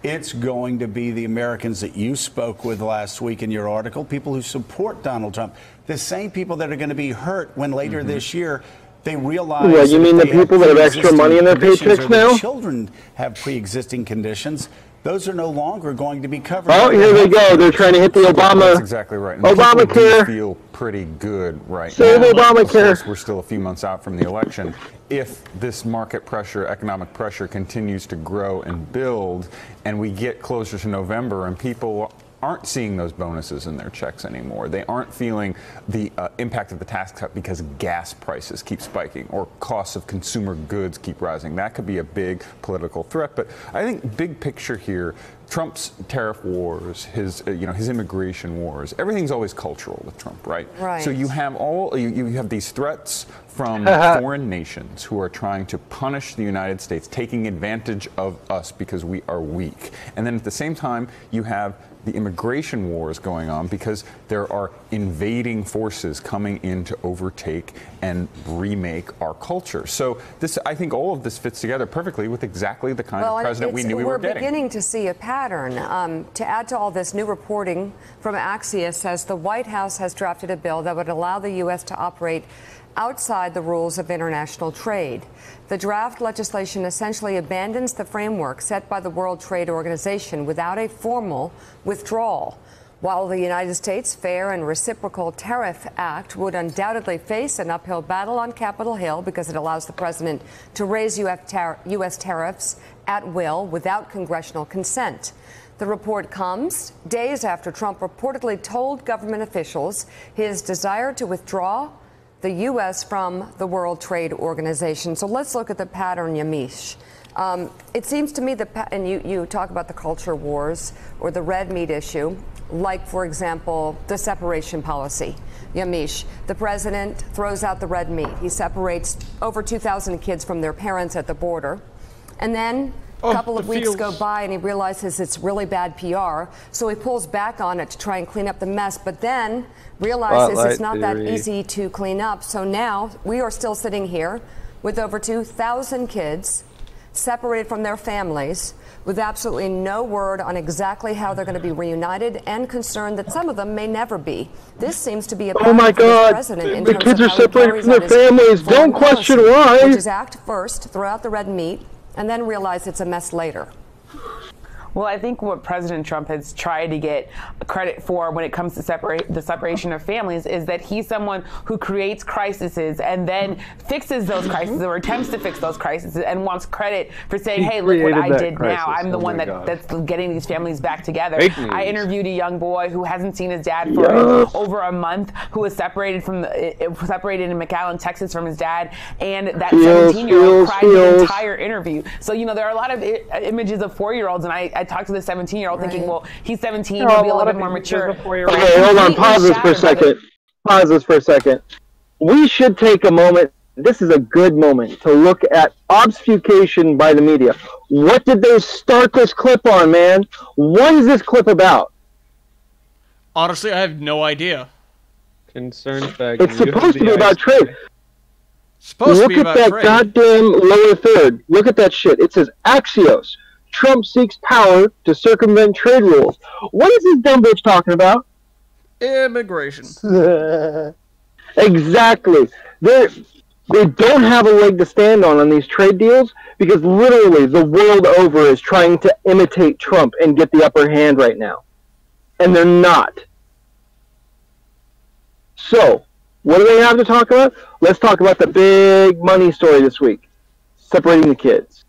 It's going to be the Americans that you spoke with last week in your article, people who support Donald Trump, the same people that are going to be hurt when later this year they realize. Well, you mean the people that have extra money in their paychecks now? Children have pre-existing conditions. Those are no longer going to be covered. Oh, here they go. They're trying to hit the Obama. That's exactly right. And Obamacare. Feel pretty good right Save now. Obamacare. Of course, we're still a few months out from the election. If this market pressure, economic pressure continues to grow and build, and we get closer to November and people aren't seeing those bonuses in their checks anymore. They aren't feeling the impact of the tax cut because gas prices keep spiking or costs of consumer goods keep rising. That could be a big political threat. But I think big picture here, Trump's tariff wars, his immigration wars, everything's always cultural with Trump, right? Right. So you have you have these threats from foreign nations who are trying to punish the United States, taking advantage of us because we are weak. And then at the same time, you have the immigration wars going on because there are invading forces coming in to overtake and remake our culture. So I think all of this fits together perfectly with exactly the kind of president we knew we were getting. We're beginning to see a pattern. To add to all this, new reporting from Axios says the White House has drafted a bill that would allow the U.S. to operate outside the rules of international trade. The draft legislation essentially abandons the framework set by the World Trade Organization without a formal withdrawal. While the United States Fair and Reciprocal Tariff Act would undoubtedly face an uphill battle on Capitol Hill because it allows the president to raise U.S. tariffs at will without congressional consent. The report comes days after Trump reportedly told government officials his desire to withdraw the U.S. from the World Trade Organization. So let's look at the pattern, Yamiche. It seems to me that, and you talk about the culture wars or the red meat issue, like, for example, the separation policy. Yamiche, the president throws out the red meat. He separates over 2,000 kids from their parents at the border. And then a couple of weeks go by and he realizes it's really bad PR, so he pulls back on it to try and clean up the mess, but then realizes it's not that easy to clean up. So now we are still sitting here with over 2,000 kids separated from their families with absolutely no word on exactly how they're going to be reunited and concerned that some of them may never be. This seems to be a oh my God, the kids are separated from their families. Don't question why. Which is act first, throw out the red meat, and then realize it's a mess later. Well, I think what President Trump has tried to get credit for when it comes to the separation of families is that he's someone who creates crises and then fixes those crises or attempts to fix those crises and wants credit for saying, hey, look what I did now. I'm the one that's getting these families back together. I interviewed a young boy who hasn't seen his dad for over a month, who was separated in McAllen, Texas from his dad, and that 17-year-old cried the entire interview. So, there are a lot of images of 4-year-olds, and I talked to the 17-year-old thinking, well, he's 17, he'll be a little bit more mature. Okay, hold on, pause this for a second. We should take a moment. This is a good moment to look at obfuscation by the media. What did they start this clip on, man? What is this clip about? Honestly, I have no idea. Concern fact. It's supposed to be about trade. Supposed Look to be at about that trade. goddamn lower third. Look at that shit. It says Axios. Trump seeks power to circumvent trade rules. What is this dumb bitch talking about? Immigration. Exactly. They don't have a leg to stand on these trade deals because literally the world over is trying to imitate Trump and get the upper hand right now. And they're not. So, what do they have to talk about? Let's talk about the big money story this week. Separating the kids.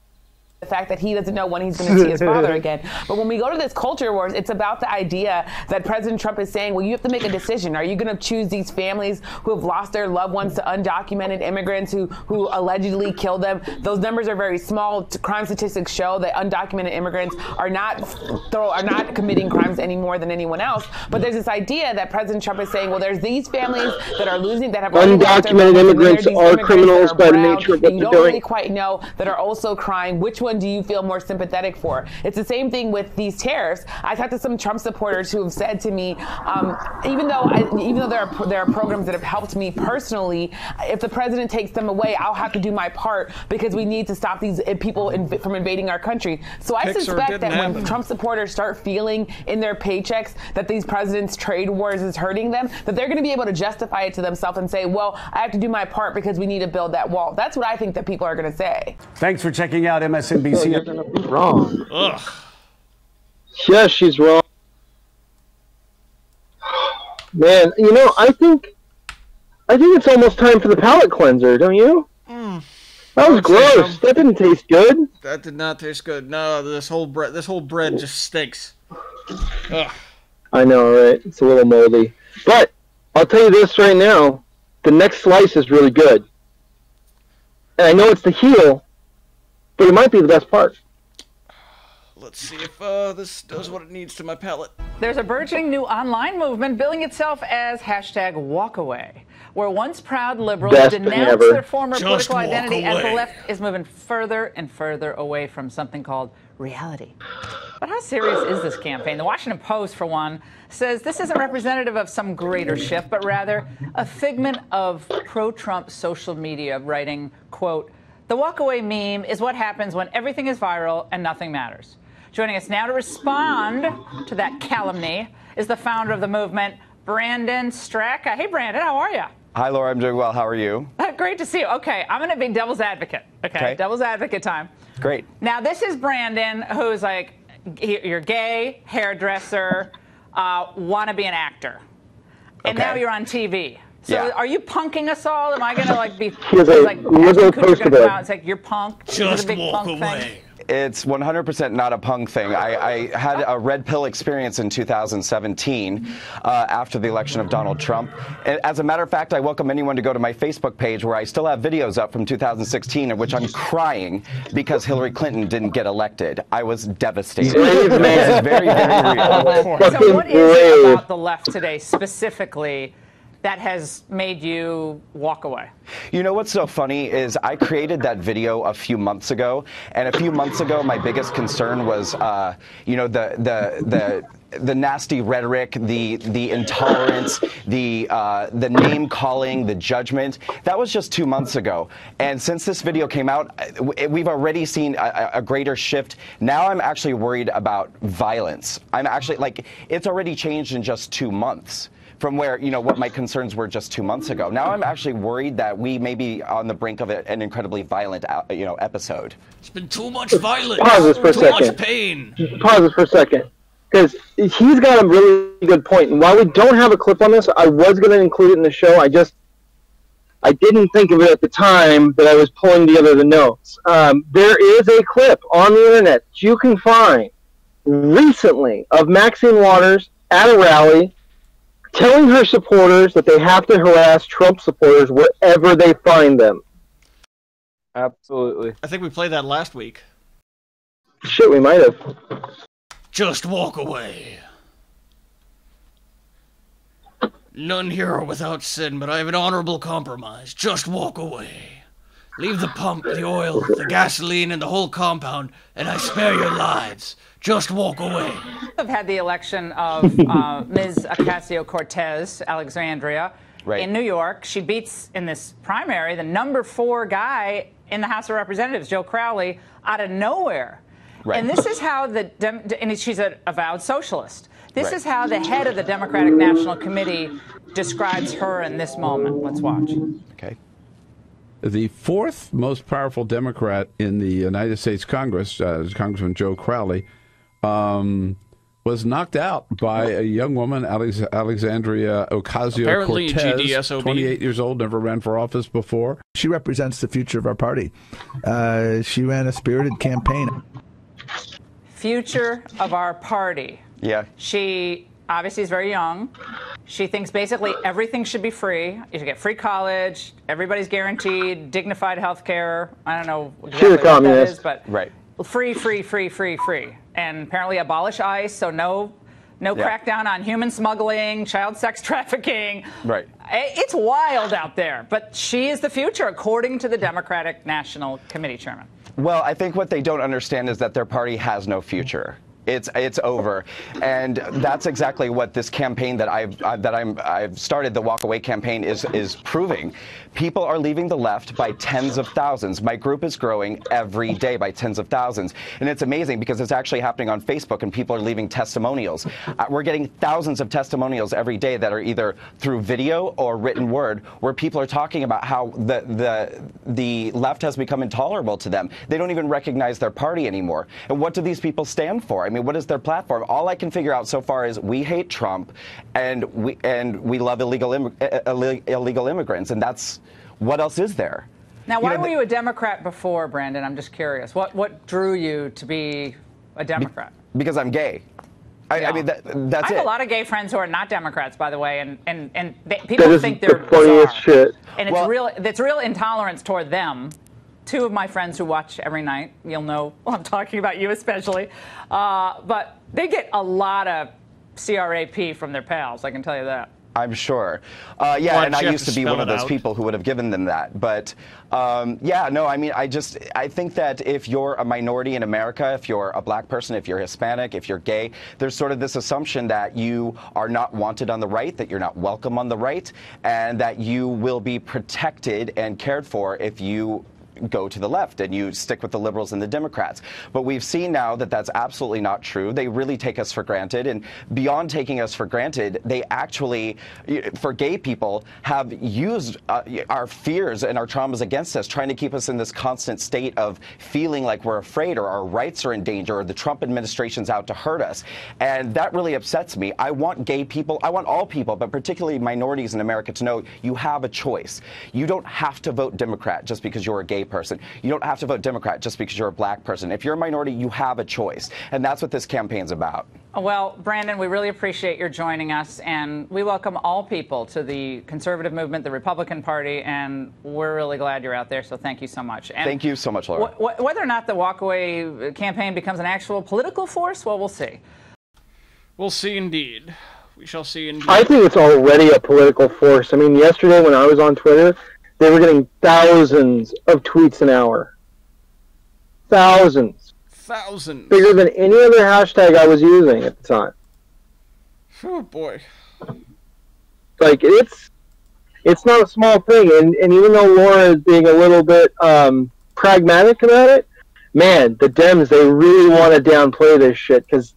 The fact that he doesn't know when he's going to see his father again. But when we go to this culture wars, it's about the idea that President Trump is saying, well, you have to make a decision. Are you going to choose these families who have lost their loved ones to undocumented immigrants who allegedly killed them? Those numbers are very small. Crime statistics show that undocumented immigrants are not committing crimes any more than anyone else. But there's this idea that President Trump is saying, well, there's these families that are losing, that have undocumented immigrants are criminals by the nature of what you they're don't doing. really quite know, that are also crying. Which one do you feel more sympathetic for? It's the same thing with these tariffs. I talked to some Trump supporters who have said to me, even though there are programs that have helped me personally, if the president takes them away, I'll have to do my part because we need to stop these people from invading our country. So I suspect that when Trump supporters start feeling in their paychecks that these presidents' trade wars is hurting them, that they're going to be able to justify it to themselves and say, well, I have to do my part because we need to build that wall. That's what I think that people are going to say. Thanks for checking out MSNBC. Wrong. Ugh. Yeah, she's wrong. Man, you know, I think it's almost time for the palate cleanser, don't you? That was gross. That didn't taste good. That did not taste good. No, this whole bread just stinks. Ugh. I know, right? It's a little moldy. But I'll tell you this right now. The next slice is really good. And I know it's the heel, but it might be the best part. Let's see if this does what it needs to my palate. There's a burgeoning new online movement billing itself as #walkaway, where once proud liberals denounce their former political identity, and the left is moving further and further away from something called reality. But how serious is this campaign? The Washington Post, for one, says this isn't representative of some greater shift, but rather a figment of pro-Trump social media, writing, quote, "The walkaway meme is what happens when everything is viral and nothing matters." Joining us now to respond to that calumny is the founder of the movement, Brandon Straka. Hey, Brandon, how are you? Hi, Laura. I'm doing well. How are you? Great to see you. Okay, I'm going to be devil's advocate. Okay, devil's advocate time. Great. Now, this is Brandon, who's like, you're gay, hairdresser, want to be an actor. And now you're on TV. So are you punking us all? Am I going to like be like, Ashton Kutcher's going to come out and say, you're punk? Just walk away. It's 100% not a punk thing. I had a red pill experience in 2017 after the election of Donald Trump. As a matter of fact, I welcome anyone to go to my Facebook page where I still have videos up from 2016 in which I'm crying because Hillary Clinton didn't get elected. I was devastated. This is very, very real. So what is it about the left today specifically that has made you walk away? You know what's so funny is I created that video a few months ago, and a few months ago my biggest concern was, you know, the nasty rhetoric, the intolerance, the name calling, the judgment. That was just 2 months ago, and since this video came out, we've already seen a greater shift. Now I'm actually worried about violence. I'm actually like, it's already changed in just 2 months. From where, you know, what my concerns were just 2 months ago. Now I'm actually worried that we may be on the brink of an incredibly violent, you know, episode. It's been too much violence. Pause this for a second. Too much pain. Pause this for a second. Because he's got a really good point. And while we don't have a clip on this, I was going to include it in the show. I didn't think of it at the time that I was pulling together the notes. There is a clip on the internet that you can find recently of Maxine Waters at a rally telling her supporters that they have to harass Trump supporters wherever they find them. Absolutely. I think we played that last week. Shit, we might have. Just walk away. None here are without sin, but I have an honorable compromise. Just walk away. Leave the pump, the oil, the gasoline, and the whole compound, and I spare your lives. Just walk away. We've had the election of Ms. Ocasio-Cortez, Alexandria. in New York. She beats in this primary the #4 guy in the House of Representatives, Joe Crowley, out of nowhere. Right. And this is how and she's an avowed socialist. This is how the head of the Democratic National Committee describes her in this moment. Let's watch. Okay. The fourth most powerful Democrat in the United States Congress, Congressman Joe Crowley, was knocked out by a young woman, Alexandria Apparently Ocasio-Cortez, GDSOB. 28 years old, never ran for office before. She represents the future of our party. She ran a spirited campaign. Future of our party. Yeah. She obviously is very young. She thinks basically everything should be free. You should get free college. Everybody's guaranteed dignified health care. I don't know exactly what that is, but free, free, free, free, free. And apparently abolish ICE, so no crackdown on human smuggling, child sex trafficking. Right. It's wild out there, but she is the future, according to the Democratic National Committee chairman. Well, I think what they don't understand is that their party has no future. It's over, and that's exactly what this campaign that I've started, the Walk Away campaign, is proving. People are leaving the left by tens of thousands. My group is growing every day by tens of thousands, and it's amazing because it's actually happening on Facebook, and people are leaving testimonials. We're getting thousands of testimonials every day that are either through video or written word, where people are talking about how the left has become intolerable to them. They don't even recognize their party anymore. And what do these people stand for? I mean, what is their platform? All I can figure out so far is we hate Trump, and we love illegal immigrants, and that's what else is there? Now, why were you a Democrat before, Brandon? I'm just curious. What drew you to be a Democrat? Because I'm gay. I mean, that's I have it. a lot of gay friends who are not Democrats, by the way, and people think they're the funniest shit. And it's real intolerance toward them. Two of my friends who watch every night, you'll know I'm talking about you especially, but they get a lot of CRAP from their pals, I can tell you that. I'm sure. Yeah, and I used to be one of those people who would have given them that. But yeah, no, I mean, I think that if you're a minority in America, if you're a black person, if you're Hispanic, if you're gay, there's sort of this assumption that you are not wanted on the right, that you're not welcome on the right, and that you will be protected and cared for if you go to the left and you stick with the liberals and the Democrats. But we've seen now that that's absolutely not true. They really take us for granted, and beyond taking us for granted, they actually, for gay people, have used our fears and our traumas against us, trying to keep us in this constant state of feeling like we're afraid or our rights are in danger or the Trump administration's out to hurt us. And that really upsets me. I want gay people, I want all people, but particularly minorities in America, to know you have a choice. You don't have to vote Democrat just because you're a gay person. You don't have to vote Democrat just because you're a black person. If you're a minority, you have a choice. And that's what this campaign's about. Well, Brandon, we really appreciate your joining us, and we welcome all people to the conservative movement, the Republican Party, and we're really glad you're out there, so thank you so much. And thank you so much, Laura. Whether or not the walkaway campaign becomes an actual political force, well, we'll see. We'll see indeed. We shall see indeed. I think it's already a political force. I mean, yesterday when I was on Twitter, they were getting thousands of tweets an hour. Thousands. Thousands. Bigger than any other hashtag I was using at the time. Oh, boy. Like, it's not a small thing. And even though Laura is being a little bit pragmatic about it, man, the Dems, they really want to downplay this shit, because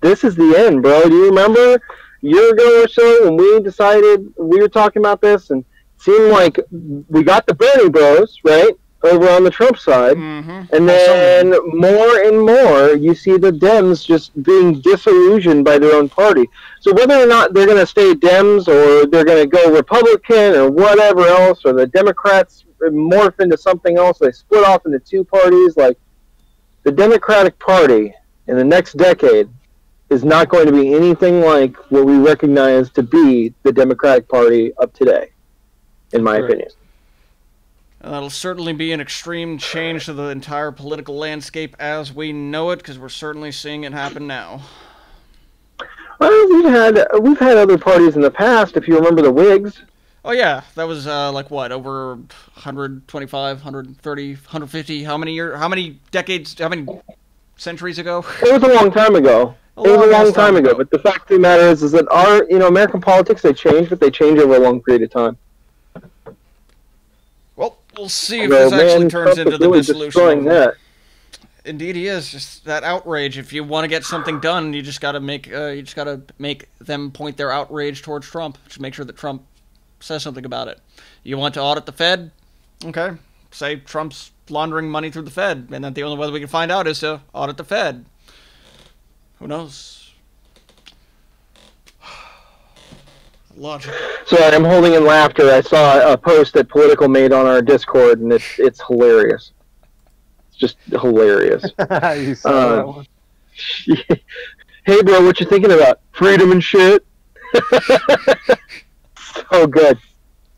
this is the end, bro. Do you remember a year ago or so when we decided we were talking about this, and it seemed like we got the Bernie bros, right, over on the Trump side, and then more and more you see the Dems just being disillusioned by their own party. So whether or not they're going to stay Dems or they're going to go Republican or whatever else, or the Democrats morph into something else, they split off into two parties, like the Democratic Party in the next decade is not going to be anything like what we recognize to be the Democratic Party of today, in my opinion. That'll certainly be an extreme change to the entire political landscape as we know it, because we're certainly seeing it happen now. Well, we've had other parties in the past. If you remember the Whigs. Oh yeah, that was like what, over 125, 130, 150? How many decades? How many centuries ago. It was a long time ago. It was a long time ago. But the fact of the matter is that our, American politics, they change, but they change over a long period of time. Well, we'll see if this actually turns into the dissolution. That. Indeed, he is. Just that outrage. If you want to get something done, you just got to make them point their outrage towards Trump. Just make sure that Trump says something about it. You want to audit the Fed? Okay. Say Trump's laundering money through the Fed, and that the only way we can find out is to audit the Fed. Who knows? Logic. Sorry, I'm holding in laughter. I saw a post that Political made on our Discord, and it's hilarious. It's just hilarious. You saw that one? Hey, bro, what you thinking about? Freedom and shit? So good.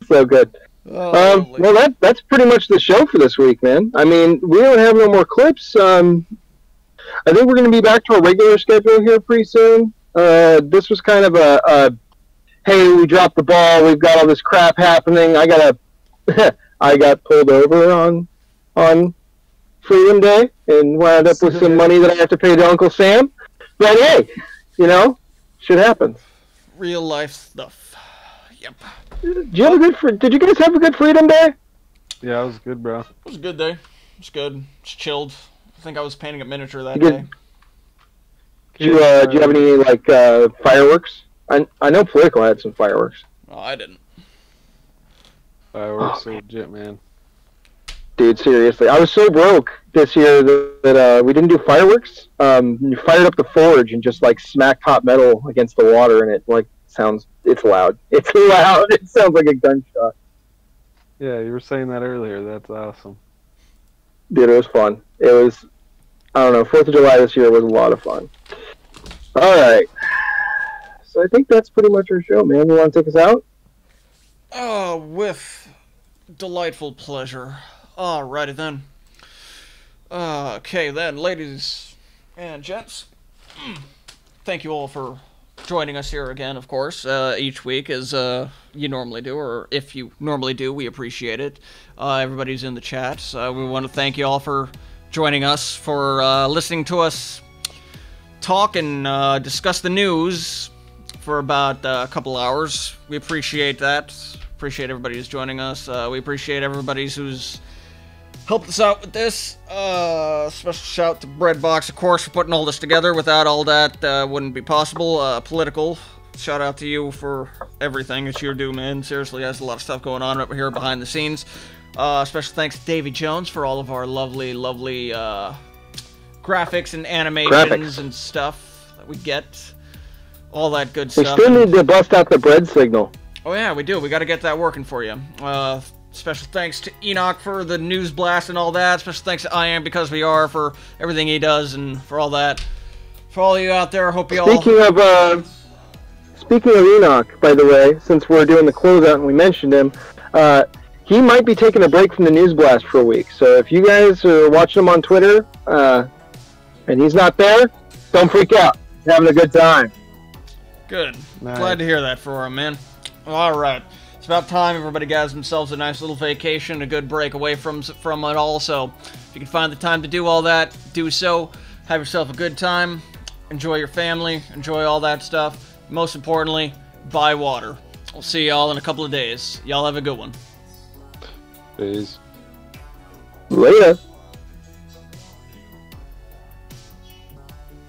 So good. Well, that's pretty much the show for this week, man. I mean, we don't have no more clips. I think we're going to be back to our regular schedule here pretty soon. This was kind of a hey, we dropped the ball. We've got all this crap happening. I got pulled over on Freedom Day and wound up with some money that I have to pay to Uncle Sam. But hey, shit happens. Real life stuff. Yep. Did you guys have a good Freedom Day? Yeah, it was good, bro. It was a good day. It was good. Just chilled. I think I was painting a miniature that day. Did you have any fireworks? I know Political had some fireworks. No, I didn't. Fireworks are legit, man. Dude, seriously, I was so broke this year that we didn't do fireworks. You fired up the forge and just smacked hot metal against the water, and it sounds. It's loud. It's loud. It sounds like a gunshot. Yeah, you were saying that earlier. That's awesome. Dude, it was fun. It was. I don't know. 4th of July this year was a lot of fun. All right. So I think that's pretty much our show, man. You want to take us out? With delightful pleasure. Alrighty then. Okay then, ladies and gents. Thank you all for joining us here again, of course, each week as you normally do, or if you normally do, we appreciate it. Everybody's in the chat. We want to thank you all for joining us, for listening to us talk and discuss the news for about a couple hours. We appreciate that. Appreciate everybody who's joining us. We appreciate everybody who's helped us out with this. Special shout to Breadbox, of course, for putting all this together. Without all that, wouldn't be possible. Political, shout out to you for everything that you do, man. Seriously, there's a lot of stuff going on up here behind the scenes. Special thanks to Davy Jones for all of our lovely, lovely graphics and animations and stuff that we get. All that good stuff. We still need to bust out the bread signal. Oh yeah, we do. We got to get that working for you. Special thanks to Enoch for the news blast and all that. Special thanks to I Am Because We Are for everything he does and for all that. For all of you out there, hope you all... Speaking of Enoch, by the way, since we're doing the closeout and we mentioned him, he might be taking a break from the news blast for a week. So if you guys are watching him on Twitter and he's not there, don't freak out. He's having a good time. Good. Nice. Glad to hear that for him, man. All right. It's about time everybody gives themselves a nice little vacation, a good break away from it all. So if you can find the time to do all that, do so. Have yourself a good time. Enjoy your family. Enjoy all that stuff. Most importantly, buy water. We'll see y'all in a couple of days. Y'all have a good one. Peace. Later.